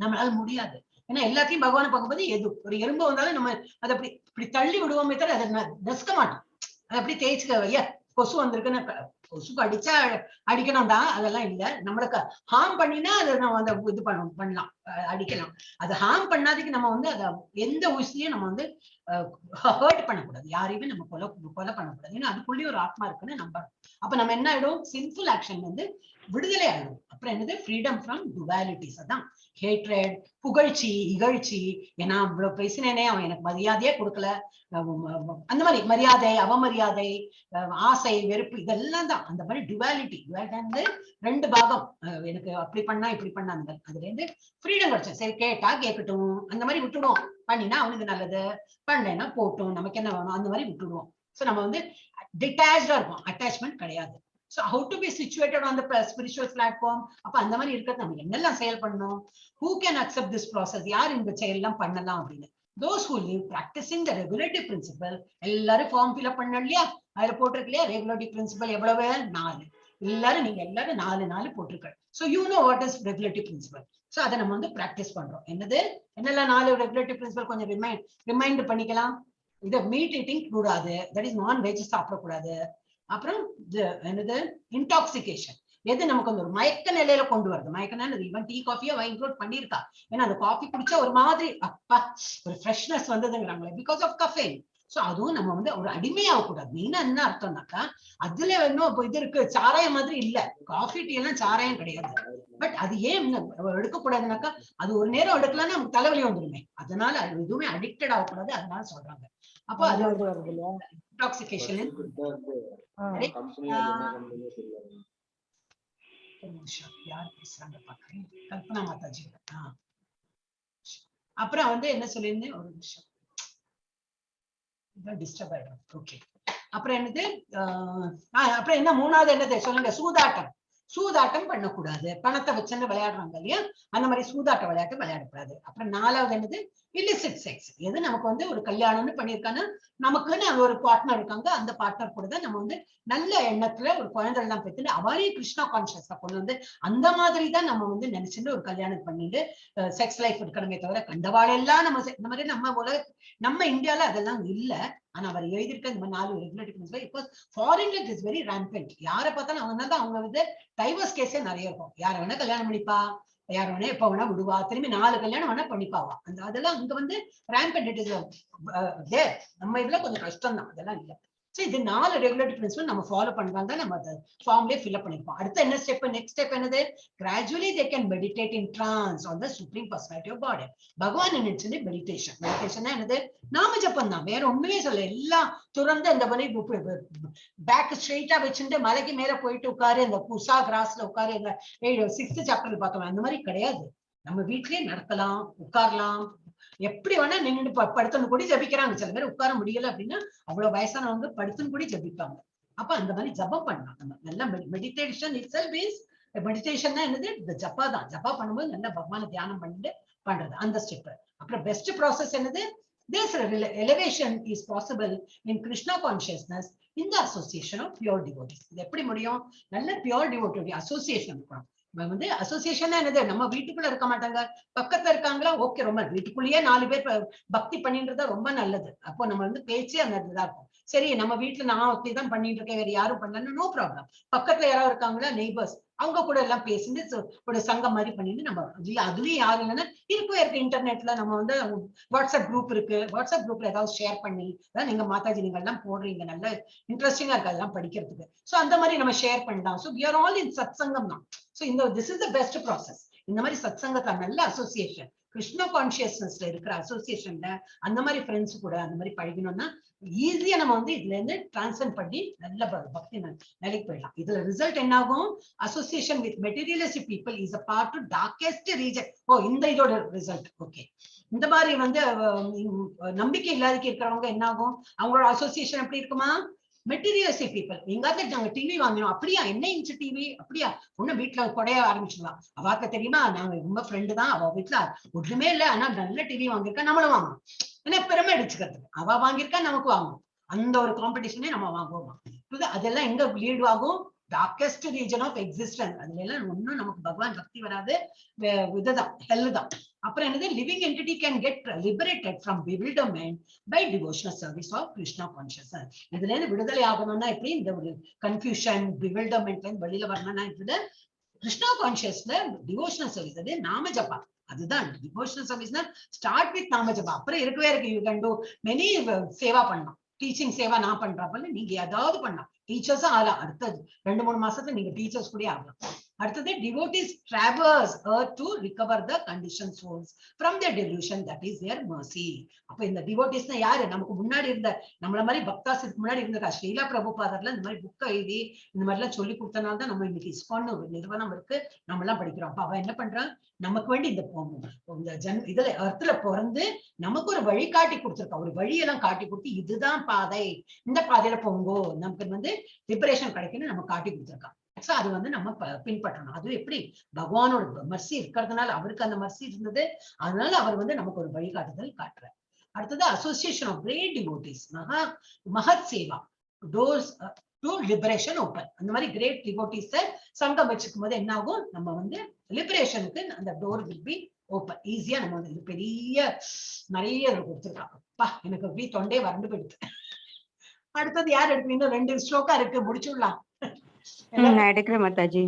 நம்மளால முடியாது. ஏன்னா எல்லாத்தையும் பகவானை பார்க்கும்போது எது ஒரு எறும்பு வந்தாலும் நம்ம அதை அப்படி இப்படி தள்ளி விடுவோமே தவிர அதை நசுக்க மாட்டோம். அதை அப்படி தேய்ச்சுக்க ஐயா கொசு வந்திருக்குன்னு கொசுக்கு அடிச்சா அடிக்கணும் தான், அதெல்லாம் இல்லை. நம்மளுக்கு ஹார்ம் பண்ணினா அதை நம்ம அந்த இது பண்ணலாம் அடிக்கலாம். அதை ஹார்ம் பண்ணாததுக்கு நம்ம வந்து அதை எந்த விஷயத்தையும் நம்ம வந்து ஹர்ட் பண்ணக்கூடாது, யாரையுமே நம்ம கொலை பண்ணக்கூடாது. ஏன்னா அதுக்குள்ளேயே ஒரு ஆத்மா இருக்குன்னு நம்பணும். அப்ப நம்ம என்ன ஆயிடும்? சின்ஃபுல் ஆக்ஷன் வந்து விடுதலை ஆயிடும். அப்புறம் என்னது? Freedom from dualities. அதான் ஹேட்ரட், புகழ்ச்சி, இகழ்ச்சி. ஏன்னா இவ்வளவு பேசினேனே அவன் எனக்கு மரியாதையே கொடுக்கல, அந்த மாதிரி மரியாதை அவமரியாதை, ஆசை வெறுப்பு, இதெல்லாம் தான் அந்த மாதிரி டுவாலிட்டி. வந்து ரெண்டு பாகம், எனக்கு அப்படி பண்ணா இப்படி பண்ணா, அந்த அதுல இருந்து ஃப்ரீடம் கிடைச்சேன். சரி கேட்டா கேட்கட்டும், அந்த மாதிரி விட்டுடுவோம். பண்ணினா அவனுக்கு நல்லது, பண்ணேன்னா போட்டும், நமக்கு என்ன வேணும் அந்த மாதிரி விட்டுடுவோம். ஸோ நம்ம வந்து டிட்டாச்சா இருக்கும், அட்டாச்மெண்ட் கிடையாது. So how to be situated on the spiritual platform? அப்ப அந்த மாதிரி இருக்கிறது நம்ம என்னெல்லாம் செயல் பண்ணணும்? Who can accept this process? யார் இந்த செயல்லாம் பண்ணலாம் அப்படின்னு? Those who live practicing the regulative principle. எல்லாரும் ஃபார்ம் ஃபில் அப் பண்ணணும் இல்லையா? அதுல போட்டிருக்கு இல்லையா ரெகுலேட்டிவ் பிரின்சிபல் எவ்வளவு? 4. எல்லாரும் நீங்க எல்லாரும் 4 போட்டிருக்க. So you know what is regulative principle. So அதை நம்ம வந்து பிராக்டிஸ் பண்றோம். என்னெல்லாம் 4 regulative principle கொஞ்சம் ரிமைண்ட் பண்ணிக்கலாம். இதை மீட் ஈட்டிங் கூடாது, தட் இஸ் நான் வெஜ் சாப்பிடக்கூடாது. அப்புறம் என்னது? இன்டாக்சிகேஷன். எது நமக்கு வந்து ஒரு மயக்க நிலையில கொண்டு வருது? மயக்கனா ஈவன் டீ காஃபியா இன்க்ளூட் பண்ணிருக்கா. ஏன்னா அந்த காஃபி குடிச்சா ஒரு மாதிரி அப்பா ஒரு ஃப்ரெஷ்னஸ் வந்ததுங்கிறாங்களே, பிகாஸ் ஆஃப் கஃபைன். சோ அதுவும் நம்ம வந்து ஒரு அடிமையாக கூடாது. மெயினா என்ன அர்த்தம்னாக்கா, அதுல இன்னும் இது இருக்கு, சாராயம் மாதிரி இல்ல. காஃபி டீ எல்லாம் சாராயம் கிடையாது. பட் அது ஏன் எடுக்கக்கூடாதுனாக்கா, அது ஒரு நேரம் எடுக்கலாம்னா நமக்கு தலைவலி வந்துருமே, அதனால அது எதுவுமே அடிக்டட் ஆகக்கூடாது, அதனால சொல்றாங்க. அப்போ அது இன்டாக்சிகேஷன். யார் பேசுறாங்க பாக்குறேன், கல்பனா மாதாஜி. அப்புறம் வந்து என்ன சொல்லியிருந்தேன், ஒரு நிமிஷம் டிஸ்டர்ப் ஆயிடும். ஓகே. அப்புறம் என்னது? அப்புறம் என்ன 3வது என்னது சொல்லுங்க? சூதாட்டம் பண்ணக்கூடாது. பணத்தை வச்சுன்னு விளையாடுறாங்க இல்லையா, அந்த மாதிரி சூதாட்ட விளையாட்டு விளையாடக்கூடாது. அப்புறம் 4வது என்னது? illicit sex. எது நமக்கு வந்து ஒரு கல்யாணம்னு பண்ணிருக்காங்கன்னா நமக்குன்னு ஒரு பார்ட்னர் இருக்காங்க, அந்த பார்ட்னர் கூட தான் நம்ம வந்து நல்ல எண்ணத்துல ஒரு குழந்தை எல்லாம் பெற்றுட்டு அவரையும் கிருஷ்ணா கான்சியஸா கொண்டு வந்து அந்த மாதிரி தான் நம்ம வந்து நினைச்சுட்டு ஒரு கல்யாணம் பண்ணிட்டு செக்ஸ் லைஃப் இருக்கணுமே தவிர கண்டவாளெல்லாம் நம்ம இந்த மாதிரி நம்ம இந்தியால அதெல்லாம் இல்ல. ஆனா அவர் எழுதியிருக்க இந்த மாதிரி 4 ரெகுலேட்டிவ் பிரின்சிபல். இப்போ ஃபாரின்ல இட் இஸ் வெரி ரேம்பண்ட். யாரை பார்த்தாலும் அவங்க வந்து டைவர்ஸ் கேஸே நிறைய இருக்கும். யாரை வேணா கல்யாணம் பண்ணிப்பா, யார் வேணா எப்ப வேணா விடுவா, திரும்பி 4 கல்யாணம் வேணா பண்ணிப்பாவா. அதெல்லாம் அங்க வந்து ரேம்பண்ட். It is there. நம்ம இதுல கொஞ்சம் கஷ்டம் தான், அதெல்லாம் இல்ல. சோ இது 4 ரெகுலேட்டிவ் பிரின்சிபல் நம்ம ஃபாலோ பண்றாங்க, நம்ம ஃபார்ம்லயே ஃபில் அப் பண்ணிருப்போம். அடுத்து என்ன ஸ்டெப்? நெக்ஸ்ட் ஸ்டெப் என்னது? Gradually they can meditate in trance on the supreme personality of God. பகவான் நினைச்சது மெடிடேஷன். மெடிடேஷன்னா என்னது? நாம ஜப்பம் தான், வேற ஒண்ணுமே சொல்ல. எல்லாம் துறந்து அந்த மாதிரி பேக் ஸ்ட்ரெயிட்டா வச்சுட்டு மலைக்கு மேல போயிட்டு உட்காரு, அந்த குசா கிராஸ்ல உட்காரு, இந்த 6th சாப்டர்ல பார்த்தோம். அந்த மாதிரி கிடையாது. நம்ம வீட்லயே நடக்கலாம், உட்காரலாம், எப்படி வேணா நின்று படுத்துன்னு கூட ஜபிக்கிறாங்க. சில பேர் உட்கார முடியல அப்படின்னா அவ்வளவு வயசானவங்க படுத்துன்னு கூட ஜபிப்பாங்க. அப்ப அந்த மாதிரி ஜபம் பண்ணலாம். நம்ம நல்ல மெடிடேஷன் இட்செல்ஃப் இஸ் மெடிடேஷன்னா என்னது? இந்த ஜப்பா தான். ஜப்பா பண்ணும்போது நல்ல பகவான தியானம் பண்ணிட்டு பண்றது அந்த ஸ்டெப். அப்புறம் பெஸ்ட் ப்ராசஸ் என்னது? This elevation is possible in Krishna consciousness in the association of pure devotees. இது எப்படி முடியும்? நல்ல pure devotee association இருக்கணும். வந்து அசோசியேஷன் என்னது? நம்ம வீட்டுக்குள்ள இருக்க மாட்டாங்க, பக்கத்துல இருக்காங்களா, ஓகே, ரொம்ப வீட்டுக்குள்ளேயே 4 பேர் பக்தி பண்ணின்றதா ரொம்ப நல்லது. அப்போ நம்ம வந்து பேச்சே அந்த இதுதான் இருக்கும். சரி, நம்ம வீட்டுல நான் ஒருத்தி தான் பண்ணிட்டு இருக்கேன், வேற யாரும் பண்ணலன்னு நோ ப்ராப்ளம். பக்கத்துல யாராவது இருக்காங்களா, நெய்பர்ஸ், அவங்க கூட எல்லாம் பேசிட்டு ஒரு சங்கம் மாதிரி பண்ணிட்டு நம்ம அதுலயும் யாரும் இல்லைன்னா இருக்க இன்டர்நெட்ல நம்ம வந்து வாட்ஸ்அப் குரூப் இருக்கு, வாட்ஸ்அப் குரூப்ல ஏதாவது ஷேர் பண்ணி, அதான் நீங்க மாதாஜி நீங்க எல்லாம் போடுறீங்க, நல்ல இன்ட்ரெஸ்டிங்கா இருக்கு அதெல்லாம் படிக்கிறதுக்கு. சோ அந்த மாதிரி நம்ம ஷேர் பண்ணலாம். So we are all in சத்சங்கம் தான். So this is the best process. இந்த மாதிரி சத்சங்கத்தை நல்ல அசோசியேஷன், கிருஷ்ண கான்சியஸ்னஸ்ல இருக்கிற அசோசியேஷன்ல அந்த மாதிரி ஃப்ரெண்ட்ஸ் கூட அந்த மாதிரி பழகினோம்னா ஈஸியா நம்ம வந்து இதுல இருந்து டிரான்ஸ்ஃபர் பண்ணி நல்ல பக்தி நிலைக்கு போயிடலாம். இதுல ரிசல்ட் என்ன ஆகும்? Association with materialistic people is a part to டார்கெஸ்ட் region. இந்த இதோட ரிசல்ட். ஓகே, இந்த மாதிரி வந்து நம்பிக்கை இல்லாதக்கு இருக்கிறவங்க என்ன ஆகும்? அவங்களோட அசோசியேஷன் எப்படி இருக்குமா? Materialistic people. எங்காவது நாங்க டிவி வாங்கினோம், அப்படியா என்ன இன்ச்சு டிவி, அப்படியா ஒண்ணு வீட்டுல கொடைய ஆரம்பிச்சிடலாம். அவாக்க தெரியுமா நாங்க ரொம்ப ஃப்ரெண்டு தான், அவ வீட்டுல ஒண்ணுமே இல்ல ஆனா நல்ல டிவி வாங்கியிருக்கா, நம்மளும் வாங்கணும். ஏன்னா பெருமை அடிச்சுக்கிறதுக்கு அவ வாங்கியிருக்கா நமக்கு வாங்கணும், அந்த ஒரு காம்படிஷனே நம்ம வாங்குவோம். அதெல்லாம் எங்க லீடு ஆகும்? Darkest region of existence. அதுல எல்லாம் ஒன்னும் நமக்கு பகவான் பக்தி வராது, இதுதான் ஹெல் தான். அப்புறம் என்னது? Living entity can get liberated from bewilderment by devotional service of Krishna consciousness. இதுல இருந்து விடுதலை ஆகணும்னா எப்படி? இந்த ஒரு கன்ஃபியூஷன் பிவில்டர்மெண்ட்ல இருந்து வெளியில வரணும்னா இப்படி கிருஷ்ணா கான்சியஸ்ல டிவோஷனல் சர்வீஸ், அது நாம ஜபா. அதுதான் டிவோஷனல் சர்வீஸ்னா ஸ்டார்ட் வித் நாம ஜபா. அப்புறம் இருக்கவே இருக்கு you can to many Seva பண்ணலாம். டீச்சிங் சேவா நான் பண்றப்ப நீங்க ஏதாவது பண்ணலாம், டீச்சர்ஸும் ஆகலாம். அடுத்தது 2-3 மாசத்துல நீங்க டீச்சர்ஸ் கூட ஆகலாம். அடுத்தது devotees traverse earth to recover the conditioned souls from their delusion, that is their mercy. அப்ப இந்த டிவோட்டிஸ்னா யாரு? நமக்கு முன்னாடி இருந்த நம்மள மாதிரி பக்தாஸுக்கு முன்னாடி இருந்த ஸ்ரீலா பிரபுபாதர்ல இந்த மாதிரி புக் எழுதி இந்த மாதிரி எல்லாம் சொல்லி கொடுத்தனால தான் நம்ம இன்னைக்கு ISKCON ஒரு நிறுவனம் இருக்கு, நம்ம எல்லாம் படிக்கிறோம். அப்ப அவ என்ன பண்றான்? நமக்கு வேண்டி இந்த இதுல அர்த்தத்துல பிறந்து நமக்கு ஒரு வழி காட்டி கொடுத்துருக்கா, ஒரு வழியெல்லாம் காட்டி கொடுத்து இதுதான் பாதை, இந்த பாதையில போங்கோ, நமக்கு வந்து லிபரேஷன் கிடைக்குன்னு நம்ம காட்டி கொடுத்துருக்கான். சோ அது வந்து நம்ம பின்பற்றணும். அது எப்படி? பகவானோட மர்சி இருக்கிறதுனால, அவருக்கு அந்த மர்சி இருந்தது, அதனால அவர் வந்து நமக்கு ஒரு வழிகாட்டுதல் காட்டுறார். அடுத்தது அசோசியேஷன் ஆஃப் கிரேட் டிவோட்டிஸ், மகத் சேவா, டோர்ஸ் டு லிபரேஷன் ஓப்பன். அந்த மாதிரி கிரேட் டிவோட்டிஸ் சங்கம் வச்சுக்கும் போது என்ன ஆகும்? நம்ம வந்து லிபரேஷனுக்கு அந்த டோர் வில் பி ஓப்பன். ஈஸியா நம்ம வந்து பெரிய நிறைய கொடுத்துருக்காங்க. அப்பா எனக்கு அப்படி தொண்டே வறண்டு போயிடுது. அடுத்தது யார் எடுக்கணும்? இன்னும் 2 ஸ்லோகா இருக்கு, முடிச்சுடலாம். எடுக்கிறேன் மாதாஜி.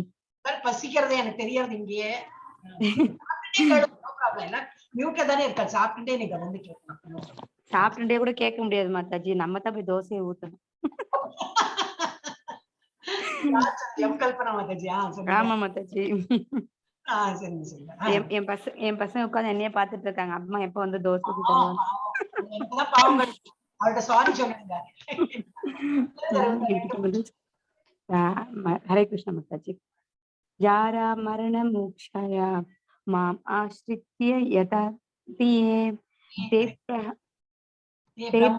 பசிக்கிறதே எனக்கு தெரியாது. இங்கேயே மியூட்ல தானே இருக்கா? சாப்பிட்டுட்டே நீங்க வந்து கேட்கணும். சாப்பிட்டுட்டே கூட கேட்க முடியாது மாதாஜி, நம்ம தான் போய் தோசையை ஊத்தணும். கல்பனா மாதாஜி? ஆமா மாதாஜி. சரி. என் பசங்க உட்காந்து என்னைய பாத்துட்டு இருக்காங்க, அம்மா எப்ப வந்து தோசை சாரி சொல்லுங்க. ஹரே கிருஷ்ண மாதாஜி. ஜாரா மரண மோக்ஷாய மாம் ஆஸ்ரித்ய யததியே தே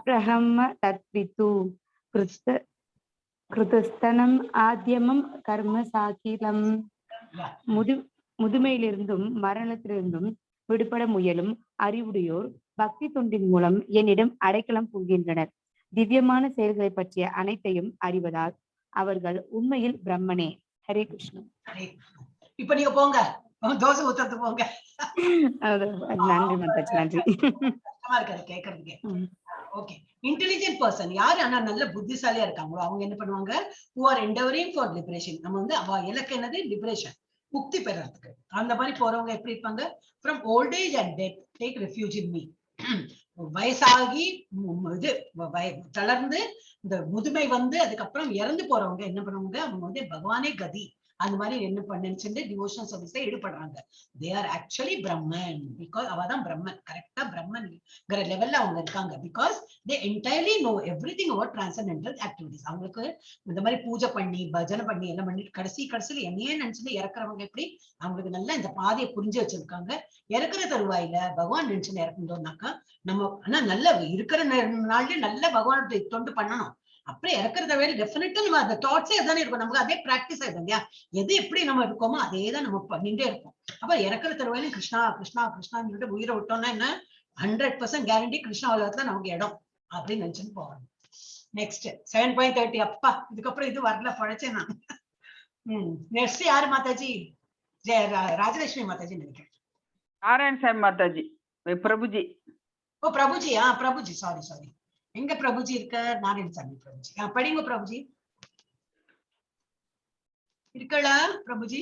பிரஹம்ம தத்விது கிருதஸ்தனம் ஆத்யமம் கர்ம சாகிலம். முதுமையிலிருந்தும் மரணத்திலிருந்தும் விடுபட முயலும் அறிவுடையோர் பக்தி தொண்டின் மூலம் என்னிடம் அடைக்கலம் புகின்றனர். திவ்யமான செயல்களை பற்றிய அனைத்தையும் அறிவதால் அவர்கள் உண்மையில் பிரம்மனே. ஹரே கிருஷ்ணன். இப்ப நீங்க போங்க, தோசை ஊத்துறது போங்க. நன்றி மாதாஜி, நன்றி. கஷ்டமா இருக்காது கேட்கறதுக்கு. ஓகே, இன்டெலிஜென்ட் பர்சன் யாரு? ஆனா நல்ல புத்திசாலியா இருக்காங்களோ அவங்க என்ன பண்ணுவாங்க? who are endeavoring for liberation. நம்ம வந்து அவ இலக்கு என்னது? லிபரேஷன், முக்தி பெறறதுக்கு. அந்த மாதிரி போறவங்க எப்படி இருப்பாங்க? from old age and death take refuge in me. வயசாகி இது தளர்ந்து இந்த முதுமை வந்து அதுக்கப்புறம் இறந்து போறவங்க என்ன பண்ணுவாங்க? அவங்க வந்து பகவானே கதி, அந்த மாதிரி என்ன பண்ணு டிவோஷனல் சர்வீஸ்ல ஈடுபடுறாங்க. They are actually Brahman. Because அவதான் பிரம்மன், கரெக்டா பிரம்மன்ங்கிற லெவல்ல அவங்க இருக்காங்க. Because they entirely know everything about transcendental activities. அவங்களுக்கு இந்த மாதிரி பூஜை பண்ணி பஜனை பண்ணி எல்லாம் பண்ணிட்டு கடைசியில என்னையே நினைச்சுட்டு இறக்குறவங்க எப்படி? அவங்களுக்கு நல்லா இந்த பாதையை புரிஞ்சு வச்சிருக்காங்க. இறக்குற தருவாயில பகவான் நினைச்சுன்னு இறக்குறோம்னாக்கா நம்ம ஆனா நல்ல இருக்கிற நாள்லயே நல்ல பகவானோட தொண்டு பண்ணணும். அப்புறம் இறக்குறத வேலை டெஃபினட்டா நம்ம அந்த தாட்ஸே அதானே இருக்கும், நமக்கு அதே பிராக்டிஸ் ஆயிடும் இல்லையா? எது எப்படி நம்ம இருக்கோமோ அதே தான் நம்ம பண்ணிட்டே இருக்கோம். அப்ப இறக்குற தருவாயிலும் கிருஷ்ணா கிருஷ்ணா கிருஷ்ணான்னு சொல்லிட்டு உயிரை விட்டோம்னா என்ன? 100% கேரண்டி கிருஷ்ணா உலகத்துல நமக்கு இடம் அப்படின்னு நினைச்சுன்னு போகணும். நெக்ஸ்ட் 7.30. அப்பா இதுக்கப்புறம் இது வரல, பழைச்சேன் நான். நெக்ஸ்ட் யாரு மாதாஜி? ராஜலட்சுமி மாதாஜி நினைக்கிறேன். நாராயண் சார் மாதாஜி, பிரபுஜி. ஓ பிரபுஜி, பிரபுஜி, சாரி. எங்க பிரபுஜி இருக்க? நாராயணசாமி பிரபுஜி. படிங்க பிரபுஜி. இருக்கல பிரபுஜி?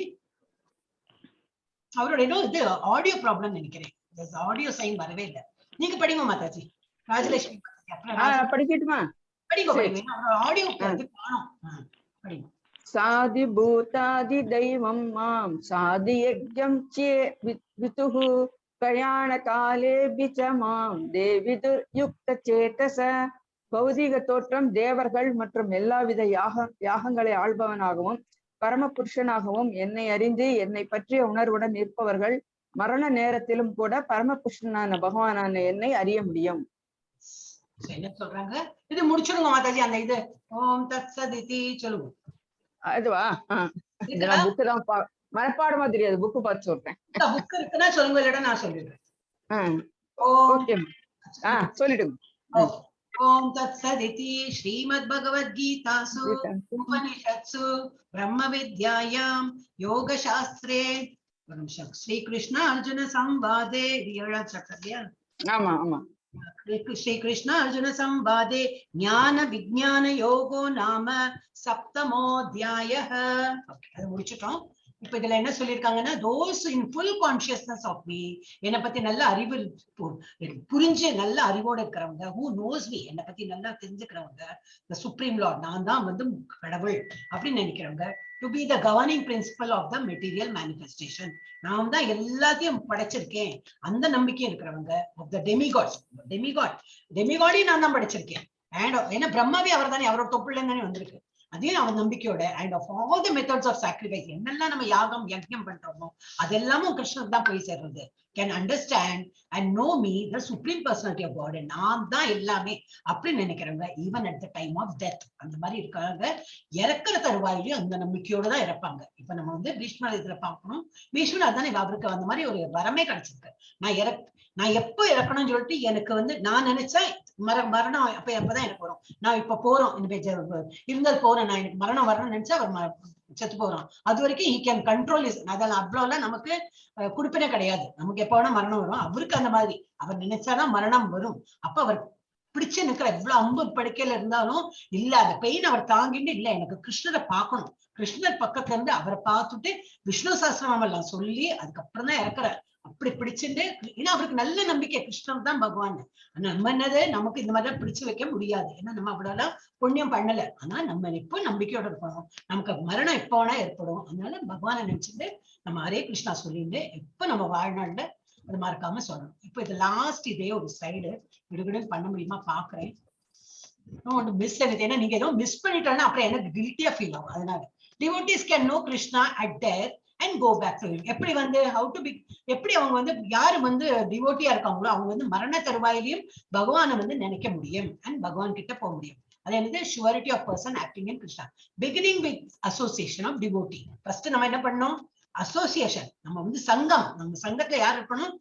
அவரோட இது ஆடியோ ப்ராப்ளம் நினைக்கிறேன், ஆடியோ சைன் வரவே இல்லை. நீங்க படிங்க மாதாஜி. ராஜலட்சுமி படிக்கட்டுமா? படிங்க. அவரோட ஆடியோ காணும். படிங்க. சாதி பூதாதி தெய்வம் மாம் சாதி யஜ்ஞம் சே விதுஹு கயாண காலே பிச்சமாம் தேவிது யுக்த சேதச. பௌதிக தோற்றம் தேவர்கள் மற்றும் எல்லாவித யாகங்களை ஆள்பவனாகவும் பரமபுருஷனாகவும் என்னை அறிந்து என்னை பற்றிய உணர்வுடன் இருப்பவர்கள் மரண நேரத்திலும் கூட பரமபுருஷனான பகவானான என்னை அறிய முடியும். என்ன சொல்றாங்க? இது முடிச்சிருங்க மாதாஜி. அந்த இது ஓம் தத் சதிதி சொல்லுங்க. அதுவா? புக்கு தான் மனப்பாடமா தெரியாது, புக்கு பார்த்து சொல்றேன். புக் இருக்குன்னா சொல்லுங்க, இல்லடா நான் சொல்லிடுறேன். ஓகே, சொல்லிடுங்க. ஓம் தத் சதிதி ஸ்ரீமத் பகவத்கீதாசு உபனிஷத்சு பிரம்ம வித்யாயாம் யோக சாஸ்திரே ஸ்ரீ கிருஷ்ண அர்ஜுன சம்வாதே. ஆமா ஆமா. श्री कृष्ण अर्जुन संवादे ज्ञान विज्ञान योगो नाम सप्तमोऽध्यायः. அது முடிச்சிட்டோம். இப்ப இதுல என்ன சொல்லிருக்காங்கன்னா, those in full consciousness of me, என்னை பத்தி நல்ல அறிவு புரிஞ்சு நல்ல அறிவோட இருக்கிறவங்க, who knows me, என்னை பத்தி நல்லா தெரிஞ்சுக்கிறவங்க, the supreme lord, நான் தான் வந்து கடவுள் அப்படின்னு நினைக்கிறவங்க, to be the governing principle of the material manifestation, நான் தான் எல்லாத்தையும் படைச்சிருக்கேன் அந்த நம்பிக்கை இருக்கிறவங்க, of the demigods, demigodடையும் நான் தான் படைச்சிருக்கேன். and ஏன்னா பிரம்மாவே அவர் தானே, அவரோட தொப்புல தானே வந்திருக்கு, அதையும் அவன் நம்பிக்கையோட, and of all the methods of sacrifice, என்னெல்லாம் நம்ம யாகம் யஜ்ஞம் பண்றோமோ அதெல்லாமும் கிருஷ்ணருக்கு தான் போய் சேர்றது. Can understand and know me the supreme personality of God, நான் தான் எல்லாமே அப்படின்னு நினைக்கிறவங்க, even at the time of death அந்த மாதிரி இருக்காங்க. இறக்குற தருவாயிலையும் அந்த நம்பிக்கையோட தான் இறப்பாங்க. இப்ப நம்ம வந்து பீஷ்மர் இதுல பார்க்கணும், பீஷ்மர் அதானே அவருக்கு அந்த மாதிரி ஒரு வரமே கிடைச்சிருக்கு. நான் எப்போ இறக்கணும்னு சொல்லிட்டு எனக்கு வந்து நான் நினைச்சேன் மரணம் எப்பதான் எனக்கு வரும், நான் இப்ப போறோம் இருந்தால் போறேன், நான் எனக்கு மரணம் வரணும்னு நினைச்சா அவர் செத்து போறோம். அது வரைக்கும் he can control his, அதெல்லாம் அவ்வளவுலாம் நமக்கு குறிப்பிட கிடையாது. நமக்கு எப்ப வேணா மரணம் வரும், அவருக்கு அந்த மாதிரி அவர் நினைச்சாதான் மரணம் வரும். அப்ப அவர் பிடிச்சு நிக்கிற எவ்வளவு அம்பு படுக்கையில இருந்தாலும் இல்ல, அந்த பெயின் அவர் தாங்கிட்டு இல்ல, எனக்கு கிருஷ்ணரை பார்க்கணும், கிருஷ்ணர் பக்கத்துல இருந்து அவரை பார்த்துட்டு விஷ்ணு சஹஸ்ரநாமம் எல்லாம் சொல்லி அதுக்கப்புறம் தான் இறக்குற, அப்படி பிடிச்சுட்டு, ஏன்னா அவருக்கு நல்ல நம்பிக்கை கிருஷ்ணன் தான் பகவான். நம்ம என்னது நமக்கு இந்த மாதிரிலாம் பிடிச்சு வைக்க முடியாது, ஏன்னா நம்ம அவ்வளவுலாம் புண்ணியம் பண்ணல. ஆனா நம்ம எப்போ நம்பிக்கையோட இருக்கணும், நமக்கு மரணம் எப்போ வேணா ஏற்படும். அதனால பகவானை நினைச்சுட்டு நம்ம ஹரே கிருஷ்ணா சொல்லிட்டு எப்ப நம்ம வாழ்நாள்ல அது மறக்காம சொல்லணும். இப்ப இது லாஸ்ட் இதே ஒரு ஸ்லைடு விடுவிடுன்னு பண்ண முடியுமா பாக்குறேன். மிஸ் anything, ஏன்னா நீங்க ஏதோ மிஸ் பண்ணிட்டோம்னா அப்புறம் எனக்கு கில்ட்டியா ஃபீல் ஆகும். அதனால devotees can know Krishna at death and go back to him. எப்படி வந்து how to be, எப்படி அவங்க வந்து யாரு வந்து டிவோட்டியா இருக்காங்களோ அவங்க வந்து மரண தருவாயிலையும் பகவானை வந்து நினைக்க முடியும் and பகவான் கிட்ட போக முடியும். அது என்னது? surety of person acting in Krishna, beginning with association of devotee. First நம்ம என்ன பண்ணோம்? அசோசியேஷன். நம்ம வந்து சங்கம், நம்ம சங்கத்துல யார் இருக்கணும்?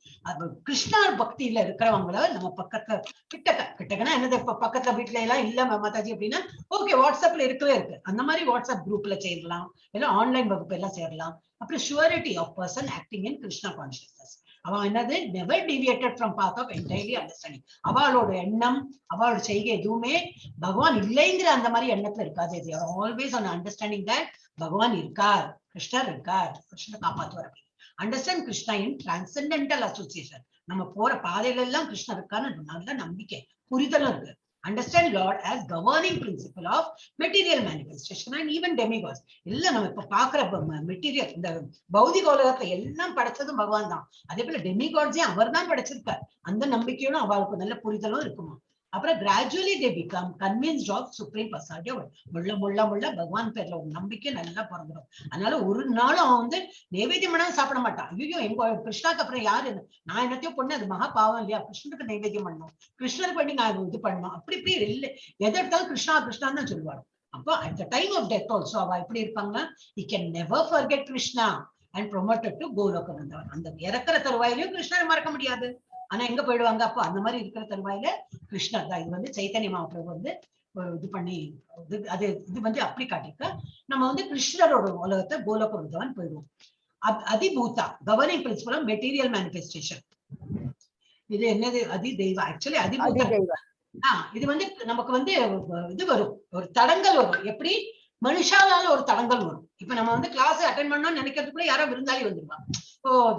கிருஷ்ணா பக்தியில இருக்கிறவங்கள நம்ம பக்கத்துல கிட்டக்கனா என்னது, இப்ப பக்கத்துல வீட்டுல எல்லாம் இல்ல மாதாஜி அப்படின்னா ஓகே, வாட்ஸ்அப்ல இருக்கவே இருக்கு, அந்த மாதிரி வாட்ஸ்அப் குரூப்ல சேரலாம், எல்லாம் ஆன்லைன் வகுப்பு எல்லாம் சேரலாம். அப்புறம் surety of person acting in Krishna consciousness. அவன் என்னது? Never deviated from path of entirely understanding. அவளோட எண்ணம் அவளோட செய்கை எதுவுமே பகவான் இல்லைங்கிற அந்த மாதிரி எண்ணத்துல இருக்காது. ஆல்வேஸ் ஆன் அண்டர்ஸ்டாண்டிங் தட் பகவான் இருக்கார், கிருஷ்ணர் இருக்கார், கிருஷ்ணர் காப்பாத்துவார். அண்டர்ஸ்டாண்ட் கிருஷ்ணா இன் டிரான்சென்டென்டல் அசோசியேஷன். நம்ம போற பாதையில எல்லாம் கிருஷ்ணர் இருக்கான்னு நல்ல நம்பிக்கை புரிதலும் இருக்கு. Understand Lord as governing principle of material manifestation and even demigods. எல்லாம் நம்ம இப்ப பாக்குற மெட்டீரியல் இந்த பௌதிக உலகத்துல எல்லாம் படைச்சதும் பகவான் தான். அதே போல டெமிகாட்ஸையும் அவர் தான் படைச்சிருக்கார். அந்த நம்பிக்கையோட அவளுக்கு நல்ல புரிதலும் இருக்குமா. அப்புறம் gradually they become convinced of supreme personality. முள்ள பகவான் பேர்ல ஒரு நம்பிக்கை நல்லா பிறந்துடும். அதனால ஒரு நாளும் அவன் வந்து நைவேத்தியம் பண்ணாலும் சாப்பிட மாட்டான். ஐயோ எங்க கிருஷ்ணாக்கு அப்புறம் யாரு, நான் என்னத்தையும் பொண்ணு, அது மகா பாவம் இல்லையா, கிருஷ்ணருக்கு நைவேத்தியம் பண்ணணும், கிருஷ்ணருக்கு பண்ணி நான் இது பண்ணணும், அப்படி இப்படி இல்லை, எதை எடுத்தாலும் கிருஷ்ணா கிருஷ்ணான்னு தான் சொல்லுவாங்க. அப்போ at the time of death also அவ எப்படி இருப்பாங்கன்னா, he can never forget Krishna and promoted to Goloka. அந்த இறக்குற தருவாயிலையும் கிருஷ்ணரை மறக்க முடியாது. ஆனா எங்க போயிடுவாங்க? அப்போ அந்த மாதிரி இருக்கிற தருவாயில கிருஷ்ணர் தான். இது வந்து சைத்தன்ய மகாபிரபு வந்து இது பண்ணி அது இது வந்து அப்படி காட்டிக்க நம்ம வந்து கிருஷ்ணரோட உலகத்தை கோலோக விருந்தவன் போயிடுவோம். அதிபூதா governing principle of material manifestation. இது என்னது? அதி தெய்வம். ஆக்சுவலி அதிபூதா இது வந்து நமக்கு வந்து இது வரும், ஒரு தடங்கள் வரும். எப்படி? மனுஷாலால ஒரு தடங்கள் வரும். இப்ப நம்ம வந்து கிளாஸ் அட்டென்ட் பண்ணோம்னு நினைக்கிறதுக்குள்ள யாரோ விருந்தாளி வந்துருவாங்க.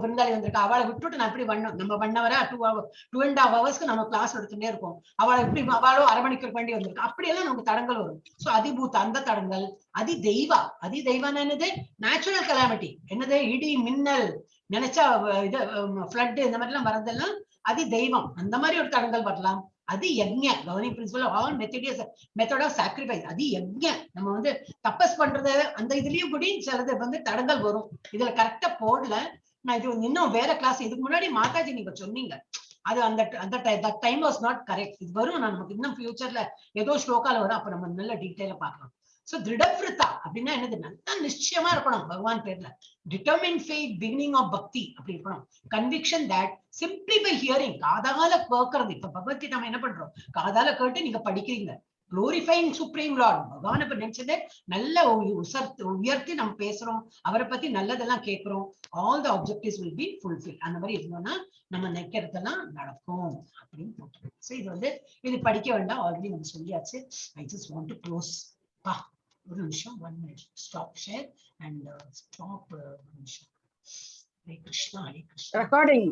விருந்தாளி வந்திருக்கா, அவளை விட்டுட்டு நான் எப்படி நம்ம 1 hour 2.5 hours நம்ம கிளாஸ் எடுத்துட்டே இருக்கோம். அவளை எப்படி அவளும் 1/2 மணிக்கு வேண்டி வந்திருக்கா, அப்படியெல்லாம் நமக்கு தடங்கள் வரும். சோ அதிபூத் அந்த தடங்கள். அதிதெய்வான என்னது? Natural Calamity. என்னது? இடி மின்னல், நினைச்சா இது ஃபிளட், இந்த மாதிரி எல்லாம் வரதெல்லாம் அதிதெய்வம். அந்த மாதிரி ஒரு தடங்கள் வரலாம். அது yajna, governing principle all method of sacrifice. அது யஜ்ஞ. நம்ம வந்து தபஸ் பண்றது அந்த இதுலயும் கூட சிலது வந்து தடங்கள் வரும். இதுல கரெக்டா போடல நான். இது இன்னும் வேற கிளாஸ் இதுக்கு முன்னாடி மாதாஜி நீங்க சொன்னீங்க, அது அந்த டைம் வாஸ் நாட் கரெக்ட். இது வரும் நமக்கு இன்னும் ஃபியூச்சர்ல ஏதோ ஸ்லோகால வரும், அப்ப நம்ம நல்ல டீட்டெயிலா பார்க்கலாம். சோ திருடவிருத்தா அப்படின்னா என்னது? நல்லா நிச்சயமா இருக்கணும் பகவான் பேர்ல. Determine faith, beginning of bhakti அப்படி இருக்கணும். Conviction that simply by hearing, காதால கேட்கறது. இப்ப பகவத்கீதை நம்ம என்ன பண்றோம்? காதால கேட்டு நீங்க படிக்கிறீங்க. குளோரிஃபைங் சுப்ரீம் லார்ட், பகவானை பத்தி நினைச்சதே நல்ல உயர்த்தி நம்ம பேசுறோம், அவரை பத்தி நல்லதெல்லாம் கேட்கிறோம். All the objectives will be fulfil. அந்த மாதிரி இருந்தோம்னா நம்ம நினைக்கிறதெல்லாம் நடக்கும் அப்படின்னு போட்டுருக்கோம். சோ இது வந்து இது படிக்க வேண்டாம், ஆல்ரெடி நம்ம சொல்லியாச்சு. I just want to close. ஒரு நிமிஷம், 1 minute, stop share and stop. ஒரு நிமிஷம். ஹரே கிருஷ்ணா, ஹரே கிருஷ்ணா. ரெக்கார்டிங்